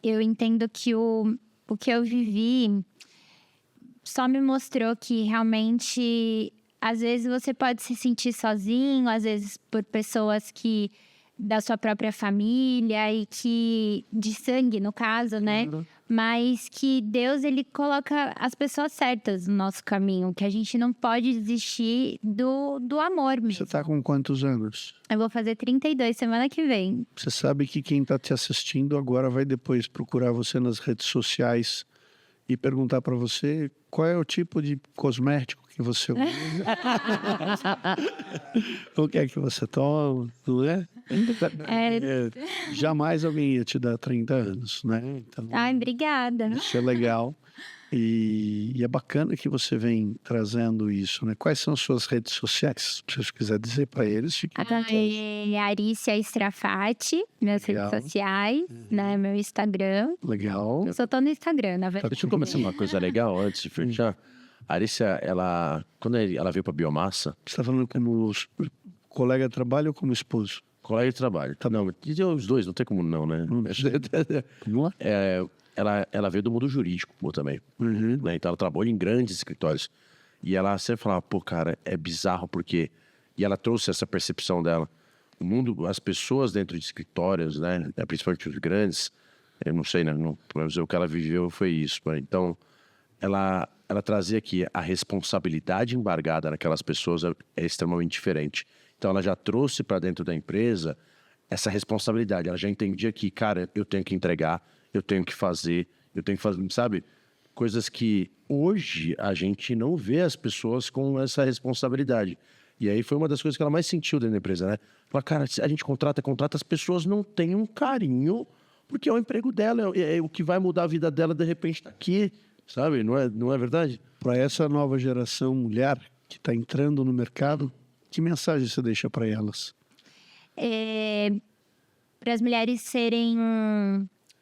eu entendo que o que eu vivi só me mostrou que realmente, às vezes você pode se sentir sozinho, às vezes por pessoas da sua própria família e que de sangue, no caso, né? Mas que Deus, ele coloca as pessoas certas no nosso caminho, que a gente não pode desistir do amor mesmo. Você está com quantos anos? Eu vou fazer 32 semana que vem. Você sabe que quem está te assistindo agora vai depois procurar você nas redes sociais e perguntar para você qual é o tipo de cosmético que você usa. O que é que você toma, não é? Jamais alguém ia te dar 30 anos, né? Então, Ai, obrigada. isso é legal. E é bacana que você vem trazendo isso, né? Quais são as suas redes sociais? Se você quiser dizer para eles, fique à vontade. Arícia Strafati, minhas Legal. redes sociais, né? Meu Instagram. Legal. Eu só tô no Instagram, na verdade. Deixa eu começar uma coisa legal antes de fechar. A Arícia, quando ela veio para Biomassa, Você está falando como colega de trabalho ou como esposo? colega de trabalho. Tá. Não, os dois, não tem como não, né? Vamos lá? Ela veio do mundo jurídico também. Uhum. Né? Então ela trabalha em grandes escritórios. E ela sempre falava, pô, cara, é bizarro porque... E ela trouxe essa percepção dela. O mundo, as pessoas dentro de escritórios, né? Principalmente os grandes, eu não sei, né? Não, o que ela viveu foi isso. Né? Então, ela trazia que a responsabilidade embargada naquelas pessoas é extremamente diferente. Então, ela já trouxe para dentro da empresa essa responsabilidade. Ela já entendia que, cara, eu tenho que entregar, eu tenho que fazer, sabe? Coisas que hoje a gente não vê as pessoas com essa responsabilidade. E aí foi uma das coisas que ela mais sentiu dentro da empresa, né? Falar, cara, a gente contrata, as pessoas não têm um carinho, porque é o emprego dela, é o que vai mudar a vida dela, de repente, tá aqui, sabe? Não é verdade? Para essa nova geração mulher que está entrando no mercado, que mensagem você deixa para elas? Para as mulheres serem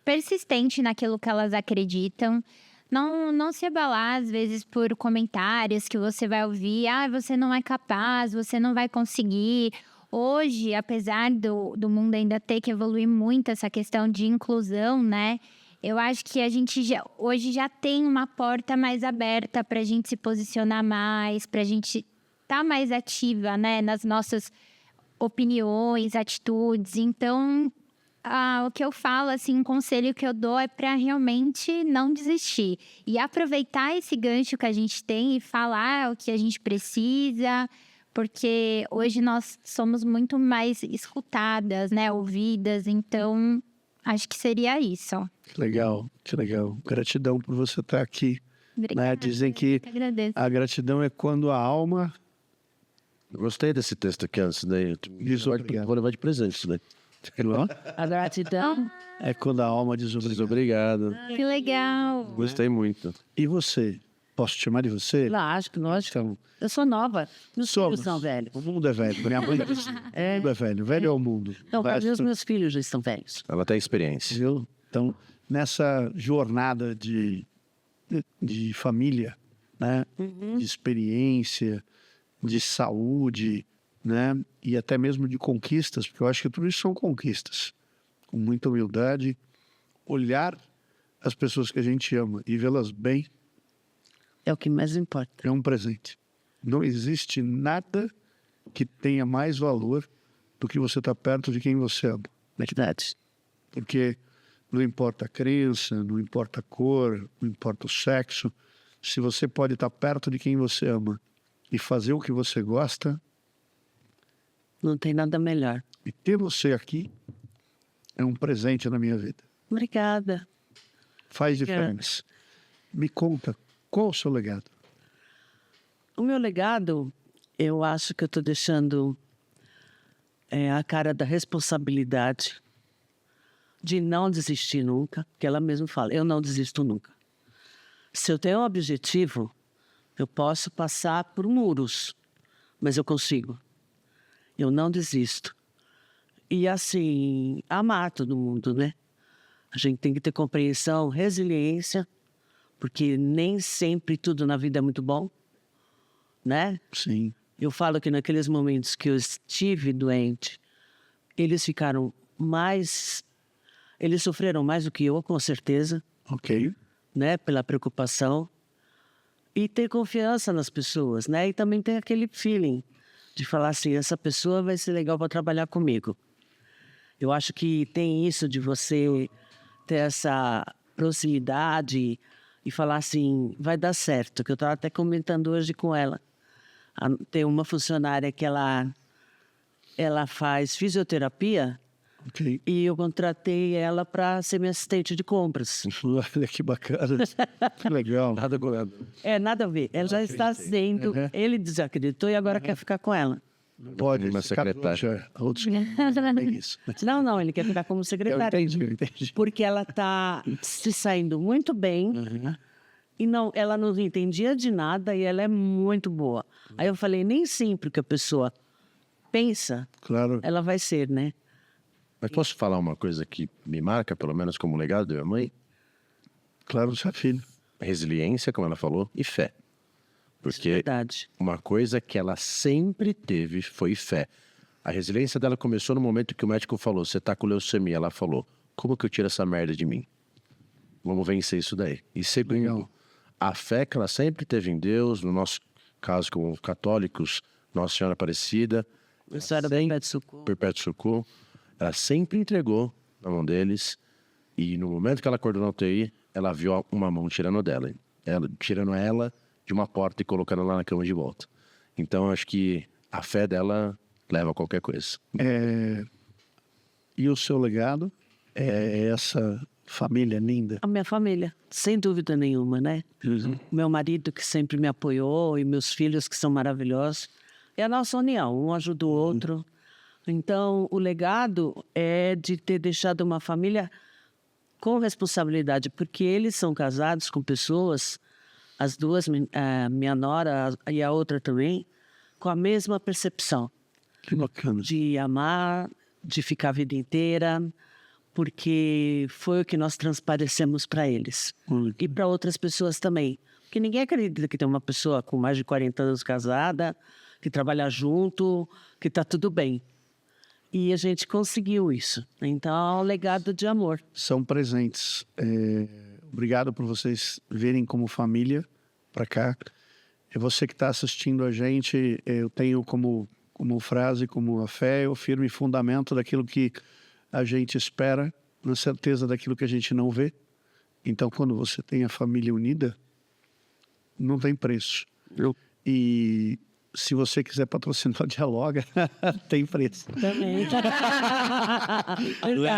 persistentes naquilo que elas acreditam. Não se abalar, às vezes, por comentários que você vai ouvir. Ah, você não é capaz, você não vai conseguir. Hoje, apesar do mundo ainda ter que evoluir muito essa questão de inclusão, né? Eu acho que a gente hoje já tem uma porta mais aberta para a gente se posicionar mais, para a gente estar mais ativa, né? Nas nossas opiniões, atitudes. Então... o que eu falo, assim, um conselho que eu dou é para realmente não desistir. E aproveitar esse gancho que a gente tem e falar o que a gente precisa, porque hoje nós somos muito mais escutadas, né? Ouvidas, então acho que seria isso. Que legal. Gratidão por você estar aqui. Obrigada, Né? Dizem que agradeço. a gratidão é quando a alma... Eu gostei desse texto aqui antes, né? Obrigado. Vou levar de presente isso daí. A gratidão. É quando a alma diz obrigado. Que legal. Gostei muito. E você? Posso te chamar de você? Lógico. Então, Eu sou nova. Meus somos. filhos são velhos. O mundo é velho. Minha mãe diz, o mundo é velho. Velho é o mundo. Não, Vai, os meus filhos já estão velhos. Ela tem experiência. viu? Então, nessa jornada de família, né? De experiência, de saúde, né? E até mesmo de conquistas, porque eu acho que tudo isso são conquistas. Com muita humildade, olhar as pessoas que a gente ama e vê-las bem É o que mais importa. é um presente. Não existe nada que tenha mais valor do que você estar perto de quem você ama. Verdade. Porque não importa a crença, não importa a cor, não importa o sexo. Se você pode estar perto de quem você ama e fazer o que você gosta, Não tem nada melhor. e ter você aqui é um presente na minha vida. Obrigada. Faz diferença. Me conta, qual o seu legado? O meu legado, eu acho que eu estou deixando a cara da responsabilidade de não desistir nunca, que ela mesma fala, eu não desisto nunca. Se eu tenho um objetivo, eu posso passar por muros, mas eu consigo. Eu não desisto. E assim, amar todo mundo, né? A gente tem que ter compreensão, resiliência, porque nem sempre tudo na vida é muito bom, né? Sim. Eu falo que naqueles momentos que eu estive doente, eles ficaram mais... Eles sofreram mais do que eu, com certeza, Ok. né? Pela preocupação. E ter confiança nas pessoas, né? E também ter aquele feeling de falar assim, essa pessoa vai ser legal para trabalhar comigo. Eu acho que tem isso de você ter essa proximidade e falar assim, vai dar certo, que eu estava até comentando hoje com ela. Tem uma funcionária que ela faz fisioterapia Ok. e eu contratei ela para ser minha assistente de compras. Olha que bacana. Que legal. Nada com nada. Nada a ver. Ela já está sendo... Ele desacreditou e agora quer ficar com ela. Pode Uma ficar secretária. outros é isso. Não, ele quer ficar como Eu secretária. entendi. Porque ela está se saindo muito bem e ela não entendia de nada e ela é muito boa. Aí eu falei, nem sempre que a pessoa pensa, Claro. ela vai ser, né? Mas posso falar uma coisa que me marca, pelo menos como legado da minha mãe? Claro, seu filho. Resiliência, como ela falou, e fé. Porque Verdade. uma coisa que ela sempre teve foi fé. A resiliência dela começou no momento que o médico falou, você tá com leucemia. Ela falou, como que eu tiro essa merda de mim? Vamos vencer isso daí. E segundo, Legal. a fé que ela sempre teve em Deus, no nosso casos como católicos, Nossa Senhora Aparecida, Isso era Perpétuo Socorro. Perpétuo Socorro, ela sempre entregou na mão deles, e no momento que ela acordou na UTI, ela viu uma mão tirando tirando ela de uma porta e colocando ela na cama de volta. Então, eu acho que a fé dela leva a qualquer coisa. E o seu legado é essa família linda? A minha família, sem dúvida nenhuma, né? Meu marido que sempre me apoiou e meus filhos que são maravilhosos. É a nossa união, um ajuda o outro. Então, o legado é de ter deixado uma família com responsabilidade, porque eles são casados com pessoas, as duas, minha nora e a outra também, com a mesma percepção. Que bacana. De amar, de ficar a vida inteira, porque foi o que nós transparecemos para eles. E para outras pessoas também. Porque ninguém acredita que tem uma pessoa com mais de 40 anos casada, que trabalha junto, que está tudo bem. E a gente conseguiu isso. Então, é um legado de amor. São presentes. Obrigado por vocês virem como família para cá. E você que está assistindo a gente, eu tenho como frase, como a fé, o firme fundamento daquilo que a gente espera, na certeza daquilo que a gente não vê. Então, quando você tem a família unida, não tem preço. E se você quiser patrocinar o Dialoga, tem preço. Também.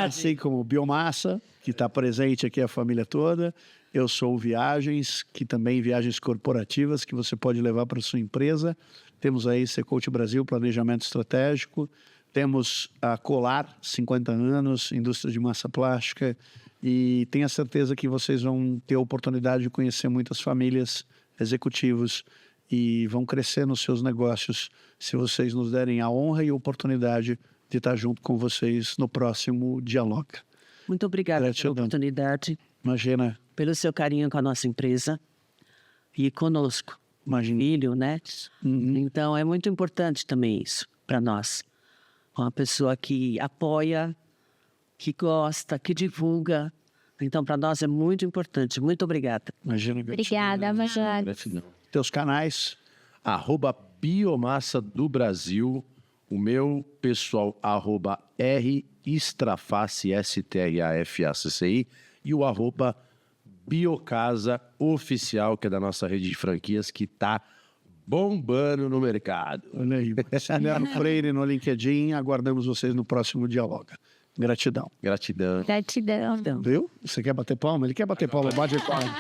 Assim como o Biomassa, que está presente aqui a família toda. Eu sou o Viagens, que também viagens corporativas que você pode levar para sua empresa. Temos aí Secoach Brasil, Planejamento Estratégico. Temos a Colar, 50 anos, indústria de massa plástica. E tenho a certeza que vocês vão ter a oportunidade de conhecer muitas famílias, executivos, e vão crescer nos seus negócios se vocês nos derem a honra e a oportunidade de estar junto com vocês no próximo Dialoga. Muito obrigada Gratidão. pela oportunidade, Imagina, pelo seu carinho com a nossa empresa e conosco. imagina. Filho, né? Então, é muito importante também isso para nós. Uma pessoa que apoia, que gosta, que divulga. Então, para nós é muito importante. Muito obrigada. Imagina. Obrigada, Major. Gratidão. Teus canais. @Biomassa do Brasil, o meu pessoal @REstraface, STRAFACCI, e o @Biocasa Oficial, que é da nossa rede de franquias, que está bombando no mercado. Olha aí. Ciliano Freire no LinkedIn. Aguardamos vocês no próximo Dialoga. Gratidão. Gratidão. Gratidão. Viu? Você quer bater palma? Ele quer bater palma. Bate palma.